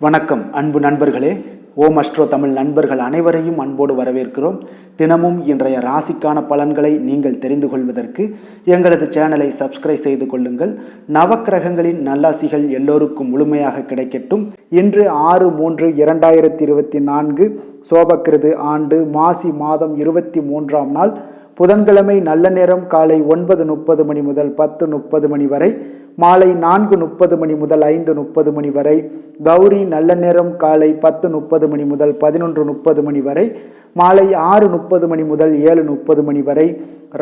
வணக்கம் அன்பு நண்பர்களே. ஓம் அஸ்ட்ரோ தமிழ் நண்பர்கள் அனைவரையும் அன்போடு வரவேற்கிறோம். தினமும் இன்றைய ராசிக்கான பலன்களை நீங்கள் தெரிந்து கொள்வதற்கு எங்களது சேனலை சப்ஸ்கிரைப் செய்து கொள்ளுங்கள். நவக்கிரகங்களின் நல்லாசிகள் எல்லோருக்கும் முழுமையாக கிடைக்கட்டும். இன்று 6/3/2024 சோபக்கிருது ஆண்டு மாசி மாதம் 23ஆம் நாள் புதன்கிழமை. நல்ல நேரம் காலை 9:30 மணி முதல் 10:30 மணி வரை, மாலை 4:30 மணி முதல் 5:30 மணி வரை. கௌரி நல்ல நேரம் காலை 10:30 மணி முதல் 11:30 மணி வரை, மாலை 6:30 மணி முதல் 7:30 மணி வரை.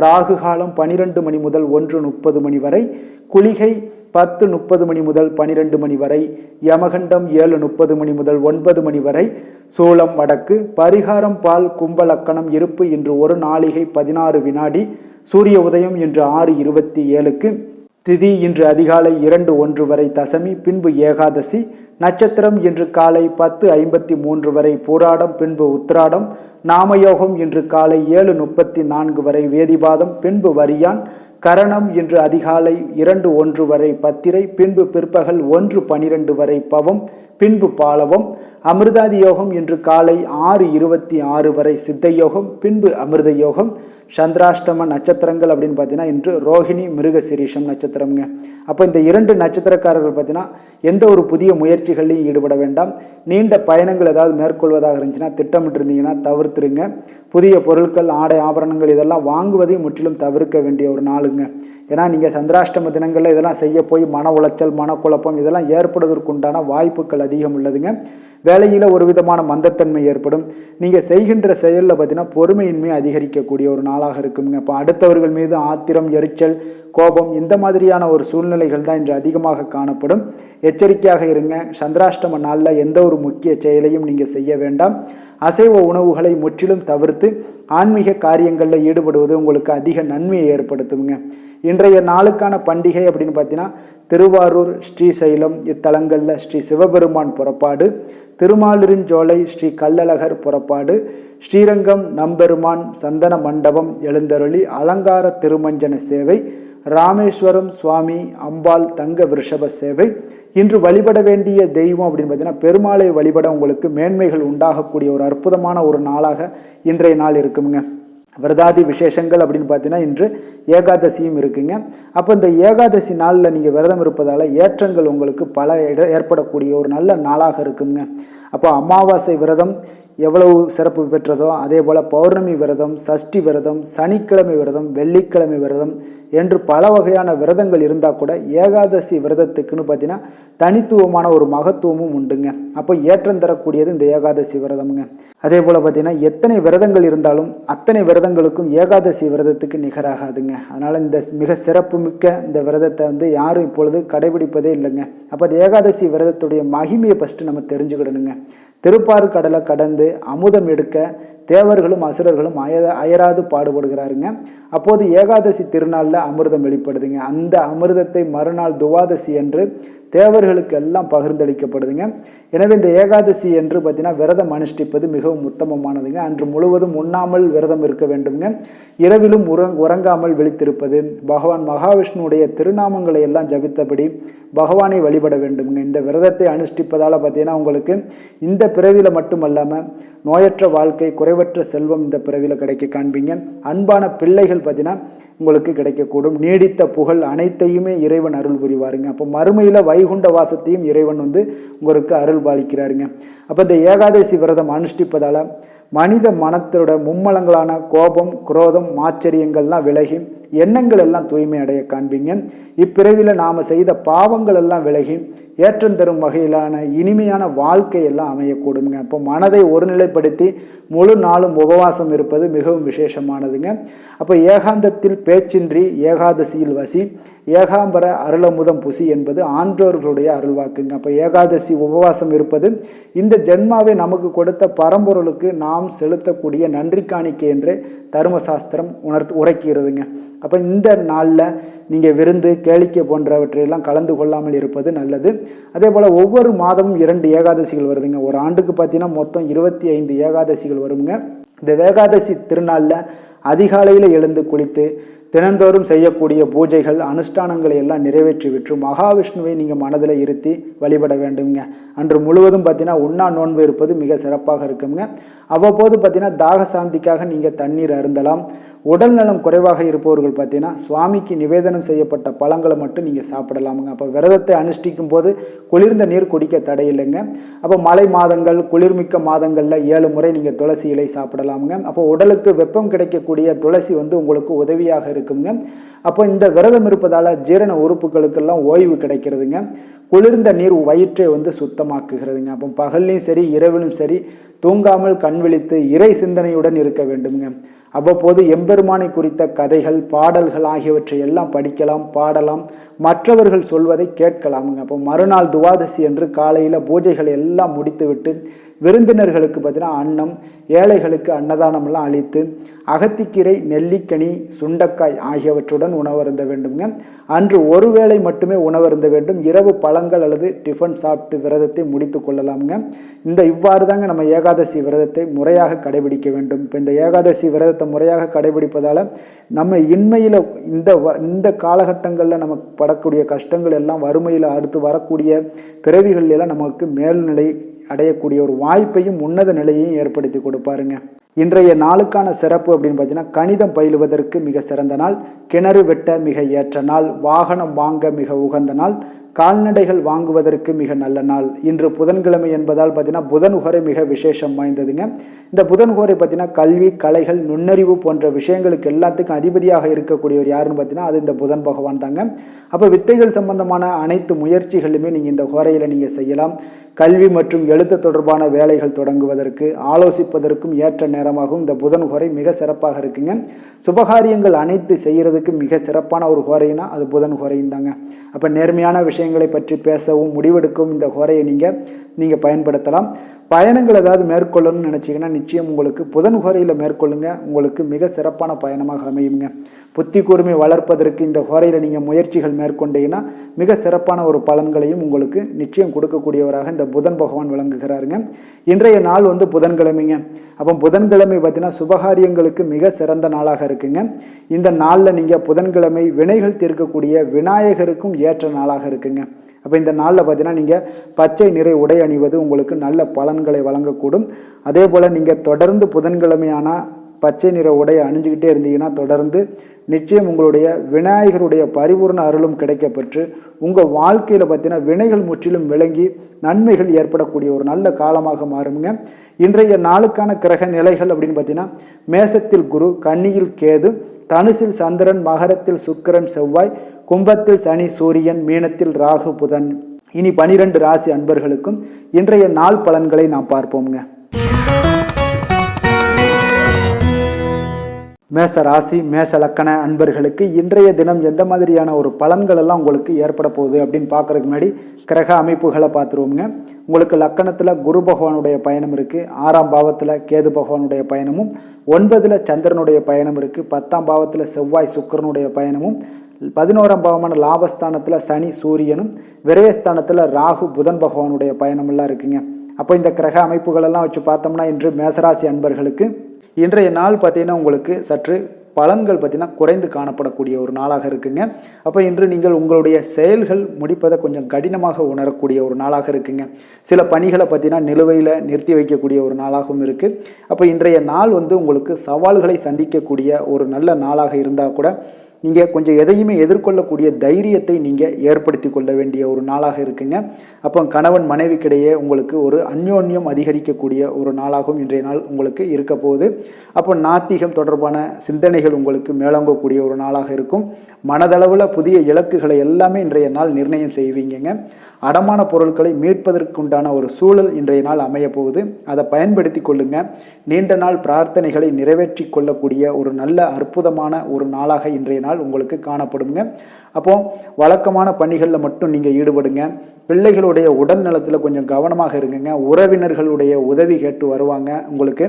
ராகு காலம் 12 மணி முதல் 1:30 மணி வரை. குளிகை 10:30 மணி முதல் 12 மணி வரை. யமகண்டம் 7:30 மணி முதல் 9 மணி வரை. சூலம் வடக்கு. பரிகாரம் பால். கும்பலக்கணம் இருப்பு இன்று 1 நாழிகை 16 வினாடி. சூரிய உதயம் இன்று 6:27க்கு. திதி இன்று அதிகாலை 2:01 வரை தசமி, பின்பு ஏகாதசி. நட்சத்திரம் இன்று காலை 10:53 வரை பூராடம், பின்பு உத்திராடம். நாமயோகம் இன்று காலை 7:34 வரை வேதிபாதம், பின்பு வரியான். கரணம் இன்று அதிகாலை 2:01 வரை பத்திரை, பின்பு பிற்பகல் 1:12 வரை பவம், பின்பு பாலவம். அமிர்தாதி யோகம் இன்று காலை 6:26 வரை சித்த யோகம், பின்பு அமிர்த யோகம். சந்திராஷ்டம நட்சத்திரங்கள் அப்படின்னு பார்த்தீங்கன்னா இன்று ரோஹிணி மிருகசிரீஷம் நட்சத்திரம்ங்க. அப்போ இந்த 2 நட்சத்திரக்காரர்கள் பார்த்தீங்கன்னா எந்த ஒரு புதிய முயற்சிகளையும் ஈடுபட வேண்டாம். நீண்ட பயணங்கள் ஏதாவது மேற்கொள்வதாக இருந்துச்சுன்னா திட்டமிட்டு இருந்தீங்கன்னா தவிர்த்துருங்க. புதிய பொருட்கள், ஆடை, ஆபரணங்கள் இதெல்லாம் வாங்குவதையும் முற்றிலும் தவிர்க்க வேண்டிய ஒரு நாளுங்க. ஏன்னா நீங்கள் சந்திராஷ்டம தினங்களில் இதெல்லாம் செய்ய போய் மன உளைச்சல், மனக்குழப்பம் இதெல்லாம் ஏற்படுவதற்குண்டான வாய்ப்புகள் அதிகம் உள்ளதுங்க. வேலையில் ஒரு விதமான மந்தத்தன்மை ஏற்படும். நீங்கள் செய்கின்ற செயலில் பார்த்தீங்கன்னா பொறுமையின்மை அதிகரிக்கக்கூடிய ஒரு நாளாக இருக்குங்க. அப்போ அடுத்தவர்கள் மீது ஆத்திரம், எரிச்சல், கோபம் இந்த மாதிரியான ஒரு சூழ்நிலைகள் தான் இன்று அதிகமாக காணப்படும். எச்சரிக்கையாக இருங்க. சந்திராஷ்டம நாளில் எந்த ஒரு முக்கிய செயலையும் நீங்கள் செய்ய வேண்டாம். அசைவ உணவுகளை முற்றிலும் தவிர்த்து ஆன்மீக காரியங்களில் ஈடுபடுவது உங்களுக்கு அதிக நன்மையை ஏற்படுத்துங்க. இன்றைய நாளுக்கான பண்டிகை அப்படின்னு பார்த்தீங்கன்னா திருவாரூர், ஸ்ரீசைலம் இத்தலங்களில் ஸ்ரீ சிவபெருமான் புறப்பாடு, திருமாலிருஞ்சோலை ஸ்ரீ கள்ளழகர் புறப்பாடு, ஸ்ரீரங்கம் நம்பெருமான் சந்தன மண்டபம் எழுந்தருளி அலங்கார திருமஞ்சன சேவை, ராமேஸ்வரம் சுவாமி அம்பாள் தங்க விருஷப சேவை. இன்று வழிபட வேண்டிய தெய்வம் அப்படின்னு பார்த்தீங்கன்னா பெருமாளை வழிபட உங்களுக்கு மேன்மைகள் உண்டாகக்கூடிய ஒரு அற்புதமான ஒரு நாளாக இன்றைய நாள் இருக்குங்க. விரதாதி விசேஷங்கள் அப்படின்னு பார்த்தீங்கன்னா இன்று ஏகாதசியும் இருக்குங்க. அப்போ இந்த ஏகாதசி நாளில் நீங்கள் விரதம் இருப்பதால் ஏற்றங்கள் உங்களுக்கு பல ஏற்படக்கூடிய ஒரு நல்ல நாளாக இருக்குங்க. அப்போ அமாவாசை விரதம் எவ்வளவு சிறப்பு பெற்றதோ அதே போல் பௌர்ணமி விரதம், சஷ்டி விரதம், சனிக்கிழமை விரதம், வெள்ளிக்கிழமை விரதம் என்று பல வகையான விரதங்கள் இருந்தால் கூட ஏகாதசி விரதத்துக்குன்னு பார்த்தீங்கன்னா தனித்துவமான ஒரு மகத்துவமும் உண்டுங்க. அப்போ ஏற்றம் தரக்கூடியது இந்த ஏகாதசி விரதம்ங்க. அதே போல் பார்த்தீங்கன்னா எத்தனை விரதங்கள் இருந்தாலும் அத்தனை விரதங்களுக்கும் ஏகாதசி விரதத்துக்கு நிகராகாதுங்க. அதனால் இந்த மிக சிறப்பு மிக்க இந்த விரதத்தை யாரும் இப்பொழுது கடைபிடிப்பதே இல்லைங்க. அப்போ அந்த ஏகாதசி விரதத்துடைய மகிமையை ஃபஸ்ட்டு நம்ம தெரிஞ்சுக்கிடணுங்க. திருப்பாறு கடலை கடந்து அமுதம் எடுக்க தேவர்களும் அசுரர்களும் அயராது பாடுபடுகிறாருங்க. அப்போது ஏகாதசி திருநாளில் அமிர்தம் வெளிப்படுதுங்க. அந்த அமிர்தத்தை மறுநாள் துவாதசி என்று தேவர்களுக்கு எல்லாம் பகிர்ந்தளிக்கப்படுதுங்க. எனவே இந்த ஏகாதசி என்று பார்த்தீங்கன்னா விரதம் அனுஷ்டிப்பது மிகவும் உத்தமமானதுங்க. அன்று முழுவதும் உண்ணாமல் விரதம் இருக்க வேண்டுங்க. இரவிலும் உறங்காமல் விழித்திருப்பது, பகவான் மகாவிஷ்ணுடைய திருநாமங்களை எல்லாம் ஜபித்தபடி பகவானை வழிபட வேண்டுங்க. இந்த விரதத்தை அனுஷ்டிப்பதால் பார்த்தீங்கன்னா உங்களுக்கு இந்த பிறவியில் மட்டுமல்லாமல் நோயற்ற வாழ்க்கை, குறைவற்ற செல்வம் இந்த பிறவியில் கிடைக்க காண்பீங்க. அன்பான பிள்ளைகள் பார்த்தீங்கன்னா உங்களுக்கு கிடைக்கக்கூடும். நீடித்த புகழ் அனைத்தையுமே இறைவன் அருள் புரிவாருங்க. அப்போ மறுமையில் வைகுண்ட வாசத்தையும் இறைவன் உங்களுக்கு அருள் பாலிக்கிறாருங்க. அப்போ இந்த ஏகாதசி விரதம் அனுஷ்டிப்பதால் மனித மனத்தோட மும்மலங்களான கோபம், குரோதம், ஆச்சரியங்கள்லாம் விலகி எண்ணங்கள் எல்லாம் தூய்மை அடைய காண்பீங்க. இப்பிறவியில் நாம் செய்த பாவங்கள் எல்லாம் விலகி ஏற்றம் தரும் வகையிலான இனிமையான வாழ்க்கையெல்லாம் அமையக்கூடுங்க. அப்போ மனதை ஒருநிலைப்படுத்தி முழு நாளும் உபவாசம் இருப்பது மிகவும் விசேஷமானதுங்க. அப்போ ஏகாந்தத்தில் பேச்சின்றி ஏகாதசியில் வசி, ஏகாம்பர அருளமுதம் புசி என்பது ஆன்றோர்களுடைய அருள்வாக்குங்க. அப்போ ஏகாதசி உபவாசம் இருப்பது இந்த ஜென்மாவை நமக்கு கொடுத்த பரம்பொருளுக்கு நாம் செலுத்தக்கூடிய நன்றி காணிக்கை என்று தர்மசாஸ்திரம் உரைக்கிறதுங்க. அப்போ இந்த நாளில் நீங்கள் விருந்து, கேளிக்கை போன்றவற்றையெல்லாம் கலந்து கொள்ளாமல் இருப்பது நல்லது. அதே போல் ஒவ்வொரு மாதமும் 2 ஏகாதசிகள் வருதுங்க. ஒரு ஆண்டுக்கு பார்த்தீங்கன்னா மொத்தம் 25 ஏகாதசிகள் வருங்க. இந்த ஏகாதசி திருநாளில் அதிகாலையில் எழுந்து குளித்து தினந்தோறும் செய்யக்கூடிய பூஜைகள் அனுஷ்டானங்களை எல்லாம் நிறைவேற்றி விட்டு மகாவிஷ்ணுவை நீங்கள் மனதில் இருத்தி வழிபட வேண்டுங்க. அன்று முழுவதும் பார்த்தீங்கன்னா உண்ணா நோன்பு இருப்பது மிக சிறப்பாக இருக்குங்க. அவ்வப்போது பார்த்தீங்கன்னா தாக சாந்திக்காக நீங்கள் தண்ணீர் அருந்தலாம். உடல் நலம் குறைவாக இருப்பவர்கள் பார்த்தீங்கன்னா சுவாமிக்கு நிவேதனம் செய்யப்பட்ட பழங்களை மட்டும் நீங்கள் சாப்பிடலாமுங்க. அப்போ விரதத்தை அனுஷ்டிக்கும் போது குளிர்ந்த நீர் குடிக்க தடையில்லைங்க. அப்போ மழை மாதங்கள் குளிர்மிக்க மாதங்களில் 7 முறை நீங்கள் துளசி இலை சாப்பிடலாமுங்க. அப்போ உடலுக்கு வெப்பம் கிடைக்கக்கூடிய துளசி உங்களுக்கு உதவியாக இருக்குங்க. அப்போ இந்த விரதம் இருப்பதால் ஜீரண உறுப்புகளுக்கெல்லாம் ஓய்வு கிடைக்கிறதுங்க. குளிர்ந்த நீர் வயிற்றை சுத்தமாக்குகிறதுங்க. அப்போ பகல்லையும் சரி இரவிலும் சரி தூங்காமல் கண் விழித்து இறை சிந்தனையுடன் இருக்க வேண்டுங்க. அவ்வப்போது எம்பெருமானை குறித்த கதைகள் பாடல்கள் ஆகியவற்றை எல்லாம் படிக்கலாம், பாடலாம், மற்றவர்கள் சொல்வதை கேட்கலாமுங்க. அப்போ மறுநாள் துவாதசி என்று காலையில் பூஜைகளை எல்லாம் முடித்துவிட்டு விருந்தினர்களுக்கு பார்த்தீங்கன்னா அன்னம், ஏழைகளுக்கு அன்னதானம்லாம் அளித்து அகத்திக்கீரை, நெல்லிக்கனி, சுண்டக்காய் ஆகியவற்றுடன் உணவருந்த வேண்டுங்க. அன்று ஒரு வேளை மட்டுமே உணவருந்த வேண்டும். இரவு பழங்கள் அல்லது டிஃபன் சாப்பிட்டு விரதத்தை முடித்து கொள்ளலாமுங்க. இவ்வாறு தாங்க நம்ம ஏகாதசி விரதத்தை முறையாக கடைபிடிக்க வேண்டும். இப்போ இந்த ஏகாதசி விரதத்தை முறையாக கடைபிடிப்பதால் நம்ம இன்மையில் இந்த காலகட்டங்களில் நமக்கு படக்கூடிய கஷ்டங்கள் எல்லாம் வறுமையில் அடுத்து வரக்கூடிய பிறவிகள் எல்லாம் நமக்கு மேல்நிலை அடையக்கூடிய ஒரு வாய்ப்பையும் உன்னத நிலையையும் ஏற்படுத்தி கொடுப்பாருங்க. இன்றைய நாளுக்கான சிறப்பு அப்படின்னு பார்த்தீங்கன்னா கணிதம் பயிலுவதற்கு மிக சிறந்த நாள், கிணறு வெட்ட மிக ஏற்ற நாள், வாகனம் வாங்க மிக உகந்த நாள், கால்நடைகள் வாங்குவதற்கு மிக நல்ல நாள். இன்று புதன்கிழமை என்பதால் பார்த்தீங்கன்னா புதன்ஹோரை மிக விசேஷம் வாய்ந்ததுங்க. இந்த புதன்ஹோரை பார்த்தீங்கன்னா கல்வி, கலைகள், நுண்ணறிவு போன்ற விஷயங்களுக்கு எல்லாத்துக்கும் அதிபதியாக இருக்கக்கூடியவர் யாருன்னு பார்த்தீங்கன்னா அது இந்த புதன் பகவான் தாங்க. அப்போ வித்தைகள் சம்பந்தமான அனைத்து முயற்சிகளுமே நீங்கள் இந்த ஹோரையில் நீங்கள் செய்யலாம். கல்வி மற்றும் எழுத்து தொடர்பான வேலைகள் தொடங்குவதற்கு ஆலோசிப்பதற்கும் ஏற்ற நேரமாகவும் இந்த புதன் ஹோரை மிக சிறப்பாக இருக்குங்க. சுபகாரியங்கள் அனைத்து செய்கிறதுக்கு மிக சிறப்பான ஒரு ஹோரைனா அது புதன் ஹோரையும் தாங்க. அப்போ நேர்மையான விஷயங்களை பற்றி பேசவும் முடிவெடுக்கவும் இந்த ஹோரையை நீங்கள் பயன்படுத்தலாம். பயணங்கள் ஏதாவது மேற்கொள்ளணும்னு நினச்சிங்கன்னா நிச்சயம் உங்களுக்கு புதன் ஹோரையில் மேற்கொள்ளுங்க. உங்களுக்கு மிக சிறப்பான பயணமாக அமையுங்க. புத்தி கூர்மை வளர்ப்பதற்கு இந்த ஹோரையில் நீங்கள் முயற்சிகள் மேற்கொண்டீங்கன்னா மிக சிறப்பான ஒரு பலன்களையும் உங்களுக்கு நிச்சயம் கொடுக்கக்கூடியவராக இந்த புதன் பகவான் விளங்குகிறாருங்க. இன்றைய நாள் புதன்கிழமைங்க. அப்போ புதன்கிழமை பார்த்தீங்கன்னா சுபகாரியங்களுக்கு மிக சிறந்த நாளாக இருக்குங்க. இந்த நாளில் நீங்கள் புதன்கிழமை வினைகள் தீர்க்கக்கூடிய விநாயகருக்கும் ஏற்ற நாளாக இருக்குங்க. அப்போ இந்த நாளில் பார்த்தீங்கன்னா நீங்கள் பச்சை நிறை உடை அணிவது உங்களுக்கு நல்ல பலன்களை வழங்கக்கூடும். அதே போல் நீங்கள் தொடர்ந்து புதன்கிழமையான பச்சை நிற உடையை அணிஞ்சுக்கிட்டே இருந்தீங்கன்னா தொடர்ந்து நிச்சயம் உங்களுடைய விநாயகருடைய பரிபூர்ண அருளும் கிடைக்கப்பெற்று உங்கள் வாழ்க்கையில் பார்த்தீங்கன்னா வினைகள் முற்றிலும் விளங்கி நன்மைகள் ஏற்படக்கூடிய ஒரு நல்ல காலமாக மாறுங்க. இன்றைய நாளுக்கான கிரக நிலைகள் அப்படின்னு பார்த்தீங்கன்னா மேசத்தில் குரு, கன்னியில் கேது, தனுசில் சந்திரன், மகரத்தில் சுக்கிரன் செவ்வாய், கும்பத்தில் சனி சூரியன், மீனத்தில் ராகு புதன். இனி 12 ராசி அன்பர்களுக்கும் இன்றைய நாள் பலன்களை நாம் பார்ப்போம்ங்க. மேச ராசி மேச லக்கண அன்பர்களுக்கு இன்றைய தினம் எந்த மாதிரியான ஒரு பலன்கள் எல்லாம் உங்களுக்கு ஏற்பட போகுது அப்படின்னு பார்க்கறதுக்கு முன்னாடி கிரக அமைப்புகளை பார்த்துருவோங்க. உங்களுக்கு லக்கணத்தில் குரு பகவானுடைய பயணம் இருக்குது, 6ஆம் பாவத்தில் கேது பகவானுடைய பயணமும், 9ல் சந்திரனுடைய பயணம் இருக்குது, 10ஆம் பாவத்தில் செவ்வாய் சுக்கிரனுடைய பயணமும், 11ஆம் பாவமான லாபஸ்தானத்தில் சனி சூரியனும், விரயஸ்தானத்தில் ராகு புதன் பகவானுடைய பயணமெல்லாம் இருக்குங்க. அப்போ இந்த கிரக அமைப்புகளெல்லாம் வச்சு பார்த்தோம்னா இன்று மேசராசி அன்பர்களுக்கு இன்றைய நாள் பார்த்தீங்கன்னா உங்களுக்கு சற்று பலன்கள் பார்த்தீங்கன்னா குறைந்து காணப்படக்கூடிய ஒரு நாளாக இருக்குங்க. அப்போ இன்று நீங்கள் உங்களுடைய செயல்கள் முடிப்பதை கொஞ்சம் கடினமாக உணரக்கூடிய ஒரு நாளாக இருக்குங்க. சில பணிகளை பார்த்தீங்கன்னா நிலுவையில் நிறுத்தி வைக்கக்கூடிய ஒரு நாளாகவும் இருக்குது. அப்போ இன்றைய நாள் உங்களுக்கு சவால்களை சந்திக்கக்கூடிய ஒரு நல்ல நாளாக இருந்தால் கூட நீங்கள் கொஞ்சம் எதையுமே எதிர்கொள்ளக்கூடிய தைரியத்தை நீங்கள் ஏற்படுத்தி கொள்ள வேண்டிய ஒரு நாளாக இருக்குங்க. அப்போ கணவன் மனைவிக்கிடையே உங்களுக்கு ஒரு அந்யோன்யம் அதிகரிக்கக்கூடிய ஒரு நாளாகவும் இன்றைய நாள் உங்களுக்கு இருக்க போகுது. அப்போ நாத்திகம் தொடர்பான சிந்தனைகள் உங்களுக்கு மேலோங்கக்கூடிய ஒரு நாளாக இருக்கும். மனதளவில் புதிய இலக்குகளை எல்லாமே இன்றைய நாள் நிர்ணயம் செய்வீங்க. அடமான பொருட்களை மீட்பதற்குண்டான ஒரு சூழல் இன்றைய நாள் அமைய போகுது. அதை பயன்படுத்தி கொள்ளுங்க. நீண்ட நாள் பிரார்த்தனைகளை நிறைவேற்றி கொள்ளக்கூடிய ஒரு நல்ல அற்புதமான ஒரு நாளாக இன்றைய நாள் உங்களுக்கு காணப்படுங்க. அப்போ வழக்கமான பணிகளில் மட்டும் நீங்கள் ஈடுபடுங்க. பிள்ளைகளுடைய உடல் நலத்தில் கொஞ்சம் கவனமாக இருங்குங்க. உறவினர்களுடைய உதவி கேட்டு வருவாங்க உங்களுக்கு.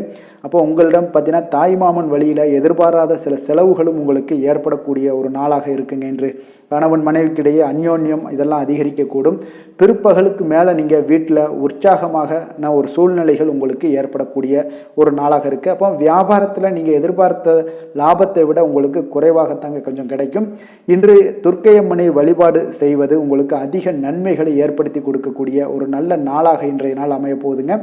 அப்போ உங்களிடம் பார்த்தீங்கன்னா தாய்மாமன் வழியில் எதிர்பாராத சில செலவுகளும் உங்களுக்கு ஏற்படக்கூடிய ஒரு நாளாக இருக்குங்க. இன்று கணவன் மனைவிக்கிடையே அந்யோன்யம் இதெல்லாம் அதிகரிக்கக்கூடும். பிற்பகலுக்கு மேலே நீங்கள் வீட்டில் உற்சாகமாக ஒரு சூழ்நிலைகள் உங்களுக்கு ஏற்படக்கூடிய ஒரு நாளாக இருக்குது. அப்போ வியாபாரத்தில் நீங்கள் எதிர்பார்த்த லாபத்தை விட உங்களுக்கு குறைவாகத்தாங்க கொஞ்சம் கிடைக்கும். இன்று துர்க்கையம்மனை வழிபாடு செய்வது உங்களுக்கு அதிக நன்மைகளை ஏற்படுத்தி கொடுக்கக்கூடிய ஒரு நல்ல நாளாக இன்றைய நாள் அமைய போகுதுங்க.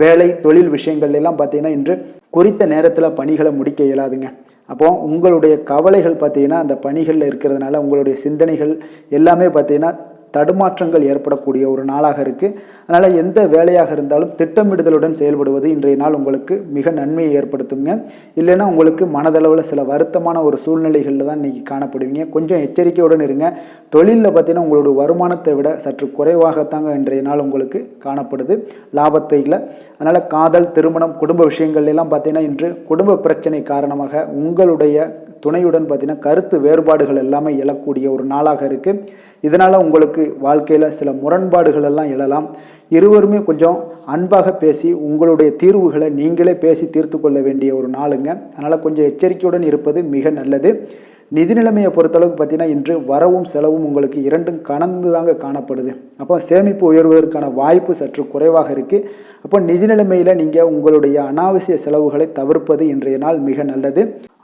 வேலை தொழில் விஷயங்கள் எல்லாம் பார்த்தீங்கன்னா இன்று குறித்த நேரத்தில் பணிகளை முடிக்க இயலாதுங்க. அப்போ உங்களுடைய கவலைகள் பார்த்தீங்கன்னா அந்த பணிகளில் இருக்கிறதுனால உங்களுடைய சிந்தனைகள் எல்லாமே பார்த்தீங்கன்னா தடுமாற்றங்கள் ஏற்படக்கூடிய ஒரு நாளாக இருக்குது. அதனால் எந்த வேலையாக இருந்தாலும் திட்டமிடுதலுடன் செயல்படுவது இன்றைய நாள் உங்களுக்கு மிக நன்மையை ஏற்படுத்துங்க. இல்லைன்னா உங்களுக்கு மனதளவில் சில வருத்தமான ஒரு சூழ்நிலைகளில் தான் இன்றைக்கி காணப்படுவீங்க. கொஞ்சம் எச்சரிக்கையுடன் இருங்க. தொழிலில் பார்த்தீங்கன்னா உங்களுடைய வருமானத்தை விட சற்று குறைவாகத்தாங்க இன்றைய நாள் உங்களுக்கு காணப்படுது, லாபத்தை இல்லை. அதனால் காதல், திருமணம், குடும்ப விஷயங்கள் எல்லாம் பார்த்தீங்கன்னா இன்று குடும்ப பிரச்சனை காரணமாக உங்களுடைய துணையுடன் பார்த்தீங்கன்னா கருத்து வேறுபாடுகள் எல்லாமே எழக்கூடிய ஒரு நாளாக இருக்குது. இதனால் உங்களுக்கு வாழ்க்கையில் சில முரண்பாடுகள் எல்லாம் எழலாம். இருவருமே கொஞ்சம் அன்பாக பேசி உங்களுடைய தீர்வுகளை நீங்களே பேசி தீர்த்து கொள்ள வேண்டிய ஒரு நாளுங்க. அதனால் கொஞ்சம் எச்சரிக்கையுடன் இருப்பது மிக நல்லது. நிதி நிலைமையை பொறுத்தளவுக்கு பார்த்தீங்கன்னா இன்று வரவும் செலவும் உங்களுக்கு இரண்டும் கலந்து தாங்க காணப்படுது. அப்போ சேமிப்பு உயர்வதற்கான வாய்ப்பு சற்று குறைவாக இருக்குது. அப்போ நிதி நிலைமையில் நீங்கள் உங்களுடைய அனாவசிய செலவுகளை தவிர்ப்பது இன்றைய நாள் மிக நல்லது.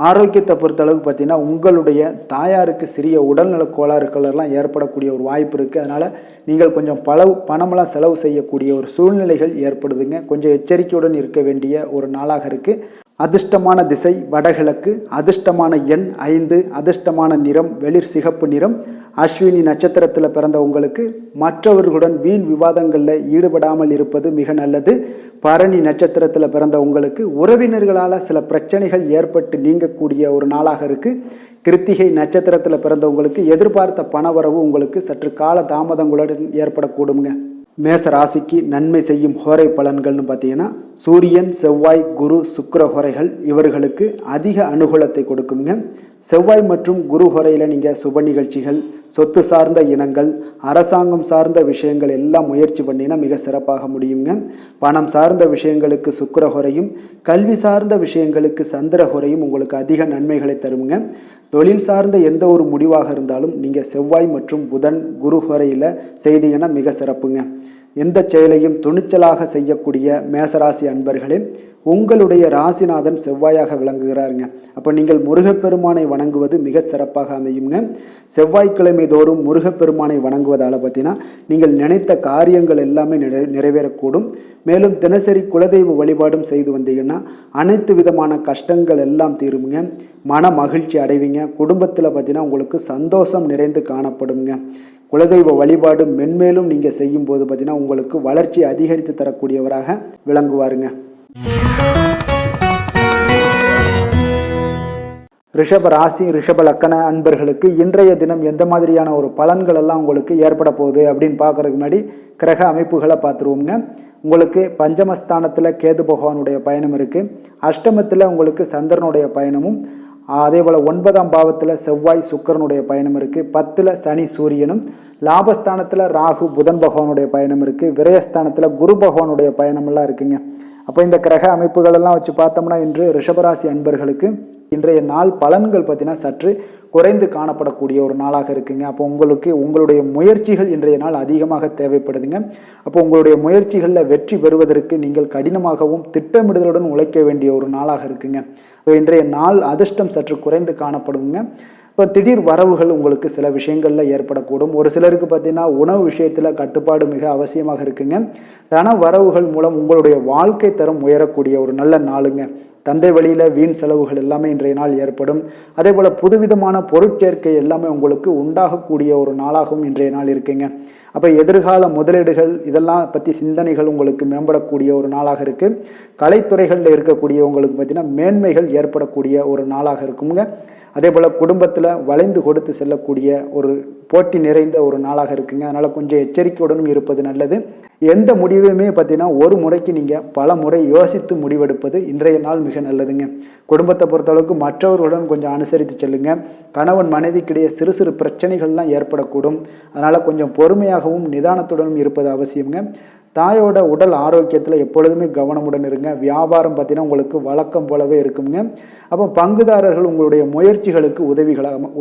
ஆரோக்கியத்தை பொறுத்தளவுக்கு பார்த்தீங்கன்னா உங்களுடைய தாயாருக்கு சிறிய உடல்நல கோளாறுகளெல்லாம் ஏற்படக்கூடிய ஒரு வாய்ப்பு இருக்குது. அதனால் நீங்கள் கொஞ்சம் பணமெல்லாம் செலவு செய்யக்கூடிய ஒரு சூழ்நிலைகள் ஏற்படுதுங்க. கொஞ்சம் எச்சரிக்கையுடன் இருக்க வேண்டிய ஒரு நாளாக இருக்குது. அதிர்ஷ்டமான திசை வடகிழக்கு, அதிர்ஷ்டமான எண் 5, அதிர்ஷ்டமான நிறம் வெளிர் சிகப்பு நிறம். அஸ்வினி நட்சத்திரத்தில் பிறந்த உங்களுக்கு மற்றவர்களுடன் வீண் விவாதங்களில் ஈடுபடாமல் இருப்பது மிக நல்லது. பரணி நட்சத்திரத்தில் பிறந்த உங்களுக்கு உறவினர்களால் சில பிரச்சனைகள் ஏற்பட்டு நீங்கக்கூடிய ஒரு நாளாக இருக்குது. கிருத்திகை நட்சத்திரத்தில் பிறந்தவங்களுக்கு எதிர்பார்த்த பணவரவு உங்களுக்கு சற்று கால தாமதங்களுடன் ஏற்படக்கூடுங்க. மேச ராசிக்கு நன்மை செய்யும் ஹோரை பலன்கள்னு பார்த்தீங்கன்னா சூரியன், செவ்வாய், குரு, சுக்கிர ஹோரைகள் இவர்களுக்கு அதிக அனுகூலத்தை கொடுக்குங்க. செவ்வாய் மற்றும் குரு ஹோரையில் நீங்கள் சுப நிகழ்ச்சிகள், சொத்து சார்ந்த இனங்கள், அரசாங்கம் சார்ந்த விஷயங்கள் எல்லாம் முயற்சி பண்ணினா மிக சிறப்பாக முடியுங்க. பணம் சார்ந்த விஷயங்களுக்கு சுக்கிர ஹோரையும், கல்வி சார்ந்த விஷயங்களுக்கு சந்திர ஹோரையும் உங்களுக்கு அதிக நன்மைகளை தருங்க. தொழில் சார்ந்த எந்த ஒரு முடிவாக இருந்தாலும் நீங்கள் செவ்வாய் மற்றும் புதன், குரு ஹோரையில் செய்தீங்கன்னா மிக சிறப்புங்க. எந்த செயலையும் துணிச்சலாக செய்யக்கூடிய மேசராசி அன்பர்களே, உங்களுடைய ராசிநாதன் செவ்வாயாக விளங்குகிறாருங்க. அப்போ நீங்கள் முருகப்பெருமானை வணங்குவது மிக சிறப்பாக அமையுங்க. செவ்வாய்க்கிழமை தோறும் முருகப்பெருமானை வணங்குவதால் பார்த்தீங்கன்னா நீங்கள் நினைத்த காரியங்கள் எல்லாமே நிறைவேறக்கூடும். மேலும் தினசரி குலதெய்வ வழிபாடும் செய்து வந்தீங்கன்னா அனைத்து விதமான கஷ்டங்கள் எல்லாம் தீருங்க. மன மகிழ்ச்சி அடைவீங்க. குடும்பத்தில் பார்த்தீங்கன்னா உங்களுக்கு சந்தோஷம் நிறைந்து காணப்படுங்க. குலதெய்வ வழிபாடு மென்மேலும் நீங்கள் செய்யும்போது பார்த்தீங்கன்னா உங்களுக்கு வளர்ச்சி அதிகரித்து தரக்கூடியவராக விளங்குவாருங்க. ரிஷப ராசி, ரிஷப லக்கண அன்பர்களுக்கு இன்றைய தினம் எந்த மாதிரியான ஒரு பலன்கள் எல்லாம் உங்களுக்கு ஏற்பட போகுது அப்படின்னு பார்க்கறதுக்கு முன்னாடி கிரக அமைப்புகளை பார்த்துருவோங்க. உங்களுக்கு பஞ்சமஸ்தானத்தில் கேது பகவானுடைய பயணம் இருக்குது. அஷ்டமத்தில் உங்களுக்கு சந்திரனுடைய பயணமும், அதே போல் 9ஆம் பாவத்தில் செவ்வாய் சுக்கிரனுடைய பயணம் இருக்குது. 10ல் சனி சூரியனும், லாபஸ்தானத்தில் ராகு புதன் பகவானுடைய பயணம் இருக்குது. விரயஸ்தானத்தில் குரு பகவானுடைய பயணமெல்லாம் இருக்குங்க. அப்போ இந்த கிரக அமைப்புகளெல்லாம் வச்சு பார்த்தோம்னா இன்று ரிஷபராசி அன்பர்களுக்கு இன்றைய நாள் பலன்கள் பார்த்தீங்கன்னா சற்று குறைந்து காணப்படக்கூடிய ஒரு நாளாக இருக்குங்க. அப்போ உங்களுடைய முயற்சிகள் இன்றைய நாள் அதிகமாக தேவைப்படுதுங்க. அப்போ உங்களுடைய முயற்சிகளில் வெற்றி பெறுவதற்கு நீங்கள் கடினமாகவும் திட்டமிடுதலுடன் உழைக்க வேண்டிய ஒரு நாளாக இருக்குங்க. இன்றைய நாள் அதிர்ஷ்டம் சற்று குறைந்து காணப்படுங்க. இப்போ திடீர் வரவுகள் உங்களுக்கு சில விஷயங்களில் ஏற்படக்கூடும். ஒரு சிலருக்கு பார்த்தீங்கன்னா உணவு விஷயத்தில் கட்டுப்பாடு மிக அவசியமாக இருக்குங்க. தன வரவுகள் மூலம் உங்களுடைய வாழ்க்கை தரம் உயரக்கூடிய ஒரு நல்ல நாளுங்க. தந்தை வழியில் வீண் செலவுகள் எல்லாமே இன்றைய நாள் ஏற்படும். அதே போல் புதுவிதமான பொருட்சேர்க்கை எல்லாமே உங்களுக்கு உண்டாகக்கூடிய ஒரு நாளாகவும் இன்றைய நாள் இருக்குங்க. அப்போ எதிர்கால முதலீடுகள் இதெல்லாம் பற்றி சிந்தனைகள் உங்களுக்கு மேம்படக்கூடிய ஒரு நாளாக இருக்குது. கலைத்துறைகளில் இருக்கக்கூடியவங்களுக்கு பார்த்தீங்கன்னா மேன்மைகள் ஏற்படக்கூடிய ஒரு நாளாக இருக்குங்க. அதே போல் குடும்பத்தில் வளைந்து கொடுத்து செல்லக்கூடிய ஒரு போட்டி நிறைந்த ஒரு நாளாக இருக்குங்க. அதனால் கொஞ்சம் எச்சரிக்கையுடனும் இருப்பது நல்லது. எந்த முடிவையுமே பார்த்தீங்கன்னா ஒரு முறைக்கு நீங்கள் பல முறை யோசித்து முடிவெடுப்பது இன்றைய நாள் மிக நல்லதுங்க. குடும்பத்தை பொறுத்தளவுக்கு மற்றவர்களுடன் கொஞ்சம் அனுசரித்து செல்லுங்க. கணவன் மனைவிக்கிடையே சிறு சிறு பிரச்சனைகள்லாம் ஏற்படக்கூடும். அதனால் கொஞ்சம் பொறுமையாகவும் நிதானத்துடனும் இருப்பது அவசியங்க. தாயோட உடல் ஆரோக்கியத்தில் எப்பொழுதுமே கவனமுடன் இருங்க. வியாபாரம் பார்த்தீங்கன்னா உங்களுக்கு வழக்கம் போலவே இருக்குங்க. அப்போ பங்குதாரர்கள் உங்களுடைய முயற்சிகளுக்கு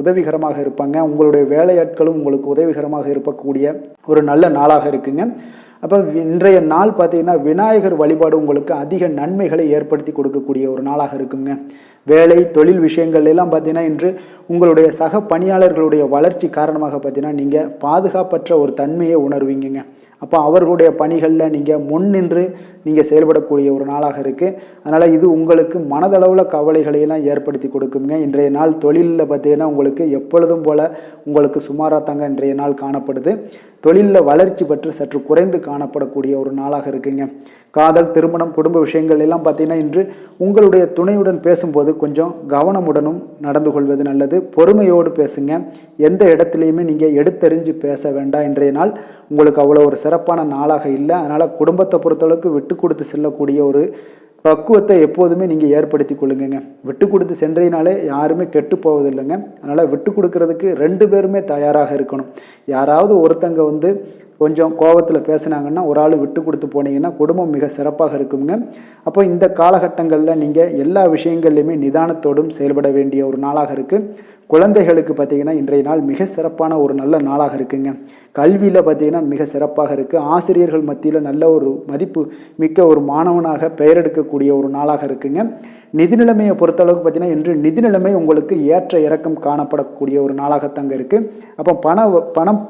உதவிகரமாக இருப்பாங்க. உங்களுடைய வேலையாட்களும் உங்களுக்கு உதவிகரமாக இருக்கக்கூடிய ஒரு நல்ல நாளாக இருக்குங்க. அப்போ இன்றைய நாள் பார்த்தீங்கன்னா விநாயகர் வழிபாடு உங்களுக்கு அதிக நன்மைகளை ஏற்படுத்தி கொடுக்கக்கூடிய ஒரு நாளாக இருக்குங்க. வேலை தொழில் விஷயங்கள் எல்லாம் பார்த்தீங்கன்னா இன்று உங்களுடைய சக பணியாளர்களுடைய வளர்ச்சி காரணமாக பார்த்தீங்கன்னா நீங்கள் பாதுகாப்பற்ற ஒரு தன்மையை உணர்வீங்க. அப்போ அவர்களுடைய பணிகளில் நீங்கள் முன்னின்று நீங்கள் செயல்படக்கூடிய ஒரு நாளாக இருக்குது. அதனால் இது உங்களுக்கு மனதளவில் கவலைகளையெல்லாம் ஏற்படுத்தி கொடுக்குங்க. இன்றைய நாள் தொழிலில் பார்த்தீங்கன்னா உங்களுக்கு எப்பொழுதும் போல் உங்களுக்கு சுமாராக தாங்க இன்றைய நாள் காணப்படுது. தொழிலில் வளர்ச்சி பெற்று சற்று குறைந்து காணப்படக்கூடிய ஒரு நாளாக இருக்குங்க. காதல், திருமணம், குடும்ப விஷயங்கள் எல்லாம் பார்த்தீங்கன்னா இன்று உங்களுடைய துணையுடன் பேசும்போது கொஞ்சம் கவனமுடனும் நடந்து கொள்வது நல்லது. பொறுமையோடு பேசுங்க. எந்த இடத்துலையுமே நீங்கள் எடுத்தறிஞ்சு பேச வேண்டாம். இன்றைய நாள் உங்களுக்கு அவ்வளோ ஒரு சிறப்பான நாளாக இல்லை. அதனால் குடும்பத்தை பொறுத்தளவுக்கு விட்டு கொடுத்து செல்லக்கூடிய ஒரு பக்குவத்தை எப்போதுமே நீங்கள் ஏற்படுத்தி கொள்ளுங்க. விட்டு கொடுத்து சென்றீனாலே யாருமே கெட்டு போவதில்லைங்க. அதனால் விட்டு கொடுக்கறதுக்கு 2 பேருமே தயாராக இருக்கணும். யாராவது ஒருத்தங்க கொஞ்சம் கோபத்தில் பேசுனாங்கன்னா ஒரு ஆள் விட்டு கொடுத்து போனீங்கன்னா குடும்பம் மிக சிறப்பாக இருக்குங்க. அப்போ இந்த காலகட்டங்களில் நீங்கள் எல்லா விஷயங்கள்லையுமே நிதானத்தோடும் செயல்பட வேண்டிய ஒரு நாளாக இருக்குது. குழந்தைகளுக்கு பார்த்திங்கன்னா இன்றைய நாள் மிக சிறப்பான ஒரு நல்ல நாளாக இருக்குங்க. கல்வியில் பார்த்திங்கன்னா மிக சிறப்பாக இருக்குது. ஆசிரியர்கள் மத்தியில் நல்ல ஒரு மதிப்பு மிக்க ஒரு மாணவனாக பெயர் எடுக்கக்கூடிய ஒரு நாளாக இருக்குங்க. நிதி நிலைமையை பொறுத்தளவுக்கு பார்த்திங்கன்னா இன்று நிதி நிலைமை உங்களுக்கு ஏற்ற இறக்கம் காணப்படக்கூடிய ஒரு நாளாகத்தாங்க இருக்குது. அப்போ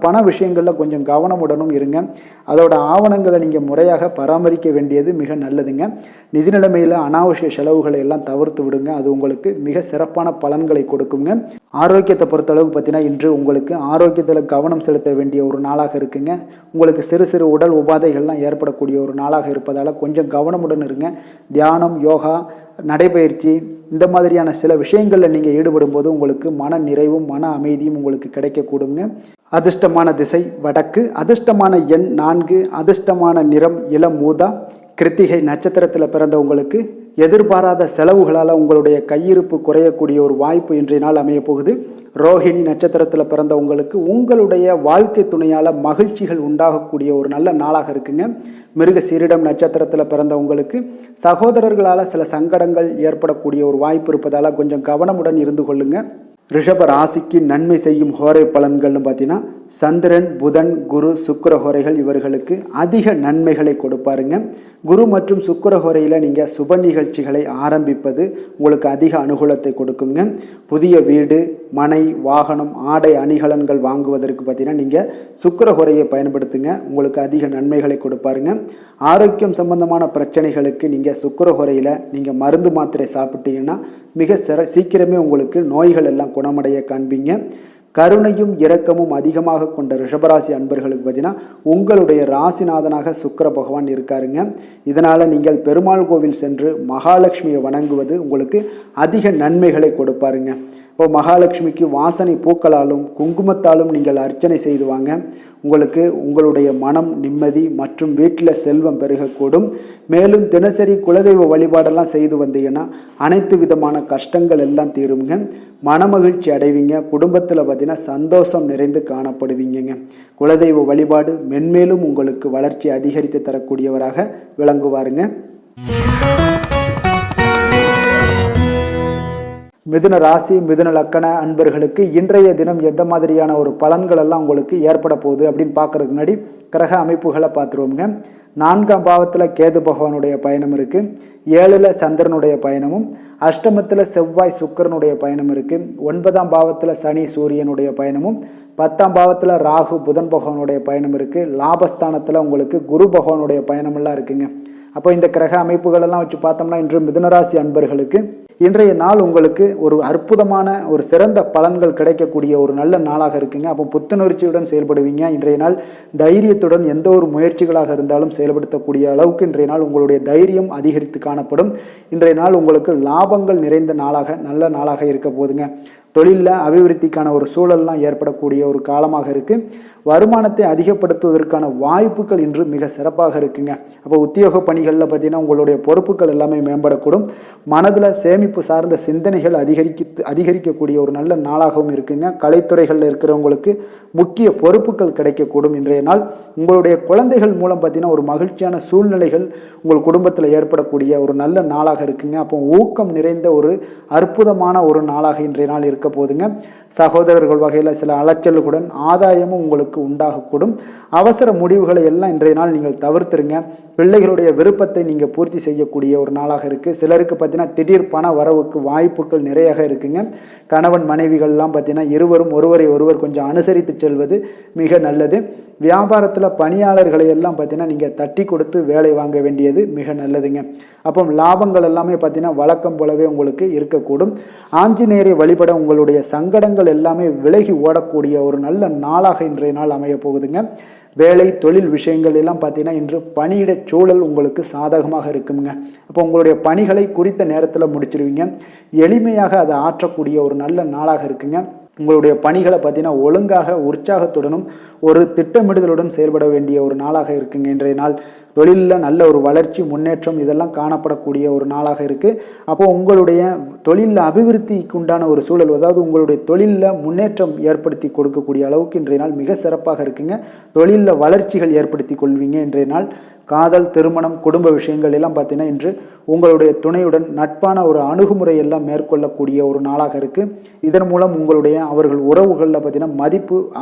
பண விஷயங்களில் கொஞ்சம் கவனமுடனும் இருங்க. அதோட ஆவணங்களை நீங்கள் முறையாக பராமரிக்க வேண்டியது மிக நல்லதுங்க. நிதி நிலைமையில் அனாவசிய செலவுகளை எல்லாம் தவிர்த்து விடுங்க. அது உங்களுக்கு மிக சிறப்பான பலன்களை கொடுக்குங்க. ஆரோக்கியத்தை பொறுத்தளவுக்கு பார்த்தீங்கன்னா இன்று உங்களுக்கு ஆரோக்கியத்தில் கவனம் செலுத்த வேண்டிய ஒரு நாளாக இருக்குங்க. உங்களுக்கு சிறு சிறு உடல் உபாதைகள்லாம் ஏற்படக்கூடிய ஒரு நாளாக இருப்பதால் கொஞ்சம் கவனமுடன் இருங்க. தியானம், யோகா, நடைபயிற்சி இந்த மாதிரியான சில விஷயங்களில் நீங்கள் ஈடுபடும் போது உங்களுக்கு மன நிறைவும் மன அமைதியும் உங்களுக்கு கிடைக்கக்கூடுங்க. அதிர்ஷ்டமான திசை வடக்கு, அதிர்ஷ்டமான எண் 4, அதிர்ஷ்டமான நிறம் இளம் ஊதா. கிருத்திகை நட்சத்திரத்தில் பிறந்த உங்களுக்கு எதிர்பாராத செலவுகளால் உங்களுடைய கையிருப்பு குறையக்கூடிய ஒரு வாய்ப்பு இன்றைய நாள் அமைய போகுது. ரோஹிணி நட்சத்திரத்தில் பிறந்த உங்களுக்கு உங்களுடைய வாழ்க்கை துணையால் மகிழ்ச்சிகள் உண்டாகக்கூடிய ஒரு நல்ல நாளாக இருக்குங்க. மிருகசீரிடம் நட்சத்திரத்தில் பிறந்த உங்களுக்கு சகோதரர்களால் சில சங்கடங்கள் ஏற்படக்கூடிய ஒரு வாய்ப்பு இருப்பதால் கொஞ்சம் கவனமுடன் இருந்து கொள்ளுங்க. ரிஷப ராசிக்கு நன்மை செய்யும் ஹோரை பலன்கள்னு பார்த்தீங்கன்னா சந்திரன், புதன், குரு, சுக்கிர ஹோரைகள் இவர்களுக்கு அதிக நன்மைகளை கொடுப்பாருங்க. குரு மற்றும் சுக்கிர ஹோரையில் நீங்கள் சுப நிகழ்ச்சிகளை ஆரம்பிப்பது உங்களுக்கு அதிக அனுகூலத்தை கொடுக்குங்க. புதிய வீடு, மனை, வாகனம், ஆடை அணிகலன்கள் வாங்குவதற்கு பார்த்தீங்கன்னா நீங்கள் சுக்கிர ஹோரையை பயன்படுத்துங்க. உங்களுக்கு அதிக நன்மைகளை கொடுப்பாருங்க. ஆரோக்கியம் சம்பந்தமான பிரச்சனைகளுக்கு நீங்கள் சுக்கிர ஹோரையில் நீங்கள் மருந்து மாத்திரை சாப்பிட்டீங்கன்னா மிக சீக்கிரமே உங்களுக்கு நோய்கள் எல்லாம் குணமடைய காண்பீங்க. கருணையும் இரக்கமும் அதிகமாக கொண்ட ரிஷபராசி அன்பர்களுக்கு பார்த்தீங்கன்னா உங்களுடைய ராசிநாதனாக சுக்கிர பகவான் இருக்காருங்க. இதனால் நீங்கள் பெருமாள் கோவில் சென்று மகாலட்சுமியை வணங்குவது உங்களுக்கு அதிக நன்மைகளை கொடுப்பாருங்க. இப்போ மகாலட்சுமிக்கு வாசனை பூக்களாலும் குங்குமத்தாலும் நீங்கள் அர்ச்சனை செய்து வாங்க. உங்களுக்கு உங்களுடைய மனம் நிம்மதி மற்றும் வீட்டில் செல்வம் பெருகக்கூடும். மேலும் தினசரி குலதெய்வ வழிபாடெல்லாம் செய்து வந்தீங்கன்னா அனைத்து விதமான கஷ்டங்கள் எல்லாம் தீருங்க. மனமகிழ்ச்சி அடைவீங்க. குடும்பத்தில் பார்த்தீங்கன்னா சந்தோஷம் நிறைந்து காணப்படுவீங்க. குலதெய்வ வழிபாடு மென்மேலும் உங்களுக்கு வளர்ச்சி அதிகரித்து தரக்கூடியவராக விளங்குவாருங்க. மிதுன ராசி, மிதுன லக்கண அன்பர்களுக்கு இன்றைய தினம் எந்த மாதிரியான ஒரு பலன்கள் எல்லாம் உங்களுக்கு ஏற்பட போகுது அப்படின்னு பார்க்கறதுக்கு முன்னாடி கிரக அமைப்புகளை பார்த்துருவோங்க. 4ஆம் பாவத்தில் கேது பகவானுடைய பயணம் இருக்குது. 7ல் சந்திரனுடைய பயணமும், அஷ்டமத்தில் செவ்வாய் சுக்கிரனுடைய பயணம் இருக்குது. 9ஆம் பாவத்தில் சனி சூரியனுடைய பயணமும், 10ஆம் பாவத்தில் ராகு புதன் பகவானுடைய பயணம் இருக்குது. லாபஸ்தானத்தில் உங்களுக்கு குரு பகவானுடைய பயணமெல்லாம் இருக்குங்க. அப்போ இந்த கிரக அமைப்புகளெல்லாம் வச்சு பார்த்தோம்னா இன்று மிதுனராசி அன்பர்களுக்கு இன்றைய நாள் உங்களுக்கு ஒரு அற்புதமான ஒரு சிறந்த பலன்கள் கிடைக்கக்கூடிய ஒரு நல்ல நாளாக இருக்குங்க. அப்போ புத்துணர்ச்சியுடன் செயல்படுவீங்க. இன்றைய நாள் தைரியத்துடன் எந்த ஒரு முயற்சிகளாக இருந்தாலும் செயல்படுத்தக்கூடிய அளவுக்கு இன்றைய நாள் உங்களுடைய தைரியம் அதிகரித்து காணப்படும். இன்றைய நாள் உங்களுக்கு லாபங்கள் நிறைந்த நாளாக நல்ல நாளாக இருக்க போதுங்க. தொழிலில் அபிவிருத்திக்கான ஒரு சூழல்லாம் ஏற்படக்கூடிய ஒரு காலமாக இருக்குது. வருமானத்தை அதிகப்படுத்துவதற்கான வாய்ப்புகள் இன்று மிக சிறப்பாக இருக்குங்க. அப்போ உத்தியோக பணிகளில் பார்த்தீங்கன்னா உங்களுடைய பொறுப்புகள் எல்லாமே மேம்படக்கூடும். மனதில் சேமிப்பு சார்ந்த சிந்தனைகள் அதிகரிக்கக்கூடிய ஒரு நல்ல நாளாகவும் இருக்குங்க. கலைத்துறைகளில் இருக்கிறவங்களுக்கு முக்கிய பொறுப்புகள் கிடைக்கக்கூடும். இன்றைய நாள் உங்களுடைய குழந்தைகள் மூலம் பார்த்தீங்கன்னா ஒரு மகிழ்ச்சியான சூழ்நிலைகள் உங்கள் குடும்பத்தில் ஏற்படக்கூடிய ஒரு நல்ல நாளாக இருக்குங்க. அப்போ ஊக்கம் நிறைந்த ஒரு அற்புதமான ஒரு நாளாக இன்றைய நாள் இருக்கு. இருக்க போதுங்க. சகோதரர்கள் வகையில் சில அலைச்சல்களுடன் ஆதாயமும் உங்களுக்கு உண்டாகக்கூடும். அவசர முடிவுகளை எல்லாம் இன்றைய நாள் நீங்கள் தவிர்த்துருங்க. பிள்ளைகளுடைய விருப்பத்தை நீங்கள் பூர்த்தி செய்யக்கூடிய ஒரு நாளாக இருக்குது. சிலருக்கு பார்த்தீங்கன்னா திடீர் பண வரவுக்கு வாய்ப்புகள் நிறையாக இருக்குங்க. கணவன் மனைவிகள்லாம் பார்த்தீங்கன்னா இருவரும் ஒருவரை ஒருவர் கொஞ்சம் அனுசரித்து செல்வது மிக நல்லது. வியாபாரத்தில் பணியாளர்களை எல்லாம் பார்த்தீங்கன்னா நீங்கள் தட்டி கொடுத்து வேலை வாங்க வேண்டியது மிக நல்லதுங்க. அப்போ லாபங்கள் எல்லாமே பார்த்தீங்கன்னா வழக்கம் போலவே உங்களுக்கு இருக்கக்கூடும். ஆஞ்சநேயரை வழிபட உங்களுடைய சங்கடங்கள் எல்லாமே விலகி ஓடக்கூடிய ஒரு நல்ல நாளாக இன்றைய நாள் அமைய போகுதுங்க. வேலை தொழில் விஷயங்கள் எல்லாம் பார்த்தீங்கன்னா இன்று பணியிட சூழல் உங்களுக்கு சாதகமாக இருக்குங்க. அப்போ உங்களுடைய பணிகளை குறித்த நேரத்தில் முடிச்சிருவீங்க. எளிமையாக அதை ஆற்றக்கூடிய ஒரு நல்ல நாளாக இருக்குங்க. உங்களுடைய பணிகளை பார்த்தீங்கன்னா ஒழுங்காக உற்சாகத்துடனும் ஒரு திட்டமிடுதலுடன் செயல்பட வேண்டிய ஒரு நாளாக இருக்குங்க. இன்றைய நாள் தொழிலில் நல்ல ஒரு வளர்ச்சி முன்னேற்றம் இதெல்லாம் காணப்படக்கூடிய ஒரு நாளாக இருக்குது. அப்போ உங்களுடைய தொழிலில் அபிவிருத்திக்கு உண்டான ஒரு சூழல், அதாவது உங்களுடைய தொழிலில் முன்னேற்றம் ஏற்படுத்தி கொடுக்கக்கூடிய அளவுக்கு இன்றைய நாள் மிக சிறப்பாக இருக்குங்க. தொழிலில் வளர்ச்சிகள் ஏற்படுத்தி கொள்வீங்க. இன்றைய நாள் காதல், திருமணம், குடும்ப விஷயங்கள் எல்லாம் பார்த்தீங்கன்னா இன்று உங்களுடைய துணையுடன் நட்பான ஒரு அணுகுமுறை எல்லாம் மேற்கொள்ளக்கூடிய ஒரு நாளாக இருக்குது. இதன் மூலம் உங்களுடைய அவர்கள் உறவுகளில் பார்த்தீங்கன்னா மதிப்பு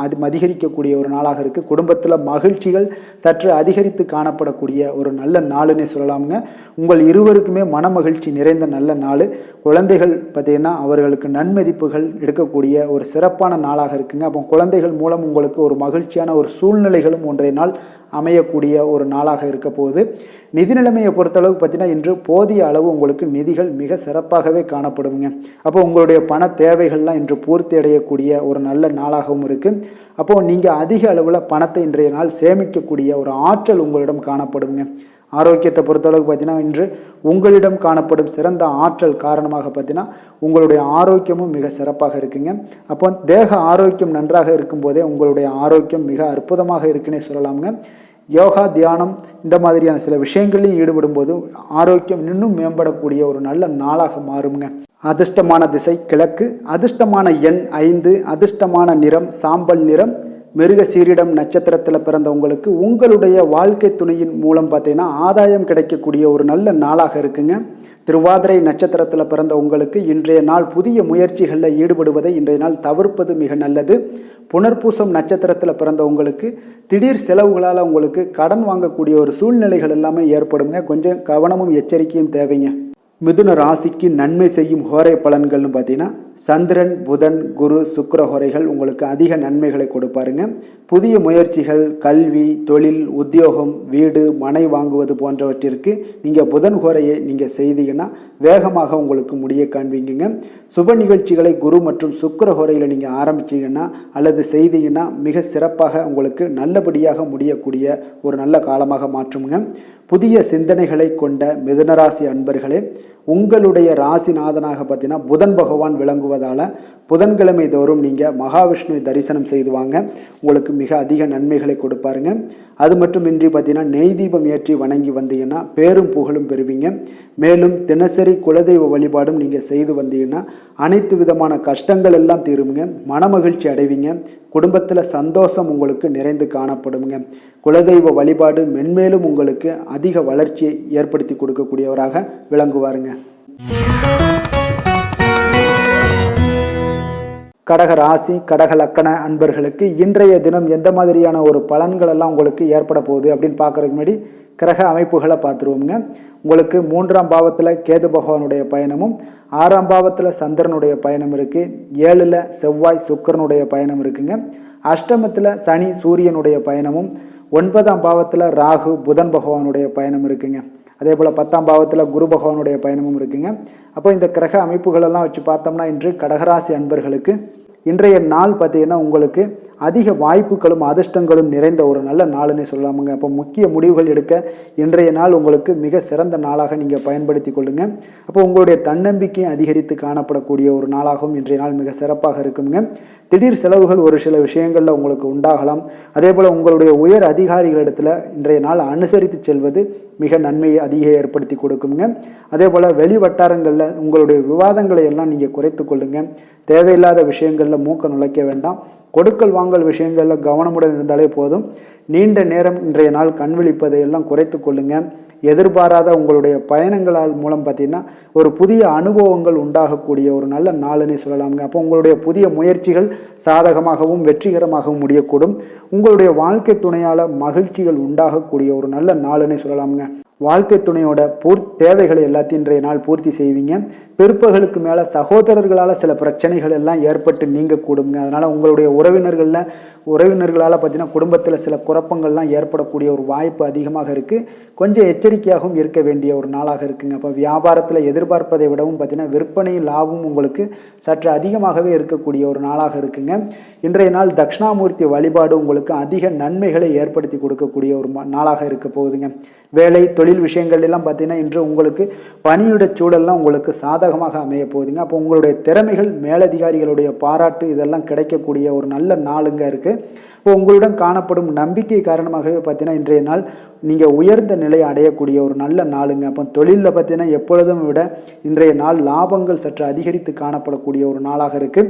அதிகரிக்கக்கூடிய ஒரு நாளாக இருக்குது. குடும்பத்தில் மகிழ்ச்சிகள் சற்று அதிகரித்து காணப்படக்கூடிய ஒரு நல்ல நாளுன்னே சொல்லலாமுங்க. உங்கள் இருவருக்குமே மன மகிழ்ச்சி நிறைந்த நல்ல நாள். குழந்தைகள் பார்த்தீங்கன்னா அவர்களுக்கு நன்மதிப்புகள் எடுக்கக்கூடிய ஒரு சிறப்பான நாளாக இருக்குங்க. அப்போ குழந்தைகள் மூலம் உங்களுக்கு ஒரு மகிழ்ச்சியான ஒரு சூழ்நிலைகளும் ஒன்றைய நாள் அமையக்கூடிய ஒரு நாளாக இருக்க போகுது. நிதி நிலைமையை பொறுத்தளவுக்கு பார்த்தீங்கன்னா இன்று போதிய அளவு உங்களுக்கு நிதிகள் மிக சிறப்பாகவே காணப்படுங்க. அப்போ உங்களுடைய பண தேவைகள்லாம் இன்று பூர்த்தி அடையக்கூடிய ஒரு நல்ல நாளாகவும் இருக்குது. அப்போது நீங்கள் அதிக அளவில் பணத்தை இன்றைய நாள் சேமிக்கக்கூடிய ஒரு ஆற்றல் உங்களிடம் காணப்படுங்க. ஆரோக்கியத்தை பொறுத்தளவுக்கு பார்த்தீங்கன்னா இன்று உங்களிடம் காணப்படும் சிறந்த ஆற்றல் காரணமாக பார்த்தீங்கன்னா உங்களுடைய ஆரோக்கியமும் மிக சிறப்பாக இருக்குங்க. அப்போ தேக ஆரோக்கியம் நன்றாக இருக்கும்போதே உங்களுடைய ஆரோக்கியம் மிக அற்புதமாக இருக்குன்னே சொல்லலாமுங்க. யோகா, தியானம் இந்த மாதிரியான சில விஷயங்களையும் ஈடுபடும் போது ஆரோக்கியம் இன்னும் மேம்படக்கூடிய ஒரு நல்ல நாளாக மாறுங்க. அதிர்ஷ்டமான திசை கிழக்கு, அதிர்ஷ்டமான எண் 5, அதிர்ஷ்டமான நிறம் சாம்பல் நிறம். மிருக சீரிடம் நட்சத்திரத்தில் பிறந்தவங்களுக்கு உங்களுடைய வாழ்க்கை துணையின் மூலம் பார்த்தீங்கன்னா ஆதாயம் கிடைக்கக்கூடிய ஒரு நல்ல நாளாக இருக்குங்க. திருவாதிரை நட்சத்திரத்தில் பிறந்த உங்களுக்கு இன்றைய நாள் புதிய முயற்சிகளில் ஈடுபடுவதை இன்றைய நாள் தவிர்ப்பது மிக நல்லது. புனர்பூசம் நட்சத்திரத்தில் பிறந்த உங்களுக்கு திடீர் செலவுகளால் உங்களுக்கு கடன் வாங்கக்கூடிய ஒரு சூழ்நிலைகள் எல்லாமே ஏற்படுங்க. கொஞ்சம் கவனமும் எச்சரிக்கையும் தேவைங்க. மிதுன ராசிக்கு நன்மை செய்யும் ஹோரை பலன்கள்னு பார்த்தீங்கன்னா சந்திரன், புதன், குரு, சுக்கிர ஹோரைகள் உங்களுக்கு அதிக நன்மைகளை கொடுப்பாருங்க. புதிய முயற்சிகள், கல்வி, தொழில், உத்தியோகம், வீடு, மனை வாங்குவது போன்றவற்றிற்கு நீங்கள் புதன் ஹோரையை நீங்கள் செய்தீங்கன்னா வேகமாக உங்களுக்கு முடிய காண்பீங்க. சுப நிகழ்ச்சிகளை குரு மற்றும் சுக்கிர ஹோரையில் நீங்கள் ஆரம்பிச்சிங்கன்னா அல்லது செய்தீங்கன்னா மிக சிறப்பாக உங்களுக்கு நல்லபடியாக முடியக்கூடிய ஒரு நல்ல காலமாக மாற்றுங்க. புதிய சிந்தனைகளை கொண்ட மிதுனராசி அன்பர்களே, உங்களுடைய ராசிநாதனாக பார்த்தீங்கன்னா புதன் பகவான் விளங்குவதால் புதன்கிழமை தோறும் நீங்கள் மகாவிஷ்ணுவை தரிசனம் செய்து வாங்க. உங்களுக்கு மிக அதிக நன்மைகளை கொடுப்பாருங்க. அது மட்டுமின்றி பார்த்தீங்கன்னா நெய் தீபம் ஏற்றி வணங்கி வந்தீங்கன்னா பேரும் புகழும் பெறுவீங்க. மேலும் தினசரி குலதெய்வ வழிபாடும் நீங்கள் செய்து வந்தீங்கன்னா அனைத்து விதமான கஷ்டங்கள் எல்லாம் தீருங்க. மனமகிழ்ச்சி அடைவீங்க. குடும்பத்தில் சந்தோஷம் உங்களுக்கு நிறைந்து காணப்படுங்க. குலதெய்வ வழிபாடு மென்மேலும் உங்களுக்கு அதிக வளர்ச்சியை ஏற்படுத்தி கொடுக்கக்கூடியவராக விளங்குவாருங்க. கடக ராசி, கடக லக்கண அன்பர்களுக்கு இன்றைய தினம் எந்த மாதிரியான ஒரு பலன்கள் எல்லாம் உங்களுக்கு ஏற்பட போகுது அப்படின்னு பார்க்குறதுக்கு முன்னாடி கிரக அமைப்புகளை பார்த்துருவோங்க. உங்களுக்கு 3ஆம் பாவத்தில் கேது பகவானுடைய பயணமும் 6ஆம் பாவத்தில் சந்திரனுடைய பயணம் இருக்குது. 7ல் செவ்வாய் சுக்கிரனுடைய பயணம் இருக்குங்க. அஷ்டமத்தில் சனி சூரியனுடைய பயணமும் 9ஆம் பாவத்தில் ராகு புதன் பகவானுடைய பயணம் இருக்குங்க. அதே போல் 10ஆம் பாவத்தில் குரு பகவானுடைய பயணமும் இருக்குங்க. அப்போ இந்த கிரக அமைப்புகளெல்லாம் வச்சு பார்த்தோம்னா இன்று கடகராசி அன்பர்களுக்கு இன்றைய நாள் பார்த்தீங்கன்னா உங்களுக்கு அதிக வாய்ப்புகளும் அதிர்ஷ்டங்களும் நிறைந்த ஒரு நல்ல நாளுன்னு சொல்லலாமுங்க. அப்போ முக்கிய முடிவுகள் எடுக்க இன்றைய நாள் உங்களுக்கு மிக சிறந்த நாளாக நீங்கள் பயன்படுத்தி கொள்ளுங்கள். அப்போ உங்களுடைய தன்னம்பிக்கை அதிகரித்து காணப்படக்கூடிய ஒரு நாளாகவும் இன்றைய நாள் மிக சிறப்பாக இருக்குங்க. திடீர் செலவுகள் ஒரு சில விஷயங்களில் உங்களுக்கு உண்டாகலாம். அதே போல் உங்களுடைய உயர் அதிகாரிகளிடத்தில் இன்றைய நாள் அனுசரித்து செல்வது மிக நன்மையை அதிக ஏற்படுத்தி கொடுக்குங்க. அதே போல் வெளி வட்டாரங்களில் உங்களுடைய விவாதங்களை எல்லாம் நீங்கள் குறைத்து கொள்ளுங்கள். தேவையில்லாத விஷயங்களில் மூக்க நுழைக்க வேண்டாம். கொடுக்கல் வாங்கல் குழப்பங்கள் விஷயங்களில் கவனமுடன் இருந்தாலே போதும். நீண்ட நேரம் இன்றைய நாள் கண் விழிப்பதை எல்லாம் குறைத்து கொள்ளுங்க. எதிர்பாராத உங்களுடைய பயணங்களால் மூலம் பார்த்தீங்கன்னா ஒரு புதிய அனுபவங்கள் உண்டாகக்கூடிய ஒரு நல்ல நாளுன்னு சொல்லலாமுங்க. அப்போ உங்களுடைய புதிய முயற்சிகள் சாதகமாகவும் வெற்றிகரமாகவும் முடியக்கூடும். உங்களுடைய வாழ்க்கை துணையால் மகிழ்ச்சிகள் உண்டாகக்கூடிய ஒரு நல்ல நாளுன்னு சொல்லலாமுங்க. வாழ்க்கை துணையோட தேவைகளை எல்லாத்தையும் இன்றைய நாள் பூர்த்தி செய்வீங்க. பிற்பகலுக்கு மேலே சகோதரர்களால் சில பிரச்சனைகள் எல்லாம் ஏற்பட்டு நீங்கக்கூடுங்க. அதனால் உங்களுடைய உறவினர்களால் பார்த்தீங்கன்னா குடும்பத்தில் சில குழப்பங்கள்லாம் ஏற்படக்கூடிய ஒரு வாய்ப்பு அதிகமாக இருக்குது. கொஞ்சம் எச்சரிக்கையாகவும் இருக்க வேண்டிய ஒரு நாளாக இருக்குங்க. அப்போ வியாபாரத்தில் எதிர்பார்ப்பதை விடவும் பார்த்தீங்கன்னா விற்பனை லாபம் உங்களுக்கு சற்று அதிகமாகவே இருக்கக்கூடிய ஒரு நாளாக இருக்குங்க. இன்றைய நாள் தட்சிணாமூர்த்தி வழிபாடு உங்களுக்கு அதிக நன்மைகளை ஏற்படுத்தி கொடுக்கக்கூடிய ஒரு நாளாக இருக்க போகுதுங்க. வேலை தொழில் விஷயங்கள் எல்லாம் பார்த்தீங்கன்னா இன்று உங்களுக்கு பணியிட சூழல்லாம் உங்களுக்கு சாதகமாக அமைய போகுதுங்க. அப்போ உங்களுடைய திறமைகள் மேலதிகாரிகளுடைய பாராட்டு இதெல்லாம் கிடைக்கக்கூடிய ஒரு நல்ல நாளுங்க இருக்குது. இப்போ உங்களுடன் காணப்படும் நம்பிக்கை காரணமாகவே பார்த்தீங்கன்னா இன்றைய நாள் நீங்கள் உயர்ந்த நிலையை அடையக்கூடிய ஒரு நல்ல நாளுங்க. அப்போ தொழிலில் பார்த்தீங்கன்னா எப்பொழுதும் விட இன்றைய நாள் லாபங்கள் சற்று அதிகரித்து காணப்படக்கூடிய ஒரு நாளாக இருக்குது.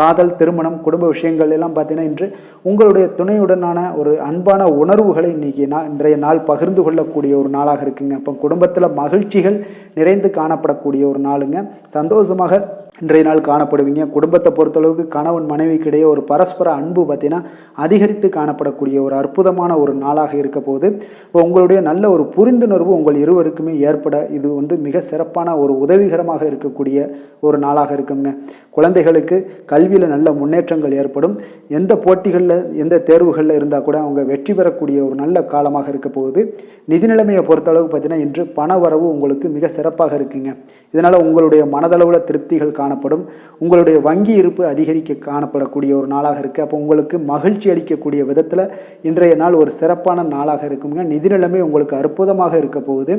காதல், திருமணம், குடும்ப விஷயங்கள் எல்லாம் பார்த்தீங்கன்னா இன்று உங்களுடைய துணையுடனான ஒரு அன்பான உணர்வுகளை இன்றைய நாள் பகிர்ந்து கொள்ளக்கூடிய ஒரு நாளாக இருக்குங்க. அப்போ குடும்பத்தில் மகிழ்ச்சிகள் நிறைந்து காணப்படக்கூடிய ஒரு நாளுங்க. சந்தோஷமாக இன்றைய நாள் காணப்படுவீங்க. குடும்பத்தை பொறுத்தளவுக்கு கணவன் மனைவிக்கிடையே ஒரு பரஸ்பர அன்பு பார்த்தீங்கன்னா அதிகரித்து காணப்படக்கூடிய ஒரு அற்புதமான ஒரு நாளாக இருக்க போது உங்களுடைய நல்ல ஒரு புரிந்துணர்வு உங்கள் இருவருக்குமே ஏற்பட இது மிக சிறப்பான ஒரு உதவிகரமாக இருக்கக்கூடிய ஒரு நாளாக இருக்குங்க. குழந்தைகளுக்கு கல்வியில் நல்ல முன்னேற்றங்கள் ஏற்படும். எந்த போட்டிகளில் எந்த தேர்வுகளில் இருந்தால் கூட அவங்க வெற்றி பெறக்கூடிய ஒரு நல்ல காலமாக இருக்க போகுது. நிதி நிலைமையை பொறுத்தளவுக்கு பார்த்தீங்கன்னா இன்று பண வரவு உங்களுக்கு மிக சிறப்பாக இருக்குங்க. இதனால் உங்களுடைய மனதளவில் திருப்திகள் காணப்படும். உங்களுடைய வங்கி இருப்பு அதிகரிக்க காணப்படக்கூடிய ஒரு நாளாக இருக்குது. அப்போ உங்களுக்கு மகிழ்ச்சி அளிக்கக்கூடிய விதத்தில் இன்றைய நாள் ஒரு சிறப்பான நாளாக இருக்குங்க. நிதி நிலைமை உங்களுக்கு அற்புதமாக இருக்க போகுது.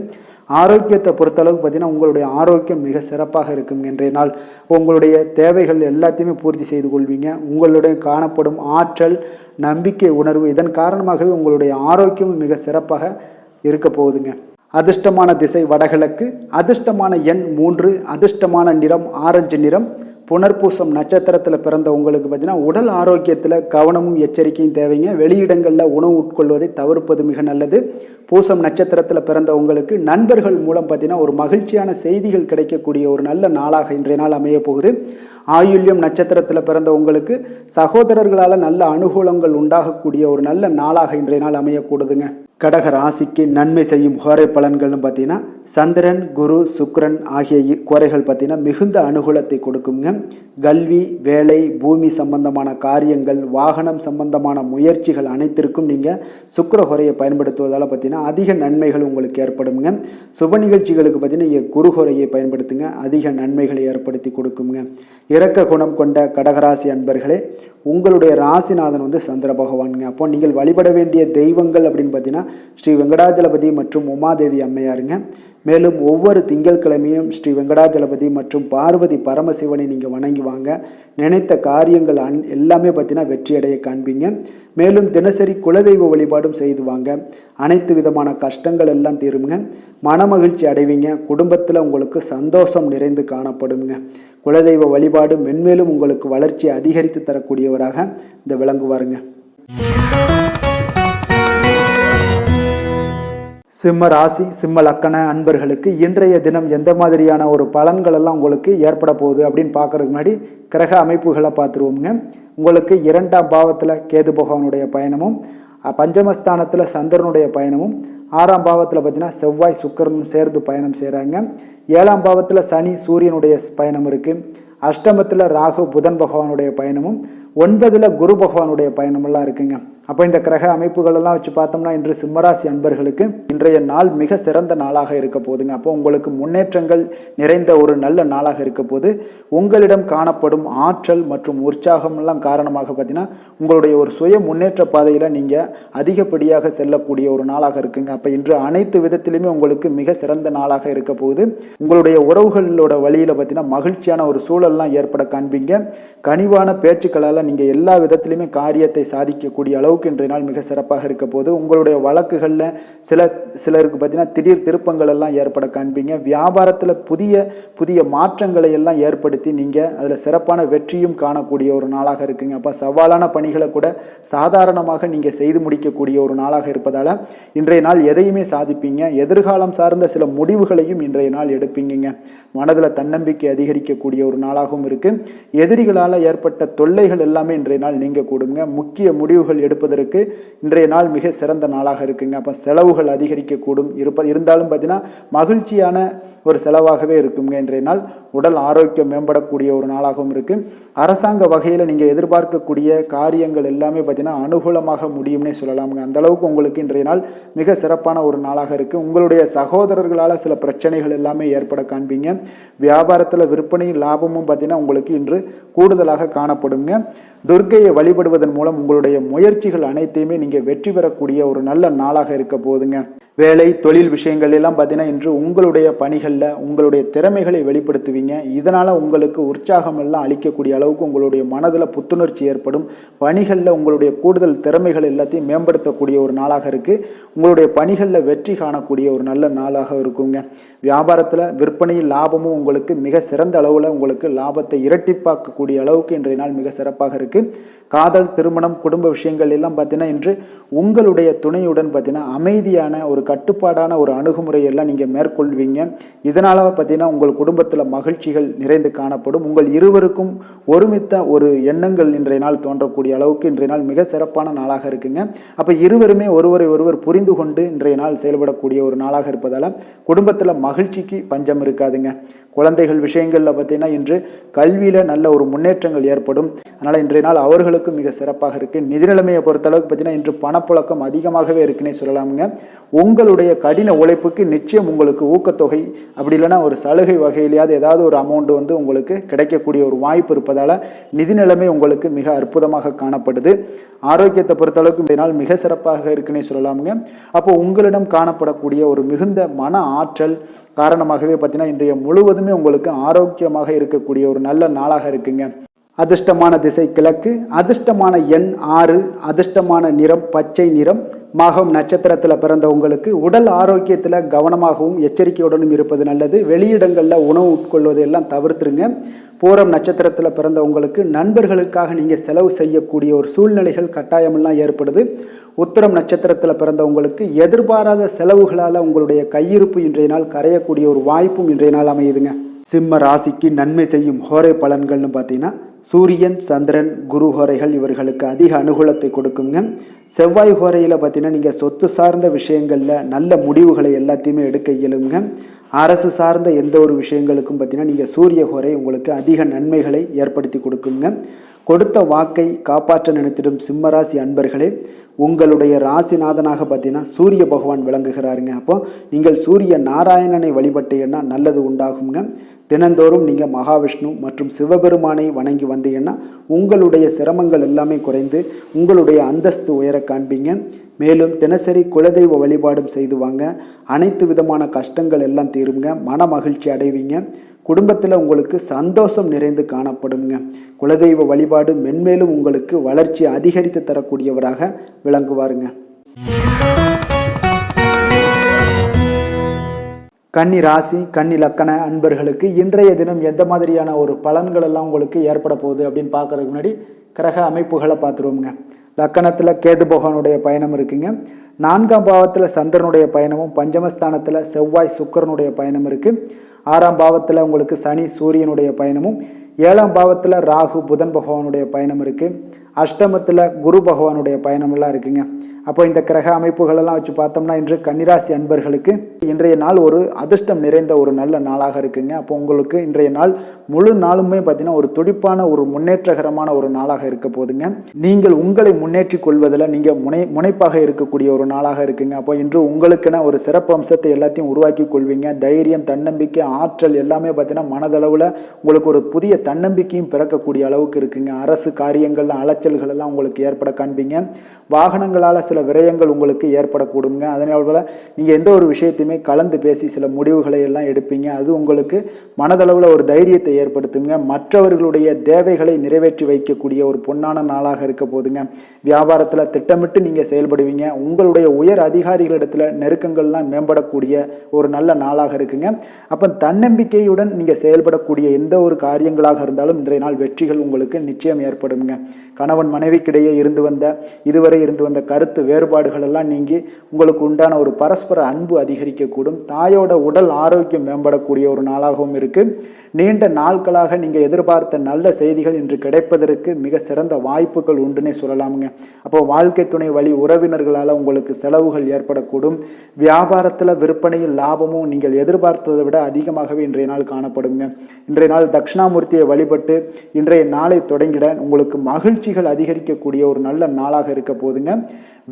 ஆரோக்கியத்தை பொறுத்தளவுக்கு பார்த்தீங்கன்னா உங்களுடைய ஆரோக்கியம் மிக சிறப்பாக இருக்குங்க. இன்றைய நாள் உங்களுடைய தேவைகள் எல்லாத்தையுமே பூர்த்தி செய்து கொள்வீங்க. உங்களுடைய காணப்படும் ஆற்றல், நம்பிக்கை உணர்வு இதன் காரணமாகவே உங்களுடைய ஆரோக்கியமும் மிக சிறப்பாக இருக்க போகுதுங்க. அதிர்ஷ்டமான திசை வடகிழக்கு, அதிர்ஷ்டமான எண் 3, அதிர்ஷ்டமான நிறம் ஆரஞ்சு நிறம். புனர்பூசம் நட்சத்திரத்தில் பிறந்த உங்களுக்கு பார்த்தீங்கன்னா உடல் ஆரோக்கியத்தில் கவனமும் எச்சரிக்கையும் தேவைங்க. வெளியிடங்களில் உணவு உட்கொள்வதை தவிர்ப்பது மிக நல்லது. பூசம் நட்சத்திரத்தில் பிறந்த உங்களுக்கு நண்பர்கள் மூலம் பார்த்தீங்கன்னா ஒரு மகிழ்ச்சியான செய்திகள் கிடைக்கக்கூடிய ஒரு நல்ல நாளாக இன்றைய நாள் அமைய போகுது. ஆயுள்யம் நட்சத்திரத்தில் பிறந்த உங்களுக்கு சகோதரர்களால் நல்ல அனுகூலங்கள் உண்டாகக்கூடிய ஒரு நல்ல நாளாக இன்றைய நாள் அமையக்கூடுதுங்க. கடக ராசிக்கு நன்மை செய்யும் ஹோரை பலன்கள்னு பார்த்தீங்கன்னா சந்திரன், குரு, சுக்கிரன் ஆகிய குறைகள் பார்த்தீங்கன்னா மிகுந்த அனுகூலத்தை கொடுக்குங்க. கல்வி, வேலை, பூமி சம்பந்தமான காரியங்கள், வாகனம் சம்பந்தமான முயற்சிகள் அனைத்திற்கும் நீங்கள் சுக்கிர ஹோரையை பயன்படுத்துவதால் பார்த்தீங்கன்னா அதிக நன்மைகள் உங்களுக்கு ஏற்படுங்க. சுப நிகழ்ச்சிகளுக்கு பார்த்தீங்கன்னா நீங்கள் குரு ஹோரையை பயன்படுத்துங்க, அதிக நன்மைகளை ஏற்படுத்தி கொடுக்குங்க. இரக்க குணம் கொண்ட கடகராசி அன்பர்களே, உங்களுடைய ராசிநாதன் சந்திர பகவானுங்க. அப்போ நீங்கள் வழிபட வேண்டிய தெய்வங்கள் அப்படின்னு பார்த்தீங்கன்னா ஸ்ரீ வெங்கடாஜலபதி மற்றும் உமாதேவி அம்மையாருங்க. மேலும் ஒவ்வொரு திங்கட்கிழமையும் ஸ்ரீ வெங்கடாஜலபதி மற்றும் பார்வதி பரமசிவனை நீங்கள் வணங்கி வாங்க. நினைத்த காரியங்கள் எல்லாமே பார்த்தீங்கன்னா வெற்றியடைய காண்பீங்க. மேலும் தினசரி குலதெய்வ வழிபாடும் செய்து வாங்க. அனைத்து விதமான கஷ்டங்கள் எல்லாம் தீருங்க. மனமகிழ்ச்சி அடைவீங்க. குடும்பத்தில் உங்களுக்கு சந்தோஷம் நிறைந்து காணப்படுங்க. குலதெய்வ வழிபாடு மென்மேலும் உங்களுக்கு வளர்ச்சி அதிகரித்து தரக்கூடியவராக இந்த விளங்குவாருங்க. சிம்ம ராசி, சிம்ம லக்கண அன்பர்களுக்கு இன்றைய தினம் எந்த மாதிரியான ஒரு பலன்கள் எல்லாம் உங்களுக்கு ஏற்பட போகுது அப்படின்னு பார்க்கறதுக்கு முன்னாடி கிரக அமைப்புகளை பார்த்துருவோங்க. உங்களுக்கு 2ஆம் பாவத்தில் கேது பகவானுடைய பயணமும், பஞ்சமஸ்தானத்தில் சந்திரனுடைய பயணமும், 6ஆம் பாவத்தில் பார்த்தீங்கன்னா செவ்வாய் சுக்கிரனும் சேர்ந்து பயணம் செய்கிறாங்க. 7ஆம் பாவத்தில் சனி சூரியனுடைய பயணம் இருக்குது. அஷ்டமத்தில் ராகு புதன் பகவானுடைய பயணமும், 9ல் குரு பகவானுடைய பயணமெல்லாம் இருக்குங்க. அப்போ இந்த கிரக அமைப்புகள் எல்லாம் வச்சு பார்த்தோம்னா இன்று சிம்மராசி அன்பர்களுக்கு இன்றைய நாள் மிக சிறந்த நாளாக இருக்க போதுங்க. அப்போ உங்களுக்கு முன்னேற்றங்கள் நிறைந்த ஒரு நல்ல நாளாக இருக்க போது உங்களிடம் காணப்படும் ஆற்றல் மற்றும் உற்சாகம் எல்லாம் காரணமாக பார்த்தீங்கன்னா உங்களுடைய ஒரு சுய முன்னேற்ற பாதையில் நீங்கள் அதிகப்படியாக செல்லக்கூடிய ஒரு நாளாக இருக்குங்க. அப்போ இன்று அனைத்து விதத்திலுமே உங்களுக்கு மிக சிறந்த நாளாக இருக்க போகுது. உங்களுடைய உறவுகளோட வழியில் பார்த்தீங்கன்னா மகிழ்ச்சியான ஒரு சூழல்லாம் ஏற்பட காண்பீங்க. கனிவான பேச்சுக்களால் நீங்கள் எல்லா விதத்திலுமே காரியத்தை சாதிக்கக்கூடிய அளவு அளவுக்கு இன்றைய நாள் மிக சிறப்பாக இருக்க போது. உங்களுடைய வழக்குகளில் சிலருக்கு பார்த்தீங்கன்னா திடீர் திருப்பங்கள் எல்லாம் ஏற்பட காண்பீங்க. வியாபாரத்தில் புதிய மாற்றங்களை எல்லாம் ஏற்படுத்தி நீங்கள் அதில் சிறப்பான வெற்றியும் காணக்கூடிய ஒரு நாளாக இருக்குங்க. அப்போ சவாலான பணிகளை கூட சாதாரணமாக நீங்கள் செய்து முடிக்கக்கூடிய ஒரு நாளாக இருப்பதால் இன்றைய நாள் எதையுமே சாதிப்பீங்க. எதிர்காலம் சார்ந்த சில முடிவுகளையும் இன்றைய நாள் எடுப்பீங்க. மனதில் தன்னம்பிக்கை அதிகரிக்கக்கூடிய ஒரு நாளாகவும் இருக்கு. எதிரிகளால் ஏற்பட்ட தொல்லைகள் எல்லாமே இன்றைய நாள் நீங்க கூடுங்க. முக்கிய முடிவுகள் எடுப்பதற்கு இன்றைய நாள் மிக சிறந்த நாளாக இருக்குங்க. அப்போ செலவுகள் அதிகரிக்கக்கூடும். இருந்தாலும் பார்த்தீங்கன்னா மகிழ்ச்சியான ஒரு செலவாகவே இருக்குங்க. இன்றைய நாள் உடல் ஆரோக்கியம் மேம்படக்கூடிய ஒரு நாளாகவும் இருக்கு. அரசாங்க வகையில் நீங்கள் எதிர்பார்க்கக்கூடிய காரியங்கள் எல்லாமே பார்த்தீங்கன்னா அனுகூலமாக முடியும்னே சொல்லலாமுங்க. அந்த அளவுக்கு உங்களுக்கு இன்றைய நாள் மிக சிறப்பான ஒரு நாளாக இருக்கு. உங்களுடைய சகோதரர்களால் சில பிரச்சனைகள் எல்லாமே ஏற்பட காண்பீங்க. வியாபாரத்தில் விற்பனை லாபமும் பார்த்தீங்கன்னா உங்களுக்கு இன்று கூடுதலாக காணப்படுங்க. துர்க்கையை வழிபடுவதன் மூலம் உங்களுடைய முயற்சிகள் அனைத்தையுமே நீங்கள் வெற்றி பெறக்கூடிய ஒரு நல்ல நாளாக இருக்க போகுதுங்க. வேலை தொழில் விஷயங்கள் எல்லாம் பார்த்தீங்கன்னா இன்று உங்களுடைய பணிகளில் உங்களுடைய திறமைகளை வெளிப்படுத்துவீங்க. இதனால் உங்களுக்கு உற்சாகம் எல்லாம் அளிக்கக்கூடிய அளவுக்கு உங்களுடைய மனதில் புத்துணர்ச்சி ஏற்படும். பணிகளில் உங்களுடைய கூடுதல் திறமைகள் எல்லாத்தையும் மேம்படுத்தக்கூடிய ஒரு நாளாக இருக்குது. உங்களுடைய பணிகளில் வெற்றி காணக்கூடிய ஒரு நல்ல நாளாக இருக்குங்க. வியாபாரத்தில் விற்பனையில் லாபமும் உங்களுக்கு மிக சிறந்த அளவில் உங்களுக்கு லாபத்தை இரட்டிப்பாக்கக்கூடிய அளவுக்கு இன்றைய நாள் மிக சிறப்பாக இருக்குது. காதல், திருமணம், குடும்ப விஷயங்கள் எல்லாம் பார்த்தீங்கன்னா இன்று உங்களுடைய துணையுடன் பார்த்தீங்கன்னா அமைதியான ஒரு கட்டுப்பாடான ஒரு அணுகுமுறையெல்லாம் நீங்கள் மேற்கொள்வீங்க. இதனால் பார்த்தீங்கன்னா உங்கள் குடும்பத்தில் மகிழ்ச்சிகள் நிறைந்து காணப்படும். உங்கள் இருவருக்கும் ஒருமித்த ஒரு எண்ணங்கள் இன்றைய நாள் தோன்றக்கூடிய அளவுக்கு இன்றைய நாள் மிக சிறப்பான நாளாக இருக்குங்க. அப்போ இருவருமே ஒருவர் புரிந்து கொண்டு இன்றைய நாள் செயல்படக்கூடிய ஒரு நாளாக இருப்பதால் குடும்பத்தில் மகிழ்ச்சிக்கு பஞ்சம் இருக்காதுங்க. குழந்தைகள் விஷயங்களில் பார்த்தீங்கன்னா இன்று கல்வியில் நல்ல ஒரு முன்னேற்றங்கள் ஏற்படும். அதனால் இன்றைய நாள் அவர்களுக்கும் மிக சிறப்பாக இருக்குது. நிதி நிலைமையை பொறுத்தளவுக்கு பார்த்தீங்கன்னா இன்று பணப்புழக்கம் அதிகமாகவே இருக்குன்னே சொல்லலாமுங்க. உங்களுடைய கடின உழைப்புக்கு நிச்சயம் உங்களுக்கு ஊக்கத்தொகை அப்படி இல்லைன்னா ஒரு சலுகை வகையிலேயாவது ஏதாவது ஒரு அமௌண்ட் உங்களுக்கு கிடைக்கக்கூடிய ஒரு வாய்ப்பு இருப்பதால் நிதி நிலைமை உங்களுக்கு மிக அற்புதமாக காணப்படுது. ஆரோக்கியத்தை பொறுத்தளவுக்கு இந்த நாள் மிக சிறப்பாக இருக்குன்னே சொல்லலாமுங்க. அப்போ உங்களிடம் காணப்படக்கூடிய ஒரு மிகுந்த மன ஆற்றல் காரணமாகவே பார்த்தீங்கன்னா இன்றைய முழுவதுமே உங்களுக்கு ஆரோக்கியமாக இருக்கக்கூடிய ஒரு நல்ல நாளாக இருக்குங்க. அதிர்ஷ்டமான திசை கிழக்கு, அதிர்ஷ்டமான எண் 6, அதிர்ஷ்டமான நிறம் பச்சை நிறம். மகம் நட்சத்திரத்தில் பிறந்த உங்களுக்கு உடல் ஆரோக்கியத்தில் கவனமாகவும் எச்சரிக்கையுடனும் இருப்பது நல்லது. வெளியிடங்களில் உணவு உட்கொள்வதை எல்லாம் தவிர்த்துருங்க. பூரம் நட்சத்திரத்தில் பிறந்த உங்களுக்கு நண்பர்களுக்காக நீங்கள் செலவு செய்யக்கூடிய ஒரு சூழ்நிலைகள் கட்டாயமெல்லாம் ஏற்படுது. உத்திரம் நட்சத்திரத்தில் பிறந்த உங்களுக்கு எதிர்பாராத செலவுகளால் உங்களுடைய கையிருப்பு இன்றைய நாள் கரையக்கூடிய ஒரு வாய்ப்பும் இன்றைய நாள் அமையுதுங்க. சிம்ம ராசிக்கு நன்மை செய்யும் ஹோரை பலன்கள்னு பார்த்தீங்கன்னா சூரியன், சந்திரன், குரு ஹோரைகள் இவர்களுக்கு அதிக அனுகூலத்தை கொடுக்குங்க. செவ்வாய் ஹோரையில் பார்த்தீங்கன்னா நீங்கள் சொத்து சார்ந்த விஷயங்களில் நல்ல முடிவுகளை எல்லாத்தையுமே எடுக்க இயலுங்க. அரசு சார்ந்த எந்த ஒரு விஷயங்களுக்கும் பார்த்தீங்கன்னா நீங்கள் சூரிய ஹோரை உங்களுக்கு அதிக நன்மைகளை ஏற்படுத்தி கொடுக்குங்க. கொடுத்த வாக்கை காப்பாற்ற நினைத்திடும் சிம்மராசி அன்பர்களே, உங்களுடைய ராசிநாதனாக பார்த்தீங்கன்னா சூரிய பகவான் விளங்குகிறாருங்க. அப்போ நீங்கள் சூரிய நாராயணனை வழிபட்டீங்கன்னா நல்லது உண்டாகுங்க. தினந்தோறும் நீங்கள் மகாவிஷ்ணு மற்றும் சிவபெருமானை வணங்கி வந்தீங்கன்னா உங்களுடைய சிரமங்கள் எல்லாமே குறைந்து உங்களுடைய அந்தஸ்து உயர காண்பீங்க. மேலும் தினசரி குலதெய்வ வழிபாடும் செய்து வாங்க. அனைத்து விதமான கஷ்டங்கள் எல்லாம் தீருங்க. மன மகிழ்ச்சி அடைவீங்க. குடும்பத்தில் உங்களுக்கு சந்தோஷம் நிறைந்து காணப்படுங்க. குலதெய்வ வழிபாடு மென்மேலும் உங்களுக்கு வளர்ச்சி அதிகரித்து தரக்கூடியவராக விளங்குவாருங்க. கன்னி ராசி, கன்னி லக்கண அன்பர்களுக்கு இன்றைய தினம் எந்த மாதிரியான ஒரு பலன்கள் எல்லாம் உங்களுக்கு ஏற்பட போகுது அப்படின்னு பார்க்கறதுக்கு முன்னாடி கிரக அமைப்புகளை பார்த்துருவோங்க. லக்கணத்தில் கேது பகவானுடைய பயணம் இருக்குங்க. 4ஆம் பாவத்தில் சந்திரனுடைய பயணமும், பஞ்சமஸ்தானத்தில் செவ்வாய் சுக்கிரனுடைய பயணம் இருக்குது. 6ஆம் பாவத்தில் உங்களுக்கு சனி சூரியனுடைய பயணமும், 7ஆம் பாவத்தில் ராகு புதன் பகவானுடைய பயணம் இருக்குது. அஷ்டமத்தில் குரு பகவானுடைய பயணமெல்லாம் இருக்குங்க. அப்போ இந்த கிரக அமைப்புகளெல்லாம் வச்சு பார்த்தோம்னா இன்று கன்னிராசி அன்பர்களுக்கு இன்றைய நாள் ஒரு அதிர்ஷ்டம் நிறைந்த ஒரு நல்ல நாளாக இருக்குங்க. அப்போ உங்களுக்கு இன்றைய நாள் முழு நாளுமே பார்த்தீங்கன்னா ஒரு துடிப்பான ஒரு முன்னேற்றகரமான ஒரு நாளாக இருக்க போதுங்க. நீங்கள் உங்களை முன்னேற்றி கொள்வதில் நீங்கள் முனைப்பாக இருக்கக்கூடிய ஒரு நாளாக இருக்குங்க. அப்போ இன்று உங்களுக்கென ஒரு சிறப்பு அம்சத்தை எல்லாத்தையும் உருவாக்கி கொள்வீங்க. தைரியம், தன்னம்பிக்கை, ஆற்றல் எல்லாமே பார்த்தீங்கன்னா மனதளவில் உங்களுக்கு ஒரு புதிய தன்னம்பிக்கையும் பிறக்கக்கூடிய அளவுக்கு இருக்குங்க. அரசு காரியங்கள்ல அலைச்சல்கள் எல்லாம் உங்களுக்கு ஏற்பட காண்பீங்க. வாகனங்களால் சில சில விரயங்கள் உங்களுக்கு ஏற்படக்கூடுங்க. அதனால போல் நீங்கள் எந்த ஒரு விஷயத்தையுமே கலந்து பேசி சில முடிவுகளை எல்லாம் எடுப்பீங்க. அது உங்களுக்கு மனதளவில் ஒரு தைரியத்தை ஏற்படுத்துங்க. மற்றவர்களுடைய தேவைகளை நிறைவேற்றி வைக்கக்கூடிய ஒரு பொன்னான நாளாக இருக்க போதுங்க. வியாபாரத்தில் திட்டமிட்டு நீங்கள் செயல்படுவீங்க. உங்களுடைய உயர் அதிகாரிகளிடத்தில் நெருக்கங்கள்லாம் மேம்படக்கூடிய ஒரு நல்ல நாளாக இருக்குங்க. அப்போ தன்னம்பிக்கையுடன் நீங்கள் செயல்படக்கூடிய எந்த ஒரு காரியங்களாக இருந்தாலும் இன்றைய நாள் வெற்றிகள் உங்களுக்கு நிச்சயம் ஏற்படுங்க. கணவன் மனைவிக்கிடையே இதுவரை இருந்து வந்த கருத்து வேறுபாடுகள் எல்லாம் நீங்கி உங்களுக்கு உண்டான ஒரு பரஸ்பர அன்பு அதிகரிக்கக்கூடும். தாயோட உடல் ஆரோக்கியம் மேம்படக்கூடிய ஒரு நாளாகவும் இருக்கு. நீண்ட நாட்களாக நீங்கள் எதிர்பார்த்த நல்ல செய்திகள் இன்று கிடைப்பதற்கு மிக சிறந்த வாய்ப்புகள் உண்டுன்னே சொல்லலாமுங்க. அப்போ வாழ்க்கை துணை வழி உறவினர்களால் உங்களுக்கு செலவுகள் ஏற்படக்கூடும். வியாபாரத்தில் விற்பனையில் லாபமும் நீங்கள் எதிர்பார்த்ததை விட அதிகமாகவே இன்றைய நாள் காணப்படுங்க. இன்றைய நாள் தட்சிணாமூர்த்தியை வழிபட்டு இன்றைய நாளை தொடங்கிட உங்களுக்கு மகிழ்ச்சிகள் அதிகரிக்கக்கூடிய ஒரு நல்ல நாளாக இருக்க போதுங்க.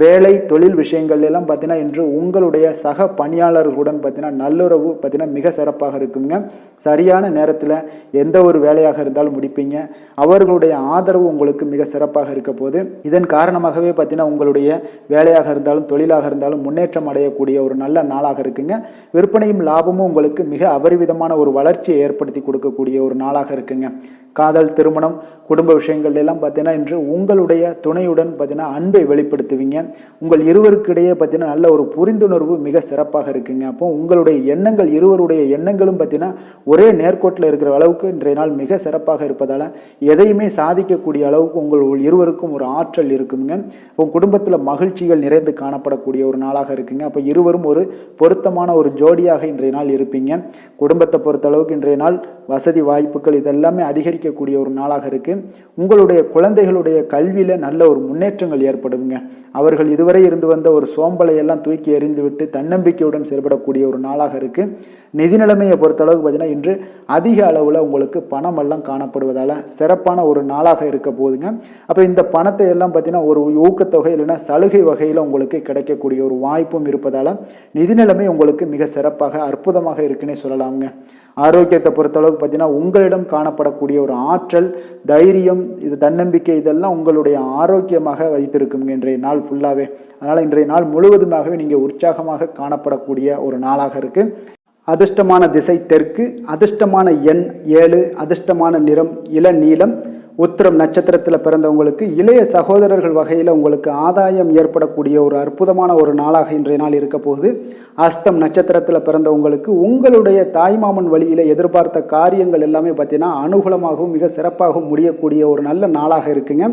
வேலை தொழில் விஷயங்கள் எல்லாம் பார்த்தீங்கன்னா இன்று உங்களுடைய சக பணியாளர்களுடன் பார்த்தீங்கன்னா நல்லுறவு பார்த்தீங்கன்னா மிக சிறப்பாக இருக்குங்க. சரியான நேரத்தில் எந்த ஒரு வேலையாக இருந்தாலும் முடிப்பீங்க. அவர்களுடைய ஆதரவு உங்களுக்கு மிக சிறப்பாக இருக்க போது. இதன் காரணமாகவே பார்த்தீங்கன்னா உங்களுடைய வேலையாக இருந்தாலும் தொழிலாக இருந்தாலும் முன்னேற்றம் அடையக்கூடிய ஒரு நல்ல நாளாக இருக்குங்க. விற்பனையும் லாபமும் உங்களுக்கு மிக அபரிவிதமான ஒரு வளர்ச்சியை ஏற்படுத்தி கொடுக்கக்கூடிய ஒரு நாளாக இருக்குங்க. காதல், திருமணம், குடும்ப விஷயங்கள் எல்லாம் பார்த்தீங்கன்னா இன்று உங்களுடைய துணையுடன் பார்த்தீங்கன்னா அன்பை வெளிப்படுத்துவீங்க. உங்கள் இருவருக்கிடையே பார்த்தீங்கன்னா நல்ல ஒரு புரிந்துணர்வு மிக சிறப்பாக இருக்குங்க. அப்போ உங்களுடைய எண்ணங்கள் இருவருடைய எண்ணங்களும் பார்த்தீங்கன்னா ஒரே நேர்கோட்டில் இருக்கிற அளவுக்கு இன்றைய நாள் மிக சிறப்பாக இருப்பதால் எதையுமே சாதிக்கக்கூடிய அளவுக்கு உங்கள் இருவருக்கும் ஒரு ஆற்றல் இருக்குங்க. இப்போ குடும்பத்தில் மகிழ்ச்சிகள் நிறைந்து காணப்படக்கூடிய ஒரு நாளாக இருக்குங்க. அப்போ இருவரும் ஒரு பொருத்தமான ஒரு ஜோடியாக இன்றைய நாள் இருப்பீங்க. குடும்பத்தை பொறுத்த அளவுக்கு இன்றைய நாள் வசதி வாய்ப்புகள் இதெல்லாமே அதிகரிக்கக்கூடிய ஒரு நாளாக இருக்கு. உங்களுடைய குழந்தைகளுடைய கல்வியில நல்ல ஒரு முன்னேற்றங்கள் ஏற்படுங்க. அவர்கள் இதுவரை இருந்து வந்த ஒரு சோம்பலை எல்லாம் தூக்கி எறிந்துவிட்டு தன்னம்பிக்கையுடன் செயல்படக்கூடிய ஒரு நாளாக இருக்கு. நிதி நிலைமையை பொறுத்தளவுக்கு பார்த்தீங்கன்னா இன்று அதிக அளவில் உங்களுக்கு பணம் எல்லாம் காணப்படுவதால் சிறப்பான ஒரு நாளாக இருக்க போதுங்க. அப்போ இந்த பணத்தை எல்லாம் பார்த்தீங்கன்னா ஒரு ஊக்கத்தொகை இல்லைன்னா சலுகை வகையில் உங்களுக்கு கிடைக்கக்கூடிய ஒரு வாய்ப்பும் இருப்பதால் நிதி நிலைமை உங்களுக்கு மிக சிறப்பாக அற்புதமாக இருக்குன்னே சொல்லலாமுங்க. ஆரோக்கியத்தை பொறுத்தளவுக்கு பார்த்தீங்கன்னா உங்களிடம் காணப்படக்கூடிய ஒரு ஆற்றல், தைரியம், இது தன்னம்பிக்கை இதெல்லாம் உங்களுடைய ஆரோக்கியமாக வைத்திருக்குங்க இன்றைய நாள் ஃபுல்லாகவே. அதனால் இன்றைய நாள் முழுவதுமாகவே நீங்கள் உற்சாகமாக காணப்படக்கூடிய ஒரு நாளாக இருக்குது. அதிர்ஷ்டமான திசை தெற்கு, அதிர்ஷ்டமான எண் 7, அதிர்ஷ்டமான நிறம் இளநீலம். உத்திரம் நட்சத்திரத்தில் பிறந்தவங்களுக்கு இளைய சகோதரர்கள் வகையில் உங்களுக்கு ஆதாயம் ஏற்படக்கூடிய ஒரு அற்புதமான ஒரு நாளாக இன்றைய நாள் இருக்க போகுது. அஸ்தம் நட்சத்திரத்தில் பிறந்தவங்களுக்கு உங்களுடைய தாய்மாமன் வழியில் எதிர்பார்த்த காரியங்கள் எல்லாமே பார்த்தீங்கன்னா அனுகூலமாகவும் மிக சிறப்பாகவும் முடியக்கூடிய ஒரு நல்ல நாளாக இருக்குங்க.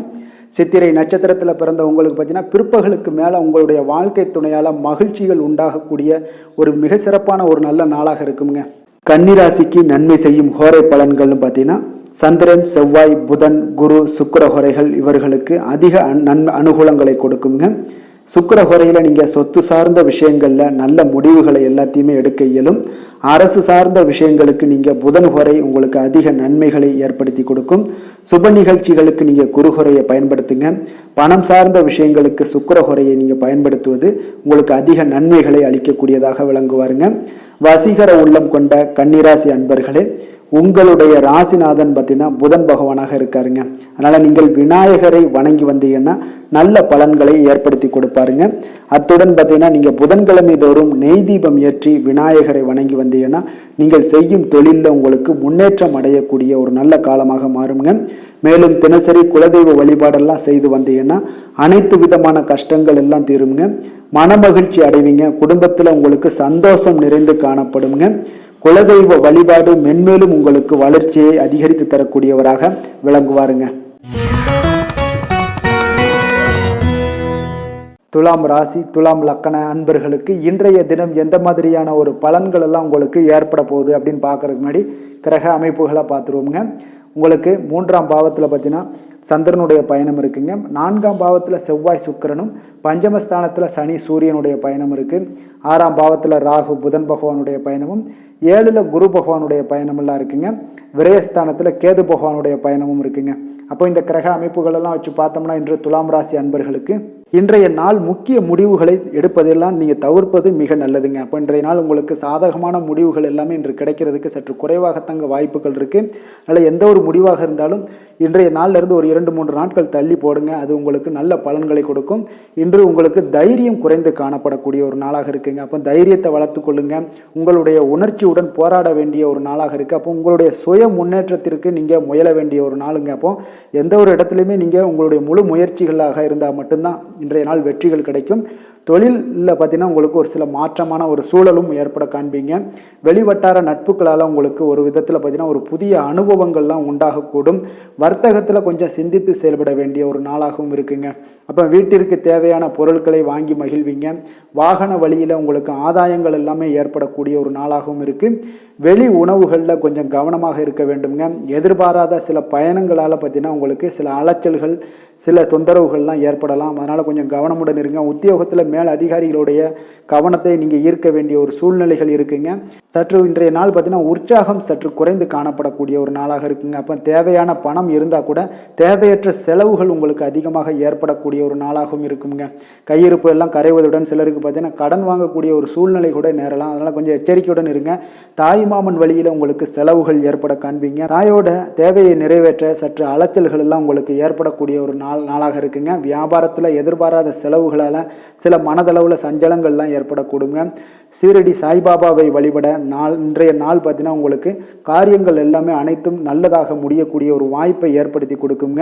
சித்திரை நட்சத்திரத்தில் பிறந்த உங்களுக்கு பார்த்தீங்கன்னா பிற்பகலுக்கு மேலே உங்களுடைய வாழ்க்கை துணையால் மகிழ்ச்சிகள் உண்டாகக்கூடிய ஒரு மிக சிறப்பான ஒரு நல்ல நாளாக இருக்குங்க. கன்னிராசிக்கு நன்மை செய்யும் ஹோரை பலன்கள்னு பார்த்தீங்கன்னா சந்திரன், செவ்வாய், புதன், குரு, சுக்கிர ஹோரைகள் இவர்களுக்கு அதிக அனுகூலங்களை கொடுக்குங்க. சுக்கிர ஹோரையில் நீங்கள் சொத்து சார்ந்த விஷயங்களில் நல்ல முடிவுகளை எல்லாத்தையுமே எடுக்க இயலும். அரசு சார்ந்த விஷயங்களுக்கு நீங்கள் புதன் ஹோரை உங்களுக்கு அதிக நன்மைகளை ஏற்படுத்தி கொடுக்கும். சுப நிகழ்ச்சிகளுக்கு நீங்கள் குரு ஹோரையை பயன்படுத்துங்க. பணம் சார்ந்த விஷயங்களுக்கு சுக்கிர ஹோரையை நீங்கள் பயன்படுத்துவது உங்களுக்கு அதிக நன்மைகளை அளிக்கக்கூடியதாக விளங்குவாருங்க. வசீகர உள்ளம் கொண்ட கன்னிராசி அன்பர்களே, உங்களுடைய ராசிநாதன் பார்த்தீங்கன்னா புதன் பகவானாக இருக்காருங்க. அதனால் நீங்கள் விநாயகரை வணங்கி வந்தீங்கன்னா நல்ல பலன்களை ஏற்படுத்தி கொடுப்பாருங்க. அத்துடன் பார்த்தீங்கன்னா நீங்கள் புதன்கிழமை தோறும் நெய் தீபம் ஏற்றி விநாயகரை வணங்கி வந்தீங்கன்னா நீங்கள் செய்யும் தொழிலில் உங்களுக்கு முன்னேற்றம் அடையக்கூடிய ஒரு நல்ல காலமாக மாறுங்க. மேலும் தினசரி குலதெய்வ வழிபாடெல்லாம் செய்து வந்தீங்கன்னா அனைத்து விதமான கஷ்டங்கள் எல்லாம் தீருங்க. மனமகிழ்ச்சி அடைவீங்க. குடும்பத்தில் உங்களுக்கு சந்தோஷம் நிறைந்து காணப்படுங்க. குலதெய்வ வழிபாடு மென்மேலும் உங்களுக்கு வளர்ச்சியை அதிகரித்து தரக்கூடியவராக விளங்குவாருங்க. துலாம் ராசி, துலாம் லக்கண அன்பர்களுக்கு இன்றைய தினம் எந்த மாதிரியான ஒரு பலன்கள் எல்லாம் உங்களுக்கு ஏற்பட போகுது அப்படின்னு பார்க்கறதுக்கு முன்னாடி கிரக அமைப்புகளை பார்த்துருவோங்க. உங்களுக்கு 3ஆம் பாவத்தில் பார்த்தீங்கன்னா சந்திரனுடைய பயணம் இருக்குங்க. 4ஆம் பாவத்தில் செவ்வாய் சுக்கிரனும், பஞ்சமஸ்தானத்தில் சனி சூரியனுடைய பயணம் இருக்குது. 6ஆம் பாவத்தில் ராகு புதன் பகவானுடைய பயணமும், 7ல் குரு பகவானுடைய பயணமெல்லாம் இருக்குங்க. விரயஸ்தானத்தில் கேது பகவானுடைய பயணமும் இருக்குங்க. அப்போ இந்த கிரக அமைப்புகளெல்லாம் வச்சு பார்த்தோம்னா இன்று துலாம் ராசி அன்பர்களுக்கு இன்றைய நாள் முக்கிய முடிவுகளை எடுப்பதெல்லாம் நீங்கள் தவிர்ப்பது மிக நல்லதுங்க. அப்போ இன்றைய நாள் உங்களுக்கு சாதகமான முடிவுகள் எல்லாமே இன்று கிடைக்கிறதுக்கு சற்று குறைவாகத்தாங்க வாய்ப்புகள் இருக்குது. அதனால் எந்த ஒரு முடிவாக இருந்தாலும் இன்றைய நாளிலிருந்து ஒரு 2-3 நாட்கள் தள்ளி போடுங்க. அது உங்களுக்கு நல்ல பலன்களை கொடுக்கும். இன்று உங்களுக்கு தைரியம் குறைந்து காணப்படக்கூடிய ஒரு நாளாக இருக்குங்க. அப்போ தைரியத்தை வளர்த்து கொள்ளுங்க. உங்களுடைய உணர்ச்சியுடன் போராட வேண்டிய ஒரு நாளாக இருக்குது. அப்போ உங்களுடைய சுய முன்னேற்றத்திற்கு நீங்கள் முயல வேண்டிய ஒரு நாளுங்க. அப்போ எந்த ஒரு இடத்துலையுமே நீங்கள் உங்களுடைய முழு முயற்சிகளாக இருந்தால் மட்டும்தான் இன்றைய நாள் வெற்றிகள் கிடைக்கும். தொழிலில் பார்த்தீங்கன்னா உங்களுக்கு ஒரு சில மாற்றமான ஒரு சூழலும் ஏற்பட காண்பீங்க. வெளிவட்டார நட்புகளால் உங்களுக்கு ஒரு விதத்தில் பார்த்தீங்கன்னா ஒரு புதிய அனுபவங்கள்லாம் உண்டாகக்கூடும். வர்த்தகத்தில் கொஞ்சம் சிந்தித்து செயல்பட வேண்டிய ஒரு நாளாகவும் இருக்குங்க. அப்போ வீட்டிற்கு தேவையான பொருட்களை வாங்கி மகிழ்வீங்க. வாகன வழியில் உங்களுக்கு ஆதாயங்கள் எல்லாமே ஏற்படக்கூடிய ஒரு நாளாகவும் இருக்குது. வெளி உணவுகளில் கொஞ்சம் கவனமாக இருக்க வேண்டுங்க. எதிர்பாராத சில பயணங்களால் பார்த்தீங்கன்னா உங்களுக்கு சில அலைச்சல்கள், சில தொந்தரவுகள்லாம் ஏற்படலாம். அதனால் கொஞ்சம் கவனமுடன் இருங்க. உத்தியோகத்தில் மேல் அதிகாரிகளுடைய கவனத்தை நீங்கள் ஈர்க்க வேண்டிய ஒரு சூழ்நிலைகள் இருக்குங்க. சற்று இன்றைய நாள் பார்த்தீங்கன்னா உற்சாகம் சற்று குறைந்து காணப்படக்கூடிய ஒரு நாளாக இருக்குங்க. அப்போ தேவையான பணம் இருந்தால் கூட தேவையற்ற செலவுகள் உங்களுக்கு அதிகமாக ஏற்படக்கூடிய ஒரு நாளாகவும் இருக்குங்க. கையிருப்பு எல்லாம் கரைவதுடன் சிலருக்கு பார்த்தீங்கன்னா கடன் வாங்கக்கூடிய ஒரு சூழ்நிலை கூட நேரலாம். அதனால் கொஞ்சம் எச்சரிக்கையுடன் இருங்க. தாய்மாமன் வழியில் உங்களுக்கு செலவுகள் ஏற்பட காண்பீங்க. தாயோட தேவையை நிறைவேற்ற சற்று அலைச்சல்கள் எல்லாம் உங்களுக்கு ஏற்படக்கூடிய ஒரு நாளாக இருக்குங்க. வியாபாரத்தில் எதிர்பாராத செலவுகளால் சில மனதளவில் சஞ்சலங்கள்லாம் ஏற்படக்கூடுங்க. சீரடி சாய்பாபாவை வழிபட இன்றைய நாள் பார்த்தீங்கன்னா உங்களுக்கு காரியங்கள் எல்லாமே அனைத்தும் நல்லதாக முடியக்கூடிய ஒரு வாய்ப்பை ஏற்படுத்தி கொடுக்குங்க.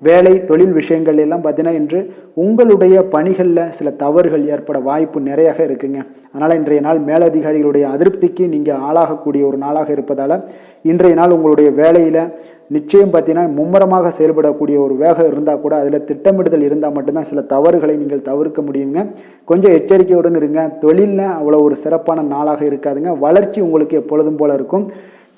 வேலை தொழில் விஷயங்கள் எல்லாம் பார்த்தீங்கன்னா இன்று உங்களுடைய பணிகளில் சில தவறுகள் ஏற்பட வாய்ப்பு நிறையாக இருக்குங்க. அதனால் இன்றைய நாள் மேலதிகாரிகளுடைய அதிருப்திக்கு நீங்கள் ஆளாகக்கூடிய ஒரு நாளாக இருப்பதால் இன்றைய நாள் உங்களுடைய வேலையில் நிச்சயம் பார்த்தீங்கன்னா மும்முரமாக செயல்படக்கூடிய ஒரு வேகம் இருந்தால் கூட அதில் திட்டமிடுதல் இருந்தால் மட்டும்தான் சில தவறுகளை நீங்கள் தவிர்க்க முடியுங்க. கொஞ்சம் எச்சரிக்கையுடன் இருங்க. தொழிலில் அவ்வளோ ஒரு சிறப்பான நாளாக இருக்காதுங்க. வளர்ச்சி உங்களுக்கு எப்பொழுதும் போல இருக்கும்.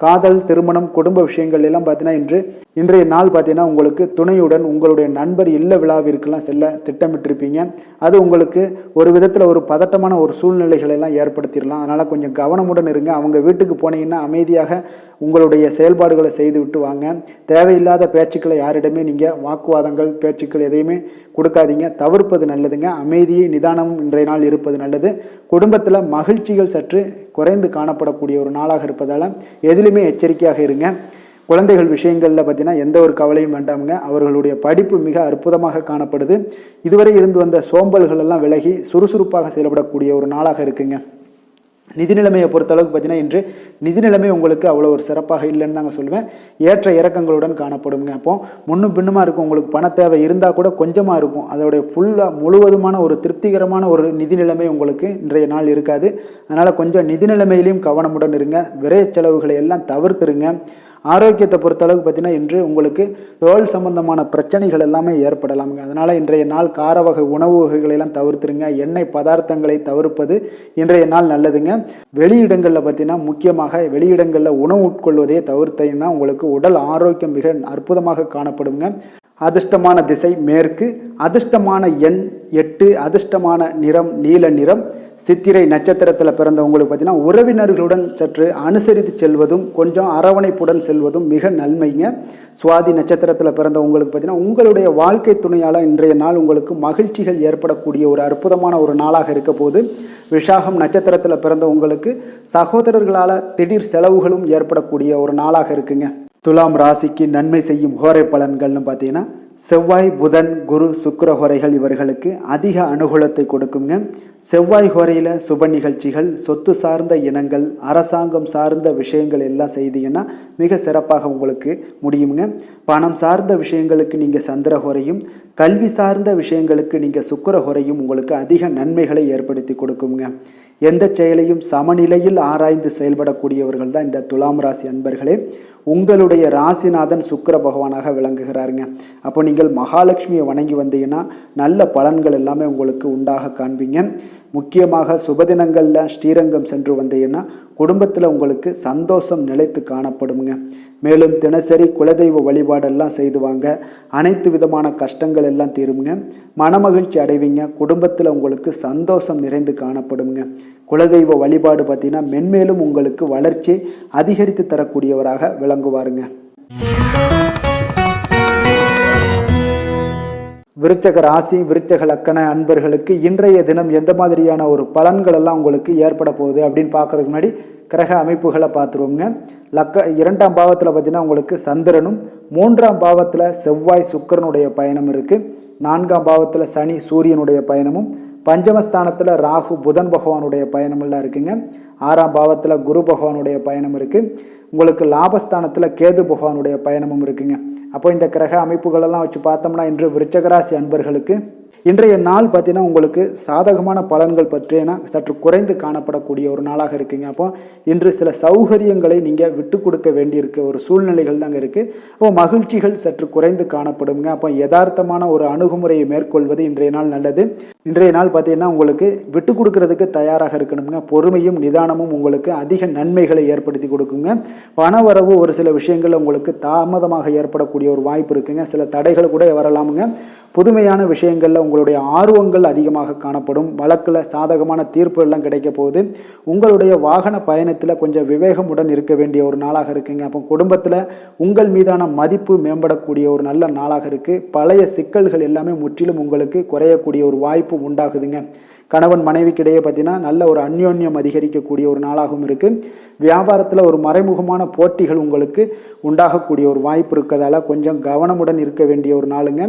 காதல், திருமணம், குடும்ப விஷயங்கள் எல்லாம் பார்த்தீங்கன்னா இன்றைய நாள் பார்த்தீங்கன்னா உங்களுக்கு துணையுடன் உங்களுடைய நண்பர் இல்ல விழாவிற்கெல்லாம் செல்ல திட்டமிட்டிருப்பீங்க. அது உங்களுக்கு ஒரு விதத்தில் ஒரு பதட்டமான ஒரு சூழ்நிலைகளை எல்லாம் ஏற்படுத்திடலாம். அதனால் கொஞ்சம் கவனமுடன் இருங்க. அவங்க வீட்டுக்கு போனீங்கன்னா அமைதியாக உங்களுடைய செயல்பாடுகளை செய்து விட்டு வாங்க. தேவையில்லாத பேச்சுக்களை யாரிடமே நீங்கள் வாக்குவாதங்கள் பேச்சுக்கள் எதையுமே கொடுக்காதீங்க. தவிர்ப்பது நல்லதுங்க. அமைதியை நிதானமும் இன்றைய நாள் இருப்பது நல்லது. குடும்பத்தில் மகிழ்ச்சிகள் சற்று குறைந்து காணப்படக்கூடிய ஒரு நாளாக இருப்பதால் எதிலுமே எச்சரிக்கையாக இருங்க. குழந்தைகள் விஷயங்களில் பார்த்தீங்கன்னா எந்த ஒரு கவலையும் வேண்டாமுங்க. அவர்களுடைய படிப்பு மிக அற்புதமாக காணப்படுது. இதுவரை இருந்து வந்த சோம்பல்கள் எல்லாம் விலகி சுறுசுறுப்பாக செயல்படக்கூடிய ஒரு நாளாக இருக்குங்க. நிதி நிலைமையை பொறுத்தளவுக்கு பார்த்தீங்கன்னா இன்று நிதி நிலைமை உங்களுக்கு அவ்வளோ ஒரு சிறப்பாக இல்லைன்னு தாங்க சொல்லுவேன். ஏற்ற இறக்கங்களுடன் காணப்படுங்க. அப்போ முன்னும் பின்னுமா இருக்கும். உங்களுக்கு பண தேவை இருந்தால் கூட கொஞ்சமாக இருக்கும். அதோடைய முழுவதுமான ஒரு திருப்திகரமான ஒரு நிதி நிலைமை உங்களுக்கு இன்றைய நாள் இருக்காது. அதனால் கொஞ்சம் நிதி நிலைமையிலையும் கவனமுடன் இருங்க. விரைய செலவுகளை எல்லாம் தவிர்த்துருங்க. ஆரோக்கியத்தை பொறுத்தளவுக்கு பார்த்தீங்கன்னா இன்று உங்களுக்கு தோல் சம்பந்தமான பிரச்சனைகள் எல்லாமே ஏற்படலாமுங்க. அதனால் இன்றைய நாள் கார வகை உணவு வகைகளெல்லாம் தவிர்த்துருங்க. எண்ணெய் பதார்த்தங்களை தவிர்ப்பது இன்றைய நாள் நல்லதுங்க. வெளியிடங்களில் பார்த்தீங்கன்னா முக்கியமாக வெளியிடங்களில் உணவு உட்கொள்வதையே தவிர்த்தீங்கன்னா உங்களுக்கு உடல் ஆரோக்கியம் மிக அற்புதமாக காணப்படுங்க. அதிர்ஷ்டமான திசை மேற்கு, அதிர்ஷ்டமான எண் 8, அதிர்ஷ்டமான நிறம் நீல நிறம். சித்திரை நட்சத்திரத்தில் பிறந்தவங்களுக்கு பார்த்தீங்கன்னா உறவினர்களுடன் சற்று அனுசரித்து செல்வதும் கொஞ்சம் அரவணைப்புடன் செல்வதும் மிக நன்மைங்க. சுவாதி நட்சத்திரத்தில் பிறந்தவங்களுக்கு பார்த்தீங்கன்னா உங்களுடைய வாழ்க்கை துணையால் இன்றைய நாள் உங்களுக்கு மகிழ்ச்சிகள் ஏற்படக்கூடிய ஒரு அற்புதமான ஒரு நாளாக இருக்க போது. விஷாகம் நட்சத்திரத்தில் பிறந்தவங்களுக்கு சகோதரர்களால் திடீர் செலவுகளும் ஏற்படக்கூடிய ஒரு நாளாக இருக்குங்க. துலாம் ராசிக்கு நன்மை செய்யும் ஹோரை பலன்கள்னு பார்த்தீங்கன்னா செவ்வாய், புதன், குரு, சுக்கிர ஹோரைகள் இவர்களுக்கு அதிக அனுகூலத்தை கொடுக்குங்க. செவ்வாய் ஹோரையில் சுப நிகழ்ச்சிகள், சொத்து சார்ந்த இனங்கள், அரசாங்கம் சார்ந்த விஷயங்கள் எல்லாம் செய்தீங்கன்னா மிக சிறப்பாக உங்களுக்கு முடியுங்க. பணம் சார்ந்த விஷயங்களுக்கு நீங்கள் சந்திர ஹோரையும், கல்வி சார்ந்த விஷயங்களுக்கு நீங்கள் சுக்கிர ஹோரையும் உங்களுக்கு அதிக நன்மைகளை ஏற்படுத்தி கொடுக்குங்க. எந்த செயலையும் சமநிலையில் ஆராய்ந்து செயல்படக்கூடியவர்கள் தான் இந்த துலாம் ராசி அன்பர்களே. உங்களுடைய ராசிநாதன் சுக்கிர பகவானாக விளங்குகிறாருங்க. அப்போ நீங்கள் மகாலட்சுமியை வணங்கி வந்தீங்கன்னா நல்ல பலன்கள் எல்லாமே உங்களுக்கு உண்டாக காண்பீங்க. முக்கியமாக சுபதினங்களில் ஸ்ரீரங்கம் சென்று வந்தீங்கன்னா குடும்பத்தில் உங்களுக்கு சந்தோஷம் நிலைத்து காணப்படுங்க. மேலும் தினசரி குலதெய்வ வழிபாடெல்லாம் செய்து வாங்க. அனைத்து விதமான கஷ்டங்கள் எல்லாம் தீருங்க. மனமகிழ்ச்சி அடைவீங்க. குடும்பத்தில் உங்களுக்கு சந்தோஷம் நிறைந்து காணப்படுங்க. குலதெய்வ வழிபாடு பார்த்தீங்கன்னா மென்மேலும் உங்களுக்கு வளர்ச்சி அதிகரித்து தரக்கூடியவராக விளங்குவாருங்க. விருச்சக ராசி விருச்சக லக்கண அன்பர்களுக்கு இன்றைய தினம் எந்த மாதிரியான ஒரு பலன்கள் எல்லாம் உங்களுக்கு ஏற்பட போகுது அப்படின்னு பார்க்கறதுக்கு முன்னாடி கிரக அமைப்புகளை பார்த்துருவோங்க. இரண்டாம் பாவத்தில் பார்த்தீங்கன்னா உங்களுக்கு சந்திரனும், மூன்றாம் பாவத்தில் செவ்வாய் சுக்கிரனுடைய பயணம் இருக்குது, நான்காம் பாவத்தில் சனி சூரியனுடைய பயணமும், பஞ்சமஸ்தானத்தில் ராகு புதன் பகவானுடைய பயணமெல்லாம் இருக்குங்க, ஆறாம் பாவத்தில் குரு பகவானுடைய பயணம் இருக்குது, உங்களுக்கு லாபஸ்தானத்தில் கேது பகவானுடைய பயணமும் இருக்குங்க. அப்போ இந்த கிரக அமைப்புகளெல்லாம் வச்சு பார்த்தோம்னா இன்று விருச்சகராசி அன்பர்களுக்கு இன்றைய நாள் பார்த்தீங்கன்னா உங்களுக்கு சாதகமான பலன்கள் பற்றினா சற்று குறைந்து காணப்படக்கூடிய ஒரு நாளாக இருக்குங்க. அப்போ இன்று சில சௌகரியங்களை நீங்கள் விட்டு கொடுக்க வேண்டியிருக்க ஒரு சூழ்நிலைகள் தாங்க இருக்குது. அப்போ மகிழ்ச்சிகள் சற்று குறைந்து காணப்படுங்க. அப்போ யதார்த்தமான ஒரு அணுகுமுறையை மேற்கொள்வது இன்றைய நாள் நல்லது. இன்றைய நாள் பார்த்தீங்கன்னா உங்களுக்கு விட்டு கொடுக்கறதுக்கு தயாராக இருக்கணுங்க. பொறுமையும் நிதானமும் உங்களுக்கு அதிக நன்மைகளை ஏற்படுத்தி கொடுக்குங்க. பணவரவு ஒரு சில விஷயங்கள் உங்களுக்கு தாமதமாக ஏற்படக்கூடிய ஒரு வாய்ப்பு இருக்குங்க. சில தடைகள் கூட வரலாமுங்க. புதுமையான விஷயங்களில் உங்களுடைய ஆர்வங்கள் அதிகமாக காணப்படும். வழக்கில் சாதகமான தீர்ப்பு எல்லாம் கிடைக்க போகுது. உங்களுடைய வாகன பயணத்தில் கொஞ்சம் விவேகமுடன் இருக்க வேண்டிய ஒரு நாளாக இருக்குங்க. அப்போ குடும்பத்தில் உங்கள் மீதான மதிப்பு மேம்படக்கூடிய ஒரு நல்ல நாளாக இருக்குது. பழைய சிக்கல்கள் எல்லாமே முற்றிலும் உங்களுக்கு குறையக்கூடிய ஒரு வாய்ப்பு உண்டாகுதுங்க. கணவன் மனைவிக்கிடையே பார்த்தீங்கன்னா நல்ல ஒரு அந்யோன்யம் அதிகரிக்கக்கூடிய ஒரு நாளாகவும் இருக்குது. வியாபாரத்தில் ஒரு மறைமுகமான போட்டிகள் உங்களுக்கு உண்டாகக்கூடிய ஒரு வாய்ப்பு இருக்கிறதால கொஞ்சம் கவனமுடன் இருக்க வேண்டிய ஒரு நாளுங்க.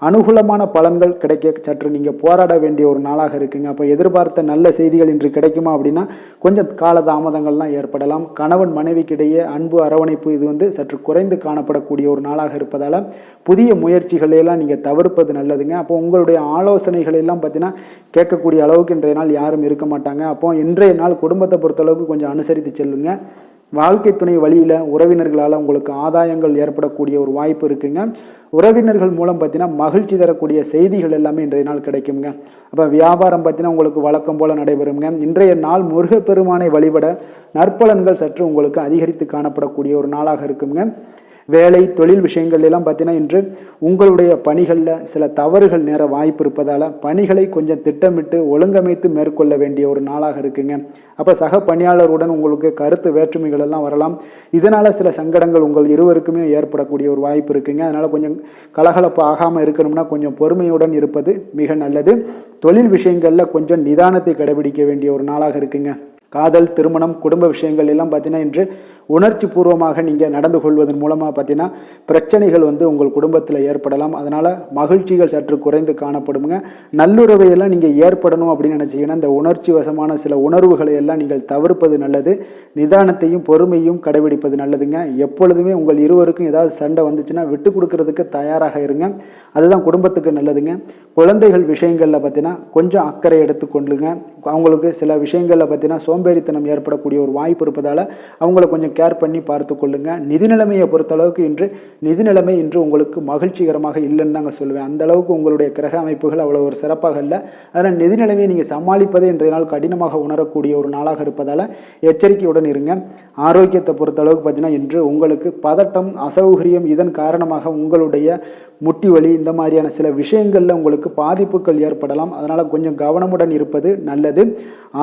அனுகூலமான பலன்கள் கிடைக்க சற்று நீங்கள் போராட வேண்டிய ஒரு நாளாக இருக்குங்க. அப்போ எதிர்பார்த்த நல்ல செய்திகள் இன்று கிடைக்குமா அப்படின்னா கொஞ்சம் காலதாமதங்கள்லாம் ஏற்படலாம். கணவன் மனைவிக்கிடையே அன்பு அரவணைப்பு இது சற்று குறைந்து காணப்படக்கூடிய ஒரு நாளாக இருப்பதால் புதிய முயற்சிகளையெல்லாம் நீங்கள் தவிர்ப்பது நல்லதுங்க. அப்போ உங்களுடைய ஆலோசனைகள் எல்லாம் பார்த்தீங்கன்னா கேட்கக்கூடிய அளவுக்கு இன்றைய நாள் யாரும் இருக்க மாட்டாங்க. அப்போ இன்றைய நாள் குடும்பத்தை பொறுத்தளவுக்கு கொஞ்சம் அனுசரித்து செல்லுங்க. வாழ்க்கை துணை வழியில் உறவினர்களால் உங்களுக்கு ஆதாயங்கள் ஏற்படக்கூடிய ஒரு வாய்ப்பு இருக்குங்க. உறவினர்கள் மூலம் பார்த்தீங்கன்னா மகிழ்ச்சி தரக்கூடிய செய்திகள் எல்லாமே இன்றைய நாள் கிடைக்குங்க. அப்போ வியாபாரம் பார்த்தீங்கன்னா உங்களுக்கு வழக்கம் போல் நடைபெறுங்க. இன்றைய நாள் முருகப்பெருமானை வழிபட நற்பலன்கள் சற்று உங்களுக்கு அதிகரித்து காணப்படக்கூடிய ஒரு நாளாக இருக்குங்க. வேலை தொழில் விஷயங்கள் எல்லாம் பார்த்தீங்கன்னா இன்று உங்களுடைய பணிகளில் சில தவறுகள் நேர வாய்ப்பு இருப்பதால் பணிகளை கொஞ்சம் திட்டமிட்டு ஒழுங்கமைத்து மேற்கொள்ள வேண்டிய ஒரு நாளாக இருக்குங்க. அப்போ சக பணியாளருடன் உங்களுக்கு கருத்து வேற்றுமைகள் எல்லாம் வரலாம். இதனால் சில சங்கடங்கள் உங்கள் இருவருக்குமே ஏற்படக்கூடிய ஒரு வாய்ப்பு இருக்குங்க. அதனால் கொஞ்சம் கலகலப்பு ஆகாமல் இருக்கணும்னா கொஞ்சம் பொறுமையுடன் இருப்பது மிக நல்லது. தொழில் விஷயங்களில் கொஞ்சம் நிதானத்தை கடைபிடிக்க வேண்டிய ஒரு நாளாக இருக்குங்க. காதல், திருமணம், குடும்ப விஷயங்கள் எல்லாம் பார்த்தீங்கன்னா இன்று உணர்ச்சி பூர்வமாக நீங்கள் நடந்து கொள்வதன் மூலமாக பார்த்தீங்கன்னா பிரச்சனைகள் உங்கள் குடும்பத்தில் ஏற்படலாம். அதனால் மகிழ்ச்சிகள் சற்று குறைந்து காணப்படுங்க. நல்லுறவையெல்லாம் நீங்கள் ஏற்படணும் அப்படின்னு நினச்சிங்கன்னா இந்த உணர்ச்சி வசமான சில உணர்வுகளை எல்லாம் நீங்கள் தவிர்ப்பது நல்லது. நிதானத்தையும் பொறுமையும் கடைபிடிப்பது நல்லதுங்க. எப்பொழுதுமே உங்கள் இருவருக்கும் ஏதாவது சண்டை வந்துச்சுன்னா விட்டு கொடுக்கறதுக்கு தயாராக இருங்க. அதுதான் குடும்பத்துக்கு நல்லதுங்க. குழந்தைகள் விஷயங்களில் பார்த்தீங்கன்னா கொஞ்சம் அக்கறை எடுத்துக்கொள்ளுங்க. அவங்களுக்கு சில விஷயங்களில் பார்த்தீங்கன்னா சோம்பேறித்தனம் ஏற்படக்கூடிய ஒரு வாய்ப்பு இருப்பதால் அவங்கள கொஞ்சம் கேர் பண்ணி பார்த்து கொள்ளுங்க. நிதி நிலைமையை பொறுத்தளவுக்கு நிதி நிலைமை இன்று உங்களுக்கு மகிழ்ச்சிகரமாக இல்லைன்னு தாங்க சொல்லுவேன். அந்த அளவுக்கு உங்களுடைய கிரக அமைப்புகள் அவ்வளோ ஒரு சிறப்பாக இல்லை. அதனால் நிதி நிலைமையை நீங்கள் சமாளிப்பதே இன்றைய நாள் கடினமாக உணரக்கூடிய ஒரு நாளாக இருப்பதால் எச்சரிக்கையுடன் இருங்க. ஆரோக்கியத்தை பொறுத்தளவுக்கு பார்த்தீங்கன்னா இன்று உங்களுக்கு பதட்டம், அசௌகரியம் இதன் காரணமாக உங்களுடைய முட்டி வலி இந்த மாதிரியான சில விஷயங்களில் உங்களுக்கு பாதிப்புகள் ஏற்படலாம். அதனால் கொஞ்சம் கவனமுடன் இருப்பது நல்லது.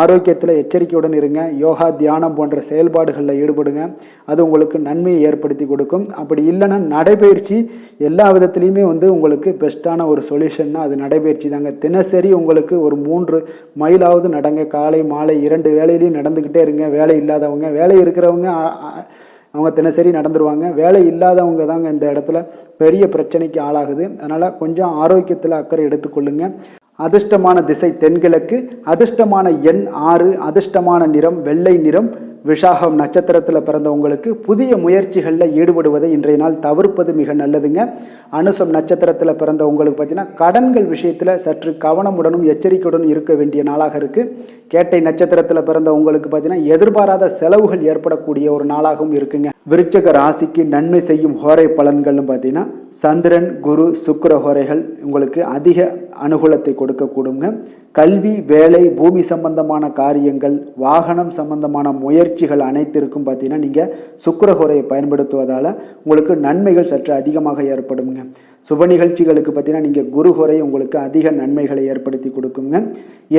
ஆரோக்கியத்தில் எச்சரிக்கையுடன் இருங்க. யோகா, தியானம் போன்ற செயல்பாடுகளில் ஈடுபடுங்க. அது உங்களுக்கு நன்மையை ஏற்படுத்தி கொடுக்கும். அப்படி இல்லைன்னா நடைபயிற்சி எல்லா விதத்துலேயுமே உங்களுக்கு பெஸ்ட்டான ஒரு சொல்யூஷன்னா அது நடைபயிற்சி தாங்க. தினசரி உங்களுக்கு ஒரு 3 மைலாவது நடங்க. காலை மாலை 2 வேலையிலையும் நடந்துக்கிட்டே இருங்க. வேலை இல்லாதவங்க, வேலை இருக்கிறவங்க அவங்க தினசரி நடந்துருவாங்க. வேலை இல்லாதவங்க தாங்க இந்த இடத்துல பெரிய பிரச்சனைக்கு ஆளாகுது. அதனால் கொஞ்சம் ஆரோக்கியத்தில் அக்கறை எடுத்துக்கொள்ளுங்க. அதிர்ஷ்டமான திசை தென்கிழக்கு, அதிர்ஷ்டமான எண் 6, அதிர்ஷ்டமான நிறம் வெள்ளை நிறம். விஷாகம் நட்சத்திரத்தில் பிறந்தவங்களுக்கு புதிய முயற்சிகளில் ஈடுபடுவதை இன்றைய நாள் தவிர்ப்பது மிக நல்லதுங்க. அனுசம் நட்சத்திரத்தில் பிறந்தவங்களுக்கு பார்த்தீங்கன்னா கடன்கள் விஷயத்தில் சற்று கவனமுடனும் எச்சரிக்கையுடன் இருக்க வேண்டிய நாளாக இருக்குது. கேட்டை நட்சத்திரத்தில் பிறந்தவங்களுக்கு பார்த்தீங்கன்னா எதிர்பாராத செலவுகள் ஏற்படக்கூடிய ஒரு நாளாகவும் இருக்குங்க. விருச்சக ராசிக்கு நன்மை செய்யும் ஹோரை பலன்கள்னு பார்த்தீங்கன்னா சந்திரன், குரு, சுக்கிர ஹோரைகள் உங்களுக்கு அதிக அனுகூலத்தை கொடுக்கக்கூடுங்க. கல்வி, வேலை, பூமி சம்பந்தமான காரியங்கள், வாகனம் சம்பந்தமான முயற்சிகள் அனைத்திற்கும் பார்த்தீங்கன்னா நீங்கள் சுக்கிரஹோரையை பயன்படுத்துவதால் உங்களுக்கு நன்மைகள் சற்று அதிகமாக ஏற்படுங்க. சுப நிகழ்ச்சிகளுக்கு பார்த்தீங்கன்னா நீங்கள் குருஹோரை உங்களுக்கு அதிக நன்மைகளை ஏற்படுத்தி கொடுக்குங்க.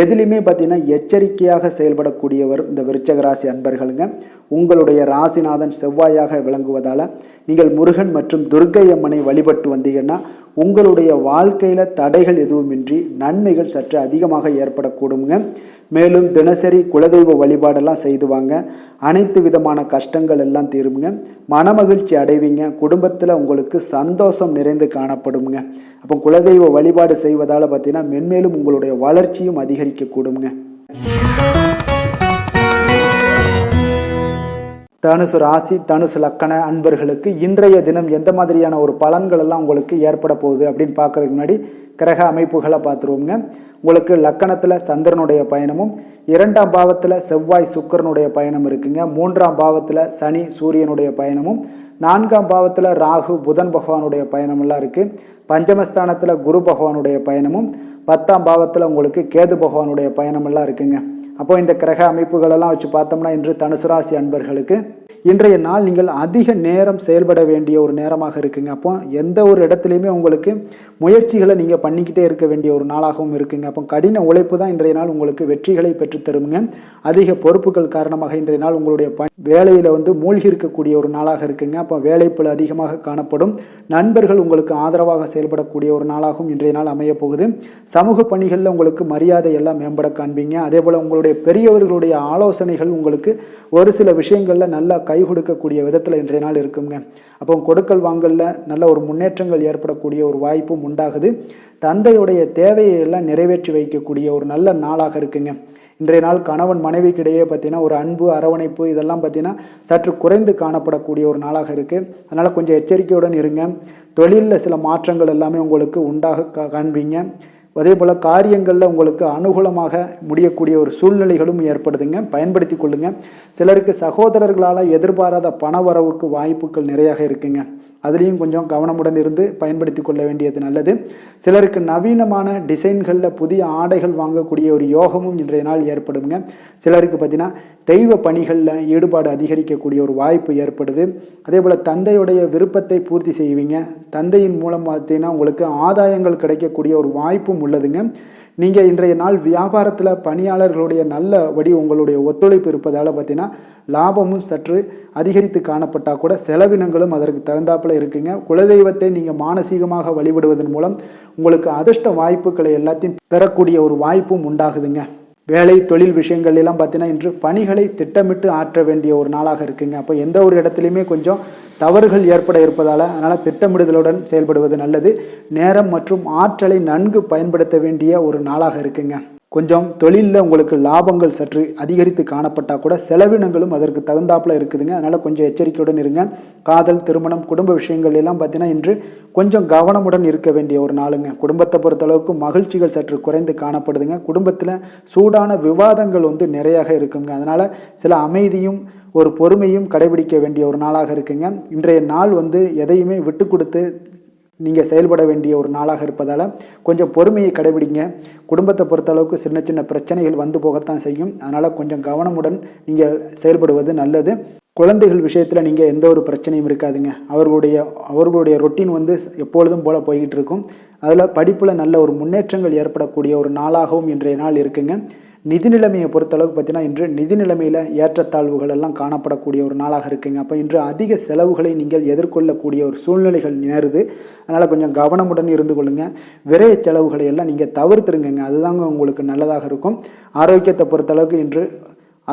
எதுலையுமே பார்த்தீங்கன்னா எச்சரிக்கையாக செயல்படக்கூடியவர் இந்த விருச்சக ராசி அன்பர்களுங்க. உங்களுடைய ராசிநாதன் செவ்வாய் செவ்வாயாக விளங்குவதால் நீங்கள் முருகன் மற்றும் துர்க்கை அம்மனை வழிபட்டு வந்தீங்கன்னா உங்களுடைய வாழ்க்கையில் தடைகள் எதுவுமின்றி நன்மைகள் சற்று அதிகமாக ஏற்படக்கூடுங்க. மேலும் தினசரி குலதெய்வ வழிபாடெல்லாம் செய்து வாங்க, அனைத்து விதமான கஷ்டங்கள் எல்லாம் தீருமுங்க, மனமகிழ்ச்சி அடைவீங்க, குடும்பத்தில் உங்களுக்கு சந்தோஷம் நிறைந்து காணப்படுங்க. அப்போ குலதெய்வ வழிபாடு செய்வதால் பார்த்தீங்கன்னா மென்மேலும் உங்களுடைய வளர்ச்சியும் அதிகரிக்கக்கூடுங்க. தனுசு ராசி தனுசு லக்கண அன்பர்களுக்கு இன்றைய தினம் எந்த மாதிரியான ஒரு பலன்கள் எல்லாம் உங்களுக்கு ஏற்பட போகுது அப்படின்னு பார்க்கறதுக்கு முன்னாடி கிரக அமைப்புகளை பார்த்துருவோங்க. உங்களுக்கு லக்கணத்தில் சந்திரனுடைய பயணமும், 2ஆம் பாவத்தில் செவ்வாய் சுக்கிரனுடைய பயணம் இருக்குங்க, 3ஆம் பாவத்தில் சனி சூரியனுடைய பயணமும், 4ஆம் பாவத்தில் ராகு புதன் பகவானுடைய பயணமெல்லாம் இருக்குது. பஞ்சமஸ்தானத்தில் குரு பகவானுடைய பயணமும், 10ஆம் பாவத்தில் உங்களுக்கு கேது பகவானுடைய பயணமெல்லாம் இருக்குங்க. அப்போ இந்த கிரக அமைப்புகளெல்லாம் வச்சு பார்த்தோம்னா இன்று தனுசு ராசி அன்பர்களுக்கு இன்றைய நாள் நீங்கள் அதிக நேரம் செயல்பட வேண்டிய ஒரு நேரமாக இருக்குங்க. அப்போ எந்த ஒரு இடத்துலையுமே உங்களுக்கு முயற்சிகளை நீங்கள் பண்ணிக்கிட்டே இருக்க வேண்டிய ஒரு நாளாகவும் இருக்குங்க. அப்போ கடின உழைப்பு தான் இன்றைய நாள் உங்களுக்கு வெற்றிகளை பெற்றுத்தருங்க. அதிக பொறுப்புகள் காரணமாக இன்றைய நாள் உங்களுடைய வேலையில் மூழ்கி இருக்கக்கூடிய ஒரு நாளாக இருக்குங்க. அப்போ வேலைப்பளு அதிகமாக காணப்படும். நண்பர்கள் உங்களுக்கு ஆதரவாக செயல்படக்கூடிய ஒரு நாளாகவும் இன்றைய நாள் அமைய போகுது. சமூக பணிகளில் உங்களுக்கு மரியாதை எல்லாம் மேம்பட காண்பீங்க. அதே போல் உங்களுடைய பெரியவர்களுடைய ஆலோசனைகள் உங்களுக்கு ஒரு சில விஷயங்களில் நல்லா கை கொடுக்கக்கூடிய விதத்தில் இன்றைய நாள் இருக்குங்க. அப்போ கொடுக்கல் வாங்கலில் நல்ல ஒரு முன்னேற்றங்கள் ஏற்படக்கூடிய ஒரு வாய்ப்பும் உண்டாகுது. தந்தையுடைய தேவையை எல்லாம் நிறைவேற்றி வைக்கக்கூடிய ஒரு நல்ல நாளாக இருக்குங்க. இன்றைய நாள் கணவன் மனைவிக்கிடையே பார்த்தீங்கன்னா ஒரு அன்பு அரவணைப்பு இதெல்லாம் பார்த்தீங்கன்னா சற்று குறைந்து காணப்படக்கூடிய ஒரு நாளாக இருக்குது. அதனால் கொஞ்சம் எச்சரிக்கையுடன் இருங்க. தொழிலில் சில மாற்றங்கள் எல்லாமே உங்களுக்கு உண்டாக காண்பீங்க. அதே போல் காரியங்களில் உங்களுக்கு அனுகூலமாக முடியக்கூடிய ஒரு சூழ்நிலைகளும் ஏற்படுதுங்க, பயன்படுத்தி கொள்ளுங்க. சிலருக்கு சகோதரர்களால் எதிர்பாராத பண வரவுக்கு வாய்ப்புகள் நிறையாக இருக்குங்க. அதுலேயும் கொஞ்சம் கவனமுடன் இருந்து பயன்படுத்தி கொள்ள வேண்டியது நல்லது. சிலருக்கு நவீனமான டிசைன்களில் புதிய ஆடைகள் வாங்கக்கூடிய ஒரு யோகமும் இன்றைய நாள் ஏற்படுங்க. சிலருக்கு பார்த்தீங்கன்னா தெய்வ பணிகளில் ஈடுபாடு அதிகரிக்கக்கூடிய ஒரு வாய்ப்பு ஏற்படுது. அதே போல் தந்தையுடைய விருப்பத்தை பூர்த்தி செய்வீங்க. தந்தையின் மூலம் பார்த்தீங்கன்னா உங்களுக்கு ஆதாயங்கள் கிடைக்கக்கூடிய ஒரு வாய்ப்பும் உள்ளதுங்க. நீங்கள் இன்றைய நாள் வியாபாரத்தில் பணியாளர்களுடைய நல்லபடி உங்களுடைய ஒத்துழைப்பு இருப்பதால் பார்த்தீங்கன்னா லாபமும் சற்று அதிகரித்து காணப்பட்டால் கூட செலவினங்களும் அதற்கு தகுந்தாப்பில் இருக்குங்க. குலதெய்வத்தை நீங்கள் மானசீகமாக வழிபடுவதன் மூலம் உங்களுக்கு அதிர்ஷ்ட வாய்ப்புகளை எல்லாத்தையும் பெறக்கூடிய ஒரு வாய்ப்பும் உண்டாகுதுங்க. வேலை தொழில் விஷயங்கள் எல்லாம் பார்த்தீங்கன்னா இன்று பணிகளை திட்டமிட்டு ஆற்ற வேண்டிய ஒரு நாளாக இருக்குங்க. அப்போ எந்த ஒரு இடத்துலையுமே கொஞ்சம் தவறுகள் ஏற்பட இருப்பதால் அதனால் திட்டமிடுதலுடன் செயல்படுவது நல்லது. நேரம் மற்றும் ஆற்றலை நன்கு பயன்படுத்த வேண்டிய ஒரு நாளாக இருக்குங்க. கொஞ்சம் தொழிலில் உங்களுக்கு லாபங்கள் சற்று அதிகரித்து காணப்பட்டால் கூட செலவினங்களும் அதற்கு தகுந்தாப்பில் இருக்குதுங்க. அதனால் கொஞ்சம் எச்சரிக்கையுடன் இருங்க. காதல், திருமணம், குடும்ப விஷயங்கள் எல்லாம் பார்த்தீங்கன்னா இன்று கொஞ்சம் கவனமுடன் இருக்க வேண்டிய ஒரு நாளுங்க. குடும்பத்தை பொறுத்தளவுக்கு மகிழ்ச்சிகள் சற்று குறைந்து காணப்படுதுங்க. குடும்பத்தில் சூடான விவாதங்கள் நிறையாக இருக்குங்க. அதனால் சில அமைதியும் ஒரு பொறுமையும் கடைபிடிக்க வேண்டிய ஒரு நாளாக இருக்குங்க. இன்றைய நாள் எதையுமே விட்டு கொடுத்து நீங்கள் செயல்பட வேண்டிய ஒரு நாளாக இருப்பதால் கொஞ்சம் பொறுமையை கடைபிடிங்க. குடும்பத்தை பொறுத்தளவுக்கு சின்ன சின்ன பிரச்சனைகள் போகத்தான் செய்யும். அதனால் கொஞ்சம் கவனமுடன் நீங்கள் செயல்படுவது நல்லது. குழந்தைகள் விஷயத்தில் நீங்கள் எந்த ஒரு பிரச்சனையும் இருக்காதுங்க. அவர்களுடைய ரொட்டீன் எப்பொழுதும் போல் போய்கிட்டு இருக்கும். அதில் படிப்பில் நல்ல ஒரு முன்னேற்றங்கள் ஏற்படக்கூடிய ஒரு நாளாகவும் இன்றைய நாள் இருக்குங்க. நிதி நிலைமையை பொறுத்தளவுக்கு பார்த்தீங்கன்னா இன்று நிதி நிலைமையில் ஏற்றத்தாழ்வுகள் எல்லாம் காணப்படக்கூடிய ஒரு நாளாக இருக்குங்க. அப்போ இன்று அதிக செலவுகளை நீங்கள் எதிர்கொள்ளக்கூடிய ஒரு சூழ்நிலைகள் நேருது. அதனால் கொஞ்சம் கவனமுடன் இருந்து கொள்ளுங்கள். விரைய செலவுகளை எல்லாம் நீங்கள் தவிர்த்துருங்க. அதுதாங்க உங்களுக்கு நல்லதாக இருக்கும். ஆரோக்கியத்தை பொறுத்தளவுக்கு இன்று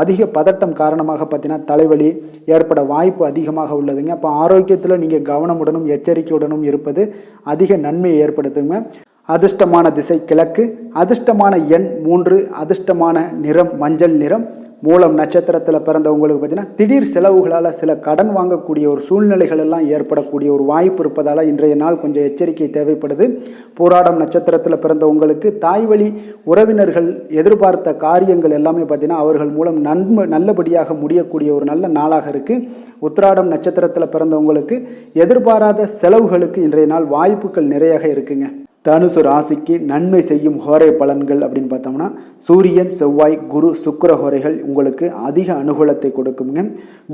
அதிக பதட்டம் காரணமாக பார்த்தீங்கன்னா தலைவலி ஏற்பட வாய்ப்பு அதிகமாக உள்ளதுங்க. அப்போ ஆரோக்கியத்தில் நீங்கள் கவனமுடனும் எச்சரிக்கையுடனும் இருப்பது அதிக நன்மையை ஏற்படுத்துங்க. அதிர்ஷ்டமான திசை கிழக்கு, அதிர்ஷ்டமான எண் 3, அதிர்ஷ்டமான நிறம் மஞ்சள் நிறம். மூலம் நட்சத்திரத்தில் பிறந்தவங்களுக்கு பார்த்தீங்கன்னா திடீர் செலவுகளால் சில கடன் வாங்கக்கூடிய ஒரு சூழ்நிலைகள் எல்லாம் ஏற்படக்கூடிய ஒரு வாய்ப்பு இருப்பதால் இன்றைய நாள் கொஞ்சம் எச்சரிக்கை தேவைப்படுது. பூராடம் நட்சத்திரத்தில் பிறந்தவங்களுக்கு தாய் வழி உறவினர்கள் எதிர்பார்த்த காரியங்கள் எல்லாமே பார்த்தீங்கன்னா அவர்கள் மூலம் நல்லபடியாக முடியக்கூடிய ஒரு நல்ல நாளாக இருக்குது. உத்திராடம் நட்சத்திரத்தில் பிறந்தவங்களுக்கு எதிர்பாராத செலவுகளுக்கு இன்றைய நாள் வாய்ப்புகள் நிறையாக இருக்குங்க. தனுசு ராசிக்கு நன்மை செய்யும் ஹோரை பலன்கள் அப்படின்னு பார்த்தோம்னா சூரியன், செவ்வாய், குரு, சுக்கிர ஹோரைகள் உங்களுக்கு அதிக அனுகூலத்தை கொடுக்குங்க.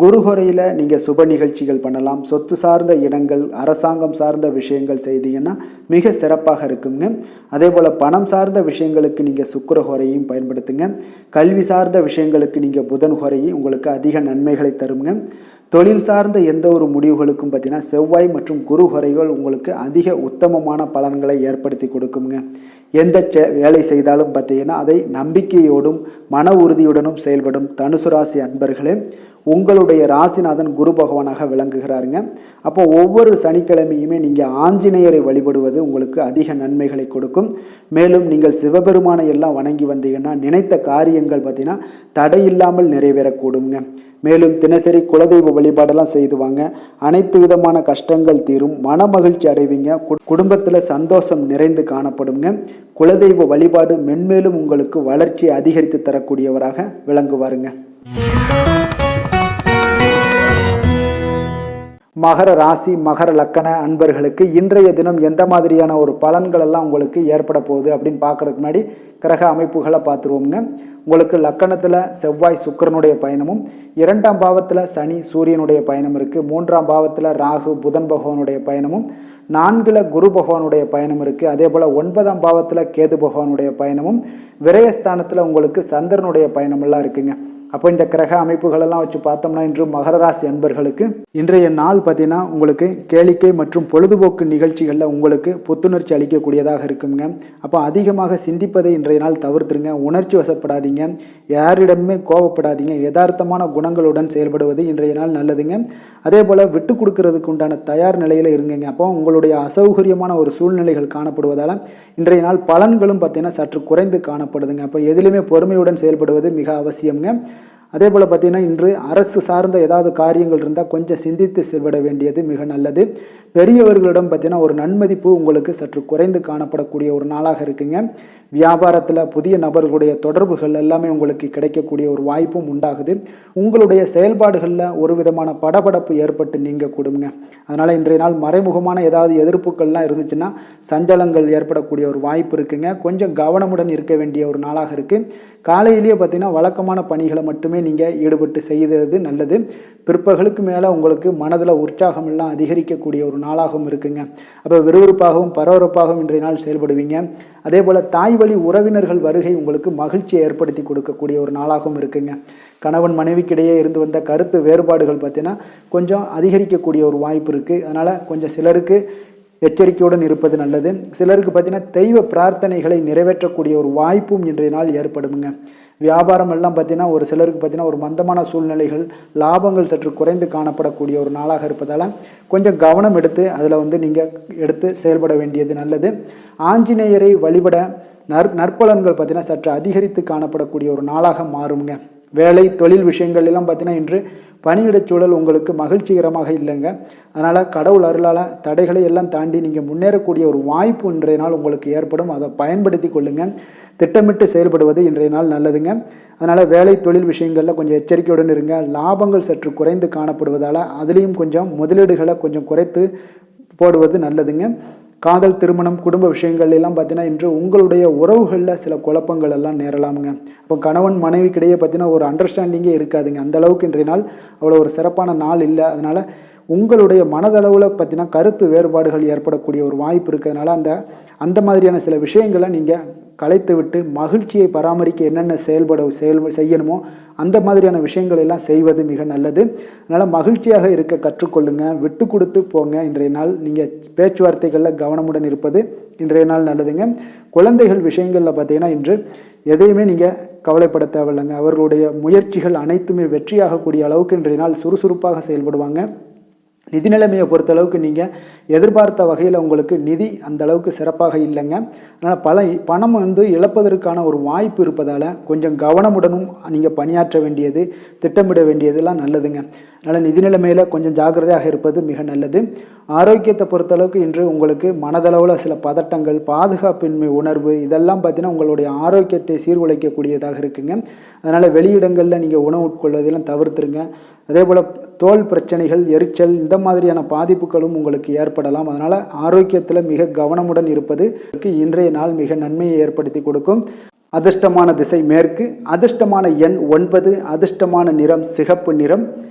குரு ஹோரையில் நீங்கள் சுப நிகழ்ச்சிகள் பண்ணலாம். சொத்து சார்ந்த இடங்கள், அரசாங்கம் சார்ந்த விஷயங்கள் செய்தீங்கன்னா மிக சிறப்பாக இருக்குங்க. அதே போல் பணம் சார்ந்த விஷயங்களுக்கு நீங்கள் சுக்கிர ஹோரையும் பயன்படுத்துங்க. கல்வி சார்ந்த விஷயங்களுக்கு நீங்கள் புதன் ஹோரையும் உங்களுக்கு அதிக நன்மைகளை தருங்க. தொழில் சார்ந்த எந்த ஒரு முடிவுகளுக்கும் பார்த்தீங்கன்னா செவ்வாய் மற்றும் குரு ஹோரைகள் உங்களுக்கு அதிக உத்தமமான பலன்களை ஏற்படுத்தி கொடுக்குங்க. எந்த வேலை செய்தாலும் பார்த்தீங்கன்னா அதை நம்பிக்கையோடும் மன உறுதியுடனும் செயல்படும் தனுசு ராசி அன்பர்களே, உங்களுடைய ராசிநாதன் குரு பகவானாக விளங்குகிறாருங்க. அப்போ ஒவ்வொரு சனிக்கிழமையுமே நீங்கள் ஆஞ்சநேயரை வழிபடுவது உங்களுக்கு அதிக நன்மைகளை கொடுக்கும். மேலும் நீங்கள் சிவபெருமானை எல்லாம் வணங்கி வந்தீங்கன்னா நினைத்த காரியங்கள் பார்த்தீங்கன்னா தடையில்லாமல் நிறைவேறக்கூடுங்க. மேலும் தினசரி குலதெய்வ வழிபாடெல்லாம் செய்து வாங்க. அனைத்து விதமான கஷ்டங்கள் தீரும், மன மகிழ்ச்சி அடைவீங்க, குடும்பத்தில் சந்தோஷம் நிறைந்து காணப்படுங்க. குலதெய்வ வழிபாடு மென்மேலும் உங்களுக்கு வளர்ச்சியை அதிகரித்து தரக்கூடியவராக விளங்குவாருங்க. மகர ராசி மகர லக்கண அன்பர்களுக்கு இன்றைய தினம் எந்த மாதிரியான ஒரு பலன்கள் எல்லாம் உங்களுக்கு ஏற்பட போகுது அப்படின்னு பார்க்கறதுக்கு முன்னாடி கிரக அமைப்புகளை பார்த்துருவோங்க. உங்களுக்கு லக்கணத்தில் செவ்வாய் சுக்கிரனுடைய பயணமும், 2ஆம் பாவத்தில் சனி சூரியனுடைய பயணம் இருக்குது, 3ஆம் பாவத்தில் ராகு புதன் பகவானுடைய பயணமும், 4ல் குரு பகவானுடைய பயணம் இருக்குது. அதே போல் 9ஆம் பாவத்தில் கேது பகவானுடைய பயணமும், விரயஸ்தானத்தில் உங்களுக்கு சந்திரனுடைய பயணமெல்லாம் இருக்குங்க. அப்போ இந்த கிரக அமைப்புகளெல்லாம் வச்சு பார்த்தோம்னா இன்று மகர ராசி அன்பர்களுக்கு இன்றைய நாள் பார்த்தீங்கன்னா உங்களுக்கு கேளிக்கை மற்றும் பொழுதுபோக்கு நிகழ்ச்சிகளில் உங்களுக்கு புத்துணர்ச்சி அளிக்கக்கூடியதாக இருக்குங்க. அப்போ அதிகமாக சிந்திப்பதை இன்றைய நாள் தவிர்த்துருங்க. உணர்ச்சி வசப்படாதீங்க, யாரிடமே கோபப்படாதீங்க, யதார்த்தமான குணங்களுடன் செயல்படுவது இன்றைய நாள் நல்லதுங்க. அதே போல் விட்டு கொடுக்கறதுக்கு உண்டான தயார் நிலையில் இருங்க. அப்போ உங்களுடைய அசௌகரியமான ஒரு சூழ்நிலைகள் காணப்படுவதால் இன்றைய நாள் பலன்களும் பார்த்தீங்கன்னா சற்று குறைந்து காணப்படுதுங்க. அப்போ எதிலுமே பொறுமையுடன் செயல்படுவது மிக அவசியம்ங்க. அதே போல் பார்த்தீங்கன்னா இன்று அரசு சார்ந்த ஏதாவது காரியங்கள் இருந்தால் கொஞ்சம் சிந்தித்து செயல்பட வேண்டியது மிக நல்லது. பெரியவர்களிடம் பார்த்தீங்கன்னா ஒரு நன்மதிப்பு உங்களுக்கு சற்று குறைந்து காணப்படக்கூடிய ஒரு நாளாக இருக்குங்க. வியாபாரத்தில் புதிய நபர்களுடைய தொடர்புகள் எல்லாமே உங்களுக்கு கிடைக்கக்கூடிய ஒரு வாய்ப்பும் உண்டாகுது. உங்களுடைய செயல்பாடுகளில் ஒரு விதமான படபடப்பு ஏற்பட்டு நீங்க கூடுங்க. அதனால் இன்றைய நாள் மறைமுகமான ஏதாவது எதிர்ப்புகள்லாம் இருந்துச்சுன்னா சஞ்சலங்கள் ஏற்படக்கூடிய ஒரு வாய்ப்பு இருக்குங்க. கொஞ்சம் கவனமுடன் இருக்க வேண்டிய ஒரு நாளாக இருக்குது. காலையிலேயே பார்த்தீங்கன்னா வழக்கமான பணிகளை மட்டுமே நீங்கள் ஈடுபட்டு செய்வது நல்லது. பிற்பகலுக்கு மேலே உங்களுக்கு மனதில் உற்சாகம் எல்லாம் அதிகரிக்கக்கூடிய ஒரு நாளாகவும் இருக்குங்க. அப்போ விறுவிறுப்பாகவும் பரபரப்பாகவும் இன்றைய நாள் செயல்படுவீங்க. அதே போல் தாய் வழி உறவினர்கள் வருகை உங்களுக்கு மகிழ்ச்சியை ஏற்படுத்தி கொடுக்கக்கூடிய ஒரு நாளாகவும் இருக்குங்க. கணவன் மனைவிக்கிடையே இருந்து வந்த கருத்து வேறுபாடுகள் பார்த்தீங்கன்னா கொஞ்சம் அதிகரிக்கக்கூடிய ஒரு வாய்ப்பு இருக்குது. அதனால் கொஞ்சம் சிலருக்கு எச்சரிக்கையுடன் இருப்பது நல்லது. சிலருக்கு பார்த்தீங்கன்னா தெய்வ பிரார்த்தனைகளை நிறைவேற்றக்கூடிய ஒரு வாய்ப்பும் இன்றைய நாள் ஏற்படுங்க. வியாபாரம் எல்லாம் பார்த்தீங்கன்னா ஒரு சிலருக்கு பார்த்தீங்கன்னா ஒரு மந்தமான சூழ்நிலைகள், லாபங்கள் சற்று குறைந்து காணப்படக்கூடிய ஒரு நாளாக இருப்பதால் கொஞ்சம் கவனம் எடுத்து அதில் நீங்கள் எடுத்து செயல்பட வேண்டியது நல்லது. ஆஞ்சநேயரை வழிபட நற்பலன்கள் பார்த்தீங்கன்னா சற்று அதிகரித்து காணப்படக்கூடிய ஒரு நாளாக மாறுங்க. வேலை தொழில் விஷயங்கள் எல்லாம் பார்த்தீங்கன்னா இன்று பணியிடச் சூழல் உங்களுக்கு மகிழ்ச்சிகரமாக இல்லைங்க. அதனால் கடவுள் அருளால் தடைகளை எல்லாம் தாண்டி நீங்கள் முன்னேறக்கூடிய ஒரு வாய்ப்பு இன்றைய நாள் உங்களுக்கு ஏற்படும். அதை பயன்படுத்தி கொள்ளுங்கள். திட்டமிட்டு செயல்படுவது இன்றைய நாள் நல்லதுங்க. அதனால் வேலை தொழில் விஷயங்களில் கொஞ்சம் எச்சரிக்கையுடன் இருங்க. லாபங்கள் சற்று குறைந்து காணப்படுவதால் அதுலேயும் கொஞ்சம் முதலீடுகளை கொஞ்சம் குறைத்து போடுவது நல்லதுங்க. காதல் திருமணம் குடும்ப விஷயங்கள் எல்லாம் பார்த்தீங்கன்னா இன்று உங்களுடைய உறவுகளில் சில குழப்பங்கள் எல்லாம் நேரலாமுங்க. இப்போ கணவன் மனைவிக்கிடையே பார்த்தீங்கன்னா ஒரு அண்டர்ஸ்டாண்டிங்கே இருக்காதுங்க. அந்த அளவுக்கு இன்றைய நாள் அவ்வளோ ஒரு சிறப்பான நாள் இல்லை. அதனால் உங்களுடைய மனதளவில் பார்த்தீங்கன்னா கருத்து வேறுபாடுகள் ஏற்படக்கூடிய ஒரு வாய்ப்பு இருக்கிறதுனால அந்த மாதிரியான சில விஷயங்களை நீங்கள் கலைத்து விட்டு மகிழ்ச்சியை பராமரிக்க என்னென்ன செய்யணுமோ அந்த மாதிரியான விஷயங்கள் எல்லாம் செய்வது மிக நல்லது. அதனால் மகிழ்ச்சியாக இருக்க கற்றுக்கொள்ளுங்க, விட்டு கொடுத்து போங்க. இன்றைய நாள் நீங்கள் பேச்சுவார்த்தைகளில் கவனமுடன் இருப்பது இன்றைய நாள் நல்லதுங்க. குழந்தைகள் விஷயங்களில் பார்த்தீங்கன்னா இன்று எதையுமே நீங்கள் கவலைப்பட தேவையில்லைங்க. அவர்களுடைய முயற்சிகள் அனைத்துமே வெற்றியாகக்கூடிய அளவுக்கு இன்றைய நாள் சுறுசுறுப்பாக செயல்படுவாங்க. நிதி நிலைமையை பொறுத்தளவுக்கு நீங்கள் எதிர்பார்த்த வகையில் உங்களுக்கு நிதி அந்த அளவுக்கு சிறப்பாக இல்லைங்க. அதனால் பணம் இழப்பதற்கான ஒரு வாய்ப்பு இருப்பதால் கொஞ்சம் கவனமுடனும் நீங்கள் பணியாற்ற வேண்டியது திட்டமிட வேண்டியதெல்லாம் நல்லதுங்க. அதனால் நிதி நிலைமையில் கொஞ்சம் ஜாக்கிரதையாக இருப்பது மிக நல்லது. ஆரோக்கியத்தை பொறுத்தளவுக்கு இன்று உங்களுக்கு மனதளவில் சில பதட்டங்கள், பாதுகாப்பின்மை உணர்வு இதெல்லாம் பார்த்தீங்கன்னா உங்களுடைய ஆரோக்கியத்தை சீர்குலைக்கக்கூடியதாக இருக்குங்க. அதனால் வெளியிடங்களில் நீங்கள் உணவு உட்கொள்வதெல்லாம் தவிர்த்துருங்க. அதே போல் தோல் பிரச்சனைகள், எரிச்சல் இந்த மாதிரியான பாதிப்புகளும் உங்களுக்கு ஏற்படலாம். அதனால் ஆரோக்கியத்தில் மிக கவனமுடன் இருப்பது இன்றைய நாள் மிக நன்மையை ஏற்படுத்தி கொடுக்கும். அதிர்ஷ்டமான திசை மேற்கு, அதிர்ஷ்டமான எண் 9, அதிர்ஷ்டமான நிறம் சிகப்பு நிறம்,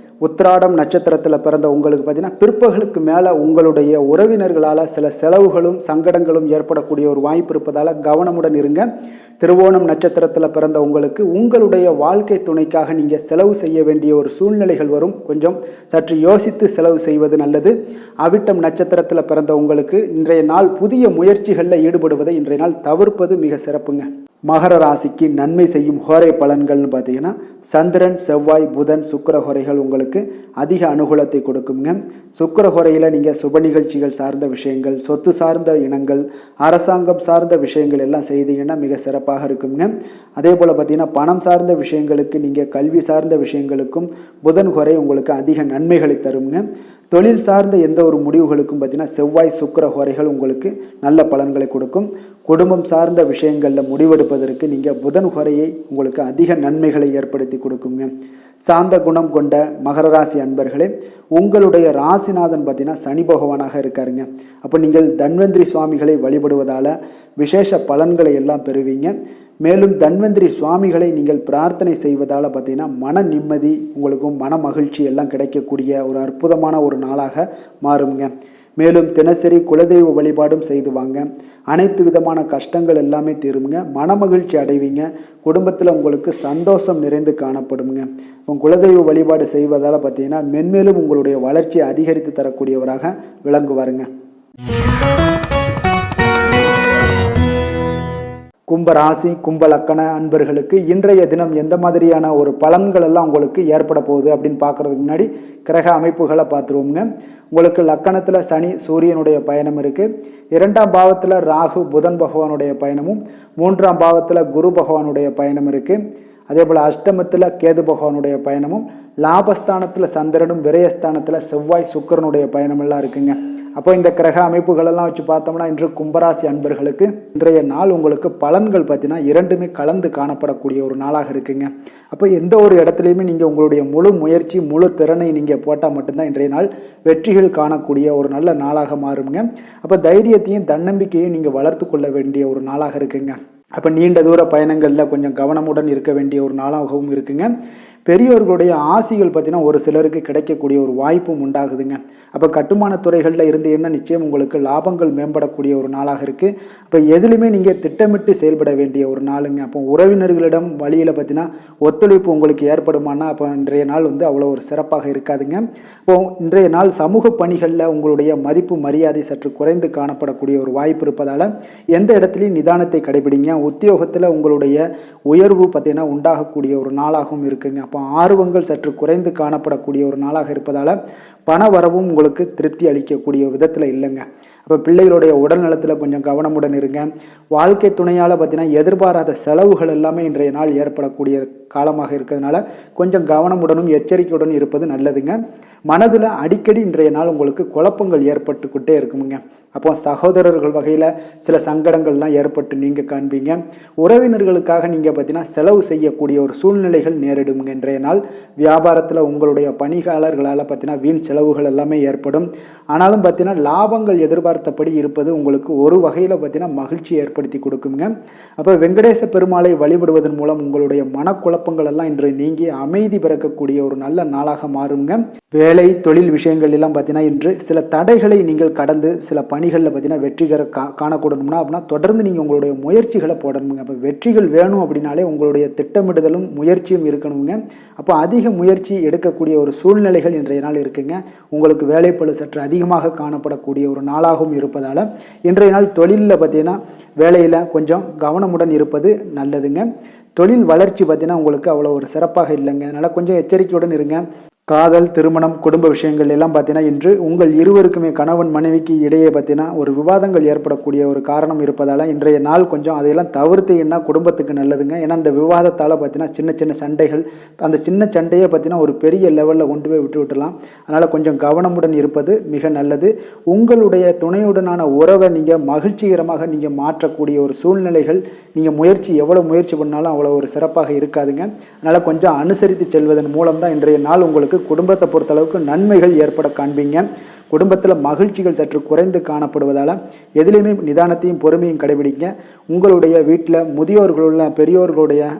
உத்திராடம் நட்சத்திரத்தில் பிறந்த உங்களுக்கு பார்த்தீங்கன்னா பிற்பகலுக்கு மேலே உங்களுடைய உறவினர்களால் சில செலவுகளும் சங்கடங்களும் ஏற்படக்கூடிய ஒரு வாய்ப்பு இருப்பதால் கவனமுடன் இருங்க. திருவோணம் நட்சத்திரத்தில் பிறந்த உங்களுக்கு உங்களுடைய வாழ்க்கை துணைக்காக நீங்கள் செலவு செய்ய வேண்டிய ஒரு சூழ்நிலைகள் வரும். கொஞ்சம் சற்று யோசித்து செலவு செய்வது நல்லது. அவிட்டம் நட்சத்திரத்தில் பிறந்த உங்களுக்கு இன்றைய நாள் புதிய முயற்சிகளில் ஈடுபடுவதை இன்றைய நாள் தவிர்ப்பது மிக சிறப்புங்க. மகர ராசிக்கு நன்மை செய்யும் ஹோரை பலன்கள்னு பார்த்தீங்கன்னா சந்திரன், செவ்வாய், புதன், சுக்கிர ஹோரைகள் உங்களுக்கு அதிக அனுகூலத்தை கொடுக்குங்க. சுக்கிர ஹோரையில் நீங்கள் சுப நிகழ்ச்சிகள் சார்ந்த விஷயங்கள், சொத்து சார்ந்த இனங்கள், அரசாங்கம் சார்ந்த விஷயங்கள் எல்லாம் செய்தீங்கன்னா மிக சிறப்பாக இருக்குங்க. அதே போல் பார்த்தீங்கன்னா பணம் சார்ந்த விஷயங்களுக்கு, நீங்கள் கல்வி சார்ந்த விஷயங்களுக்கும் புதன் ஹோரை உங்களுக்கு அதிக நன்மைகளை தருங்க. தொழில் சார்ந்த எந்த ஒரு முடிவுகளுக்கும் பார்த்தீங்கன்னா செவ்வாய், சுக்கிர ஹோரைகள் உங்களுக்கு நல்ல பலன்களை கொடுக்கும். குடும்பம் சார்ந்த விஷயங்களில் முடிவெடுப்பதற்கு நீங்கள் புதன் ஹோரையை உங்களுக்கு அதிக நன்மைகளை ஏற்படுத்தி கொடுக்குங்க. சாந்த குணம் கொண்ட மகர ராசி அன்பர்களே, உங்களுடைய ராசிநாதன் பார்த்தீங்கன்னா சனி பகவானாக இருக்காருங்க. அப்போ நீங்கள் தன்வந்திரி சுவாமிகளை வழிபடுவதால் விசேஷ பலன்களை எல்லாம் பெறுவீங்க. மேலும் தன்வந்திரி சுவாமிகளை நீங்கள் பிரார்த்தனை செய்வதால் பார்த்தீங்கன்னா மன நிம்மதி, உங்களுக்கும் மன மகிழ்ச்சி எல்லாம் கிடைக்கக்கூடிய ஒரு அற்புதமான ஒரு நாளாக மாறுங்க. மேலும் தினசரி குலதெய்வ வழிபாடும் செய்து வாங்க. அனைத்து விதமான கஷ்டங்கள் எல்லாமே தீருங்க. மன மகிழ்ச்சி அடைவீங்க. குடும்பத்தில் உங்களுக்கு சந்தோஷம் நிறைந்து காணப்படுங்க. உங்கள் குலதெய்வ வழிபாடு செய்வதால் பார்த்தீங்கன்னா மென்மேலும் உங்களுடைய வளர்ச்சியை அதிகரித்து தரக்கூடியவராக விளங்குவாருங்க. கும்பராசி, கும்பலக்கண அன்பர்களுக்கு இன்றைய தினம் எந்த மாதிரியான ஒரு பலன்கள் எல்லாம் உங்களுக்கு ஏற்பட போகுது அப்படின்னு பார்க்கறதுக்கு முன்னாடி கிரக அமைப்புகளை பார்த்துருவோங்க. உங்களுக்கு லக்கணத்தில் சனி சூரியனுடைய பயணம் இருக்குது. 2ஆம் பாவத்தில் ராகு புதன் பகவானுடைய பயணமும், 3ஆம் பாவத்தில் குரு பகவானுடைய பயணம் இருக்குது. அதே போல் அஷ்டமத்தில் கேது பகவானுடைய பயணமும், லாபஸ்தானத்தில் சந்திரனும், விரயஸ்தானத்தில் செவ்வாய் சுக்கிரனுடைய பயணமெல்லாம் இருக்குங்க. அப்போ இந்த கிரக அமைப்புகளெல்லாம் வச்சு பார்த்தோம்னா இன்று கும்பராசி அன்பர்களுக்கு இன்றைய நாள் உங்களுக்கு பலன்கள் பார்த்தீங்கன்னா இரண்டுமே கலந்து காணப்படக்கூடிய ஒரு நாளாக இருக்குங்க. அப்போ எந்த ஒரு இடத்துலையுமே நீங்கள் உங்களுடைய முழு முயற்சி, முழு திறனை நீங்கள் போட்டால் மட்டும்தான் இன்றைய நாள் வெற்றிகள் காணக்கூடிய ஒரு நல்ல நாளாக மாறுங்க. அப்போ தைரியத்தையும் தன்னம்பிக்கையும் நீங்கள் வளர்த்து கொள்ள வேண்டிய ஒரு நாளாக இருக்குங்க. அப்போ நீண்ட தூர பயணங்களில் கொஞ்சம் கவனமுடன் இருக்க வேண்டிய ஒரு நாளாகவும் இருக்குங்க. பெரியோர்களுடைய ஆசிகள் பார்த்தீங்கன்னா ஒரு சிலருக்கு கிடைக்கக்கூடிய ஒரு வாய்ப்பும் உண்டாகுதுங்க. அப்போ கட்டுமான துறைகளில் இருந்தீங்கன்னா நிச்சயம் உங்களுக்கு லாபங்கள் மேம்படக்கூடிய ஒரு நாளாக இருக்குது. அப்போ எதுலையுமே நீங்கள் திட்டமிட்டு செயல்பட வேண்டிய ஒரு நாளுங்க. அப்போ உறவினர்களிடம் வழியில் பார்த்தீங்கன்னா ஒத்துழைப்பு உங்களுக்கு ஏற்படுமானா அப்போ இன்றைய நாள் அவ்வளோ ஒரு சிறப்பாக இருக்காதுங்க. இப்போ இன்றைய நாள் சமூக பணிகளில் உங்களுடைய மதிப்பு மரியாதை சற்று குறைந்து காணப்படக்கூடிய ஒரு வாய்ப்பு இருப்பதால் எந்த இடத்துலையும் நிதானத்தை கடைபிடிங்க. உத்தியோகத்தில் உங்களுடைய உயர்வு பார்த்தீங்கன்னா உண்டாகக்கூடிய ஒரு நாளாகவும் இருக்குங்க. அப்போ ஆர்வங்கள் சற்று குறைந்து காணப்படக்கூடிய ஒரு நாளாக இருப்பதால் பண வரவும் உங்களுக்கு திருப்தி அளிக்கக்கூடிய விதத்தில் இல்லைங்க. அப்போ பிள்ளைகளுடைய உடல் நலத்தில் கொஞ்சம் கவனமுடன் இருங்க. வாழ்க்கை துணையால் பார்த்தீங்கன்னா எதிர்பாராத செலவுகள் எல்லாமே இன்றைய நாள் ஏற்படக்கூடிய காலமாக இருக்கிறதுனால கொஞ்சம் கவனமுடனும் எச்சரிக்கையுடன் இருப்பது நல்லதுங்க. மனதில் அடிக்கடி இன்றைய நாள் உங்களுக்கு குழப்பங்கள் ஏற்பட்டுக்கிட்டே இருக்குமுங்க. அப்போ சகோதரர்கள் வகையில் சில சங்கடங்கள்லாம் ஏற்பட்டு நீங்கள் காண்பீங்க. உறவினர்களுக்காக நீங்கள் பார்த்தீங்கன்னா செலவு செய்யக்கூடிய ஒரு சூழ்நிலைகள் நேரிடுங்க. இன்றைய நாள் வியாபாரத்தில் உங்களுடைய பணியாளர்களால் பார்த்தீங்கன்னா வீண் செலவுகள் எல்லாமே ஏற்படும். ஆனாலும் பார்த்தீங்கன்னா லாபங்கள் எதிர்பார்த்தபடி இருப்பது உங்களுக்கு ஒரு வகையில் பார்த்தீங்கன்னா மகிழ்ச்சி ஏற்படுத்தி கொடுக்குங்க. அப்போ வெங்கடேச பெருமாளை வழிபடுவதன் மூலம் உங்களுடைய மனக்குழப்பங்கள் எல்லாம் இன்று நீங்கி அமைதி பிறக்கக்கூடிய ஒரு நல்ல நாளாக மாறுங்க. வேலை தொழில் விஷயங்கள் எல்லாம் பார்த்தீங்கன்னா இன்று சில தடைகளை நீங்கள் கடந்து சில பணிகளில் பார்த்தீங்கன்னா வெற்றிகர காணக்கூடணும்னா அப்படின்னா தொடர்ந்து நீங்கள் உங்களுடைய முயற்சிகளை போடணுங்க. அப்போ வெற்றிகள் வேணும் அப்படின்னாலே உங்களுடைய திட்டமிடுதலும் முயற்சியும் இருக்கணுங்க. அப்போ அதிக முயற்சி எடுக்கக்கூடிய ஒரு சூழ்நிலைகள் இன்றைய நாள் இருக்குங்க. உங்களுக்கு வேலைப்பளு சற்று அதிகமாக காணப்படக்கூடிய ஒரு நாளாகவும் இருப்பதால் இன்றைய நாள் தொழிலில் பார்த்தீங்கன்னா வேலையில் கொஞ்சம் கவனமுடன் இருப்பது நல்லதுங்க. தொழில் வளர்ச்சி பார்த்தீங்கன்னா உங்களுக்கு அவ்வளோ ஒரு சிறப்பாக இல்லைங்க. அதனால் கொஞ்சம் எச்சரிக்கையுடன் இருங்க. காதல், திருமணம், குடும்ப விஷயங்கள் எல்லாம் பார்த்தீங்கன்னா இன்று உங்கள் இருவருக்குமே கணவன் மனைவிக்கு இடையே பார்த்தீங்கன்னா ஒரு விவாதங்கள் ஏற்படக்கூடிய ஒரு காரணம் இருப்பதால் இன்றைய நாள் கொஞ்சம் அதையெல்லாம் தவிர்த்தீங்கன்னா குடும்பத்துக்கு நல்லதுங்க. ஏன்னா அந்த விவாதத்தால் பார்த்தீங்கன்னா சின்ன சின்ன சண்டைகள், அந்த சின்ன சண்டையை பார்த்தீங்கன்னா ஒரு பெரிய லெவலில் கொண்டு போய் விட்டுலாம். அதனால் கொஞ்சம் கவனமுடன் இருப்பது மிக நல்லது. உங்களுடைய துணையுடனான உறவை நீங்கள் மகிழ்ச்சிகரமாக நீங்கள் மாற்றக்கூடிய ஒரு சூழ்நிலைகள் நீங்கள் எவ்வளோ முயற்சி பண்ணாலும் அவ்வளோ ஒரு சிறப்பாக இருக்காதுங்க. அதனால் கொஞ்சம் அனுசரித்து செல்வதன் மூலம் தான் இன்றைய நாள் உங்களுக்கு குடும்பத்தை பொறுத்தளவுக்கு நன்மைகள் ஏற்பட காண்பீங்க. குடும்பத்தில் மகிழ்ச்சிகள் சற்று குறைந்து காணப்படுவதால் எதிலையுமே நிதானத்தையும் பொறுமையும் கடைபிடிங்க. உங்களுடைய வீட்டில் முதியோர்களுள்ள பெரியோர்களுடைய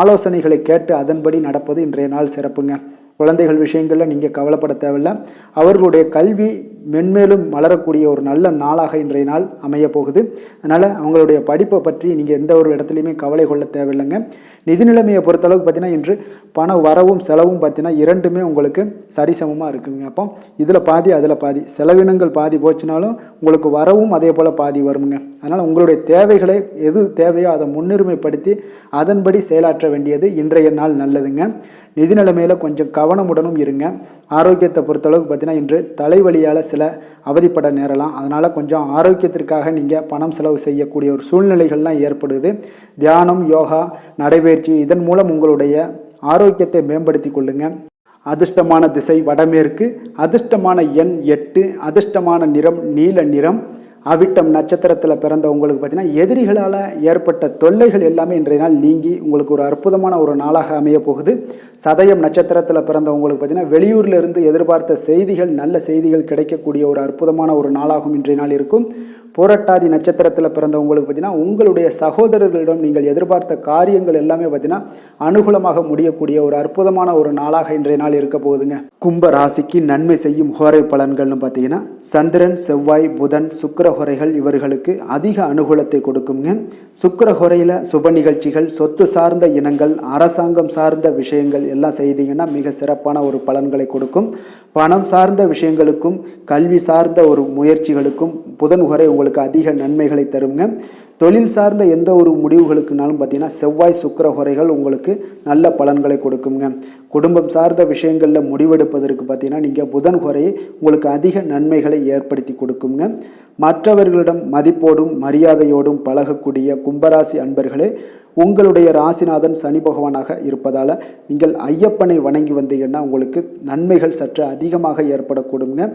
ஆலோசனைகளை கேட்டு அதன்படி நடப்பது இன்றைய நாள் சிறப்புங்க. குழந்தைகள் விஷயங்களில் நீங்கள் கவலைப்பட தேவையில்லை. அவர்களுடைய கல்வி மென்மேலும் வளரக்கூடிய ஒரு நல்ல நாளாக இன்றைய நாள் அமைய போகுது. அதனால் அவங்களுடைய படிப்பை பற்றி நீங்கள் எந்த ஒரு இடத்துலையுமே கவலை கொள்ள தேவையில்லைங்க. நிதி நிலைமையை பொறுத்தளவுக்கு பார்த்தீங்கன்னா இன்று பண வரவும் செலவும் பார்த்தீங்கன்னா இரண்டுமே உங்களுக்கு சரிசமமாக இருக்குங்க. அப்போ இதில் பாதி அதில் பாதி, செலவினங்கள் பாதி போச்சுனாலும் உங்களுக்கு வரவும் அதே போல் பாதி வருங்க. அதனால் உங்களுடைய தேவைகளை எது தேவையோ அதை முன்னுரிமைப்படுத்தி அதன்படி செயலாற்ற வேண்டியது இன்றைய நாள் நல்லதுங்க. நிதி நிலைமையில் கொஞ்சம் கவனமுடனும் இருங்க. ஆரோக்கியத்தை பொறுத்தளவுக்கு பார்த்தீங்கன்னா இன்று தலைவலியால் சில அவதிப்பட நேரலாம். அதனால் கொஞ்சம் ஆரோக்கியத்திற்காக நீங்கள் பணம் செலவு செய்யக்கூடிய ஒரு சூழ்நிலைகள்லாம் ஏற்படுது. தியானம், யோகா, நடைபயிற்சி இதன் மூலம் உங்களுடைய ஆரோக்கியத்தை மேம்படுத்தி கொள்ளுங்க. அதிர்ஷ்டமான திசை வடமேற்கு, அதிர்ஷ்டமான எண் 8, அதிர்ஷ்டமான நிறம் நீல நிறம். அவிட்டம் நட்சத்திரத்தில் பிறந்த உங்களுக்கு பார்த்தீங்கன்னா எதிரிகளால் ஏற்பட்ட தொல்லைகள் எல்லாமே இன்றைய நாள் நீங்கி உங்களுக்கு ஒரு அற்புதமான ஒரு நாளாக அமைய போகுது. சதயம் நட்சத்திரத்தில் பிறந்த உங்களுக்கு பார்த்தீங்கன்னா வெளியூரில் இருந்து எதிர்பார்த்த செய்திகள், நல்ல செய்திகள் கிடைக்கக்கூடிய ஒரு அற்புதமான ஒரு நாளாகவும் இன்றைய நாள் இருக்கும். புரட்டாதி நட்சத்திரத்தில் பிறந்தவங்களுக்கு பார்த்தீங்கன்னா உங்களுடைய சகோதரர்களிடம் நீங்கள் எதிர்பார்த்த காரியங்கள் எல்லாமே பார்த்தீங்கன்னா அனுகூலமாக முடியக்கூடிய ஒரு அற்புதமான ஒரு நாளாக இன்றைய நாள் இருக்க போகுதுங்க. கும்ப ராசிக்கு நன்மை செய்யும் ஹோரை பலன்கள்னு பார்த்தீங்கன்னா சந்திரன், செவ்வாய், புதன், சுக்கிர ஹோரைகள் இவர்களுக்கு அதிக அனுகூலத்தை கொடுக்குங்க. சுக்கிர ஹோரையில் சுப நிகழ்ச்சிகள், சொத்து சார்ந்த இனங்கள், அரசாங்கம் சார்ந்த விஷயங்கள் எல்லாம் செய்தீங்கன்னா மிக சிறப்பான ஒரு பலன்களை கொடுக்கும். பணம் சார்ந்த விஷயங்களுக்கும் கல்வி சார்ந்த ஒரு முயற்சிகளுக்கும் புதன் ஹோரை உங்களுக்கு அதிக நன்மைகளை தருங்க. தொழில் சார்ந்த எந்த ஒரு முடிவுகளுக்குனாலும் பார்த்தீங்கன்னா செவ்வாய், சுக்கிர ஹோரைகள் உங்களுக்கு நல்ல பலன்களை கொடுக்குங்க. குடும்பம் சார்ந்த விஷயங்களில் முடிவெடுப்பதற்கு பார்த்தீங்கன்னா நீங்கள் புதன் ஹோரையை உங்களுக்கு அதிக நன்மைகளை ஏற்படுத்தி கொடுக்குங்க. மற்றவர்களிடம் மதிப்போடும் மரியாதையோடும் பழகக்கூடிய கும்பராசி அன்பர்களே, உங்களுடைய ராசிநாதன் சனி பகவானாக இருப்பதால் நீங்கள் ஐயப்பனை வணங்கி வந்தீங்கன்னா உங்களுக்கு நன்மைகள் சற்று அதிகமாக ஏற்படக்கூடுங்க.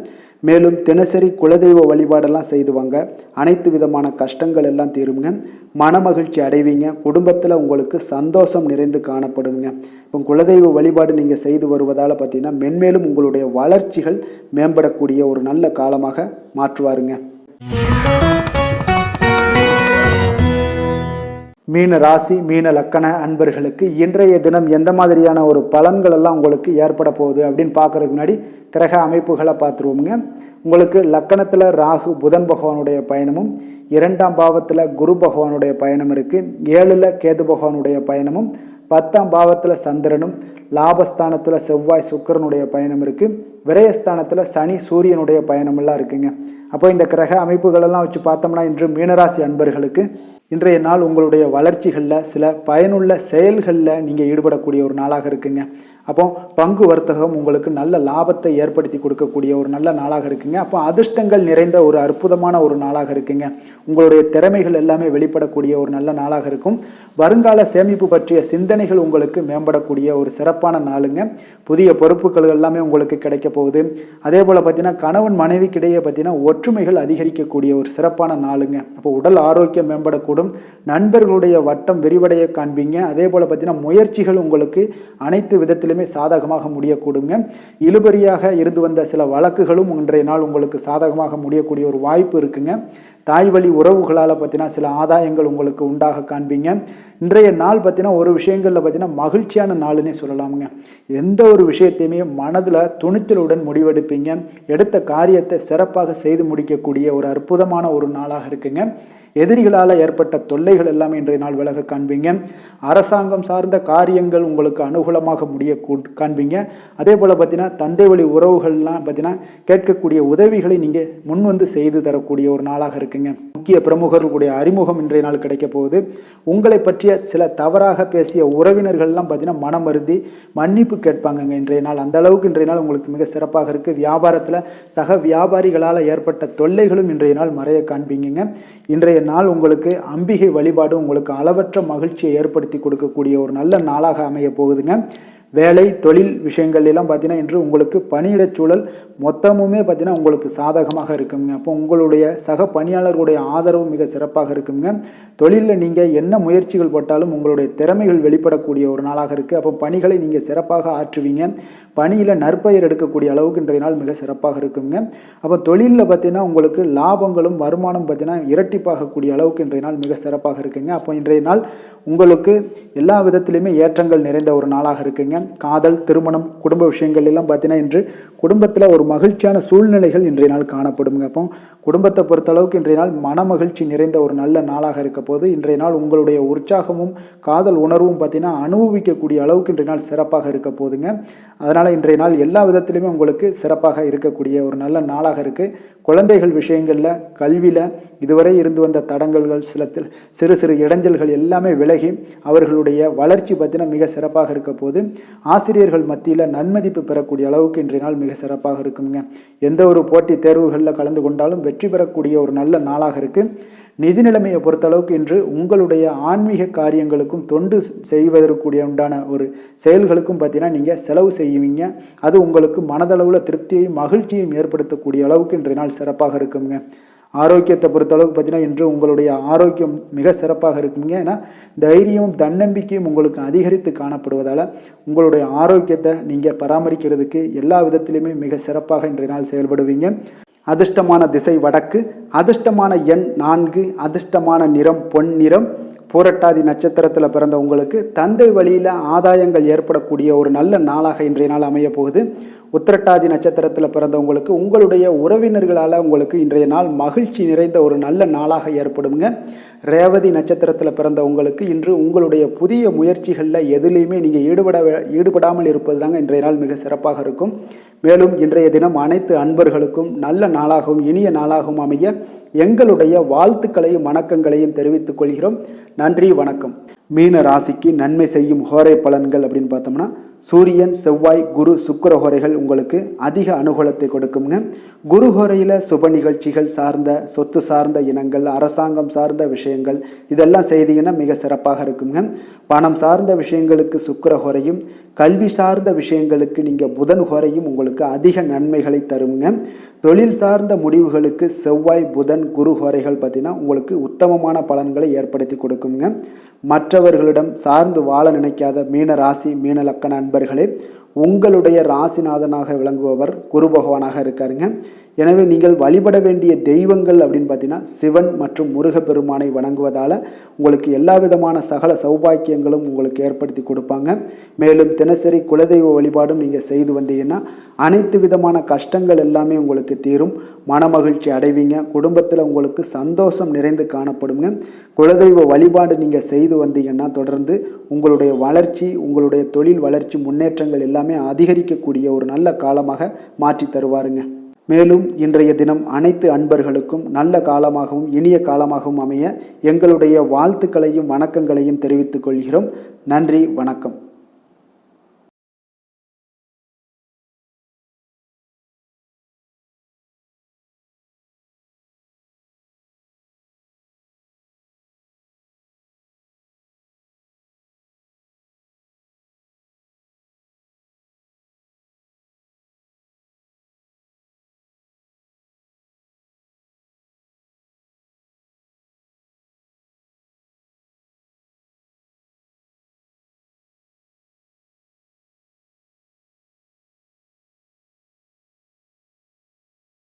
மேலும் தினசரி குலதெய்வ வழிபாடெல்லாம் செய்து வாங்க, அனைத்து விதமான கஷ்டங்கள் எல்லாம் தீருங்க. மனமகிழ்ச்சி அடைவீங்க. குடும்பத்தில் உங்களுக்கு சந்தோஷம் நிறைந்து காணப்படுங்க. இப்போ குலதெய்வ வழிபாடு நீங்கள் செய்து வருவதால் பார்த்தீங்கன்னா மென்மேலும் உங்களுடைய வளர்ச்சிகள் மேம்படக்கூடிய ஒரு நல்ல காலமாக மாற்றுவாருங்க. மீன ராசி, மீன லக்கண அன்பர்களுக்கு இன்றைய தினம் எந்த மாதிரியான ஒரு பலன்கள் எல்லாம் உங்களுக்கு ஏற்பட போகுது அப்படின்னு பார்க்கறதுக்கு முன்னாடி கிரக அமைப்புகளை பார்த்துருவோமுங்க. உங்களுக்கு லக்கணத்தில் ராகு புதன் பகவானுடைய பயணமும், 2ஆம் பாவத்தில் குரு பகவானுடைய பயணம் இருக்குது. 7ல் கேது பகவானுடைய பயணமும், 10ஆம் பாவத்தில் சந்திரனும், லாபஸ்தானத்தில் செவ்வாய் சுக்கிரனுடைய பயணம் இருக்குது. விரயஸ்தானத்தில் சனி சூரியனுடைய பயணமெல்லாம் இருக்குங்க. அப்போ இந்த கிரக அமைப்புகளெல்லாம் வச்சு பார்த்தோம்னா இன்று மீனராசி அன்பர்களுக்கு இன்றைய நாள் உங்களுடைய வளர்ச்சிகளில் சில பயனுள்ள செயல்களில் நீங்கள் ஈடுபடக்கூடிய ஒரு நாளாக இருக்குங்க. அப்போ பங்கு வர்த்தகம் உங்களுக்கு நல்ல லாபத்தை ஏற்படுத்தி கொடுக்கக்கூடிய ஒரு நல்ல நாளாக இருக்குங்க. அப்போ அதிர்ஷ்டங்கள் நிறைந்த ஒரு அற்புதமான ஒரு நாளாக இருக்குங்க. உங்களுடைய திறமைகள் எல்லாமே வெளிப்படக்கூடிய ஒரு நல்ல நாளாக இருக்கும். வருங்கால சேமிப்பு பற்றிய சிந்தனைகள் உங்களுக்கு மேம்படக்கூடிய ஒரு சிறப்பான நாளுங்க. புதிய பொறுப்புகள் எல்லாமே உங்களுக்கு கிடைக்க போகுது. அதே போல் பார்த்தீங்கன்னா கணவன் மனைவிக்கிடையே பார்த்தீங்கன்னா ஒற்றுமைகள் அதிகரிக்கக்கூடிய ஒரு சிறப்பான நாளுங்க. அப்போ உடல் ஆரோக்கியம் மேம்படக்கூடும். நண்பர்களுடைய வட்டம் விரிவடைய காண்பீங்க. அதே போல் பார்த்தீங்கன்னா முயற்சிகள் உங்களுக்கு அனைத்து விதத்திலுமே சாதகமாக முடியக்கூடுங்க. இழுபறியாக இருந்து வந்த சில வழக்குகளும் இன்றைய நாள் உங்களுக்கு சாதகமாக முடியக்கூடிய ஒரு வாய்ப்பு இருக்குங்க. தாய் வழி உறவுகளால் பார்த்தீங்கன்னா சில ஆதாயங்கள் உங்களுக்கு உண்டாக காண்பீங்க. இன்றைய நாள் பார்த்தீங்கன்னா ஒரு விஷயங்களில் பார்த்தீங்கன்னா மகிழ்ச்சியான நாளுன்னே சொல்லலாமுங்க. எந்த ஒரு விஷயத்தையுமே மனதில் துணிச்சலுடன் முடிவெடுப்பீங்க. எடுத்த காரியத்தை சிறப்பாக செய்து முடிக்கக்கூடிய ஒரு அற்புதமான ஒரு நாளாக இருக்குங்க. எதிரிகளால் ஏற்பட்ட தொல்லைகள் எல்லாமே இன்றைய நாள் விலக காண்பீங்க. அரசாங்கம் சார்ந்த காரியங்கள் உங்களுக்கு அனுகூலமாக முடிய காண்பீங்க. அதே போல் பார்த்தீங்கன்னா தந்தை வழி உறவுகள்லாம் பார்த்தீங்கன்னா கேட்கக்கூடிய உதவிகளை நீங்கள் முன் வந்து செய்து தரக்கூடிய ஒரு நாளாக இருக்குங்க. முக்கிய பிரமுகர்களுடைய அறிமுகம் இன்றைய நாள் கிடைக்க போகுது. உங்களை பற்றிய சில தவறாக பேசிய உறவினர்கள்லாம் பார்த்தீங்கன்னா மனம் வருந்தி மன்னிப்பு கேட்பாங்கங்க இன்றைய நாள். அந்த அளவுக்கு இன்றைய நாள் உங்களுக்கு மிக சிறப்பாக இருக்குது. வியாபாரத்தில் சக வியாபாரிகளால் ஏற்பட்ட தொல்லைகளும் இன்றைய நாள் மறைய காண்பீங்க. இன்றைய நாள் உங்களுக்கு அம்பிகை வழிபாடு உங்களுக்கு அளவற்ற மகிழ்ச்சியை ஏற்படுத்தி கொடுக்கக்கூடிய ஒரு நல்ல நாளாக அமைய போகுதுங்க. வேலை தொழில் விஷயங்கள் எல்லாம் பார்த்தீங்கன்னா இன்று உங்களுக்கு பணியிடச் சூழல் மொத்தமுமே பார்த்தீங்கன்னா உங்களுக்கு சாதகமாக இருக்குங்க. அப்போ உங்களுடைய சக பணியாளர்களுடைய ஆதரவு மிக சிறப்பாக இருக்குங்க. தொழிலில் நீங்கள் என்ன முயற்சிகள் போட்டாலும் உங்களுடைய திறமைகள் வெளிப்படக்கூடிய ஒரு நாளாக இருக்குது. அப்போ பணிகளை நீங்கள் சிறப்பாக ஆற்றுவீங்க. பணியில் நற்பெயர் எடுக்கக்கூடிய அளவுக்கு இன்றைய நாள் மிக சிறப்பாக இருக்குங்க. அப்போ தொழிலில் பார்த்தீங்கன்னா உங்களுக்கு லாபங்களும் வருமானம் பார்த்தீங்கன்னா இரட்டிப்பாகக்கூடிய அளவுக்கு இன்றைய நாள் மிக சிறப்பாக இருக்குங்க. அப்போ இன்றைய நாள் உங்களுக்கு எல்லா விதத்திலையுமே ஏற்றங்கள் நிறைந்த ஒரு நாளாக இருக்குங்க. காதல், திருமணம், குடும்ப விஷயங்கள் எல்லாம் பார்த்தீங்கன்னா இன்று குடும்பத்தில் ஒரு மகிழ்ச்சியான சூழ்நிலைகள் இன்றைய நாள் காணப்படுங்க. அப்போ குடும்பத்தை பொறுத்தளவுக்கு இன்றைய நாள் மன மகிழ்ச்சி நிறைந்த ஒரு நல்ல நாளாக இருக்க போது இன்றைய நாள் உங்களுடைய உற்சாகமும் காதல் உணர்வும் பார்த்தீங்கன்னா அனுபவிக்கக்கூடிய அளவுக்கு இன்றைய நாள் சிறப்பாக இருக்க போதுங்க. அதனால் இன்றைய நாள் எல்லா விதத்திலுமே உங்களுக்கு சிறப்பாக இருக்கக்கூடிய ஒரு நல்ல நாளாக இருக்குது. குழந்தைகள் விஷயங்களில், கல்வியில் இதுவரை இருந்து வந்த தடங்கல்கள், சிறு சிறு இடைஞ்சல்கள் எல்லாமே விலகி அவர்களுடைய வளர்ச்சி பார்த்தீங்கன்னா மிக சிறப்பாக இருக்க போது ஆசிரியர்கள் மத்தியில் நன்மதிப்பு பெறக்கூடிய அளவுக்கு இன்றைய நாள் மிக சிறப்பாக இருக்குங்க. எந்த ஒரு போட்டி தேர்வுகளில் கலந்து கொண்டாலும் வெற்றி பெறக்கூடிய ஒரு நல்ல நாளாக இருக்குது. நிதி நிலைமையை பொறுத்தளவுக்கு இன்று உங்களுடைய ஆன்மீக காரியங்களுக்கும் தொண்டு செய்வதற்குரிய உண்டான ஒரு செயல்களுக்கும் பார்த்தீங்கன்னா நீங்கள் செலவு செய்வீங்க. அது உங்களுக்கு மனதளவில் திருப்தியையும் மகிழ்ச்சியையும் ஏற்படுத்தக்கூடிய அளவுக்கு இன்றைய நாள் சிறப்பாக இருக்குங்க. ஆரோக்கியத்தை பொறுத்தளவுக்கு பார்த்தீங்கன்னா இன்று உங்களுடைய ஆரோக்கியம் மிக சிறப்பாக இருக்குங்க. ஏன்னா தைரியமும் தன்னம்பிக்கையும் உங்களுக்கு அதிகரித்து காணப்படுவதால் உங்களுடைய ஆரோக்கியத்தை நீங்கள் பராமரிக்கிறதுக்கு எல்லா விதத்திலுமே மிக சிறப்பாக இன்றைய நாள் செயல்படுவீங்க. அதிர்ஷ்டமான திசை வடக்கு, அதிர்ஷ்டமான எண் 4, அதிர்ஷ்டமான நிறம் பொன் நிறம். பூரட்டாதி நட்சத்திரத்தில் பிறந்த உங்களுக்கு தந்தை வழியில் ஆதாயங்கள் ஏற்படக்கூடிய ஒரு நல்ல நாளாக இன்றைய நாள் அமைய போகுது. உத்திரட்டாதி நட்சத்திரத்தில் பிறந்தவங்களுக்கு உங்களுடைய உறவினர்களால் உங்களுக்கு இன்றைய நாள் மகிழ்ச்சி நிறைந்த ஒரு நல்ல நாளாக ஏற்படுங்க. ரேவதி நட்சத்திரத்தில் பிறந்த உங்களுக்கு இன்று உங்களுடைய புதிய முயற்சிகளில் எதுலேயுமே நீங்கள் ஈடுபடாமல் இருப்பது தாங்க இன்றைய நாள் மிக சிறப்பாக இருக்கும். மேலும் இன்றைய தினம் அனைத்து அன்பர்களுக்கும் நல்ல நாளாகவும் இனிய நாளாகவும் அமைய எங்களுடைய வாழ்த்துக்களையும் வணக்கங்களையும் தெரிவித்துக் கொள்கிறோம். நன்றி, வணக்கம். மீன ராசிக்கு நன்மை செய்யும் ஹோரை பலன்கள் அப்படின்னு பார்த்தோம்னா சூரியன், செவ்வாய், குரு, சுக்கிர ஹோரைகள் உங்களுக்கு அதிக அனுகூலத்தை கொடுக்குங்க. குரு ஹோரையில் சுப நிகழ்ச்சிகள் சார்ந்த, சொத்து சார்ந்த இனங்கள், அரசாங்கம் சார்ந்த விஷயங்கள் இதெல்லாம் செய்தீங்கன்னா மிக சிறப்பாக இருக்குங்க. பணம் சார்ந்த விஷயங்களுக்கு சுக்கிர ஹோரையும், கல்வி சார்ந்த விஷயங்களுக்கு நீங்கள் புதன் ஹோரையும் உங்களுக்கு அதிக நன்மைகளை தருங்க. தொழில் சார்ந்த முடிவுகளுக்கு செவ்வாய், புதன், குரு ஹோரைகள் பார்த்தீங்கன்னா உங்களுக்கு உத்தமமான பலன்களை ஏற்படுத்தி கொடுக்குங்க. மற்றவர்களிடம் சார்ந்து வாழ நினைக்காத மீன ராசி, மீன லக்கண அன்பர்களே, உங்களுடைய ராசிநாதனாக விளங்குபவர் குரு பகவானாக இருக்காருங்க. எனவே நீங்கள் வழிபட வேண்டிய தெய்வங்கள் அப்படின்னு பார்த்தீங்கன்னா சிவன் மற்றும் முருகப்பெருமானை வணங்குவதால் உங்களுக்கு எல்லா விதமான சகல சௌபாக்கியங்களும் உங்களுக்கு ஏற்படுத்தி கொடுப்பாங்க. மேலும் தினசரி குலதெய்வ வழிபாடும் நீங்கள் செய்து வந்தீங்கன்னா அனைத்து விதமான கஷ்டங்கள் எல்லாமே உங்களுக்கு தீரும். மனமகிழ்ச்சி அடைவீங்க. குடும்பத்தில் உங்களுக்கு சந்தோஷம் நிறைந்து காணப்படுங்க. குலதெய்வ வழிபாடு நீங்கள் செய்து வந்தீங்கன்னா தொடர்ந்து உங்களுடைய வளர்ச்சி, உங்களுடைய தொழில் வளர்ச்சி, முன்னேற்றங்கள் எல்லாமே அதிகரிக்கக்கூடிய ஒரு நல்ல காலமாக மாற்றி தருவாருங்க. மேலும் இன்றைய தினம் அனைத்து அன்பர்களுக்கும் நல்ல காலமாகவும் இனிய காலமாகவும் அமைய எங்களுடைய வாழ்த்துக்களையும் வணக்கங்களையும் தெரிவித்துக் கொள்கிறோம். நன்றி, வணக்கம்.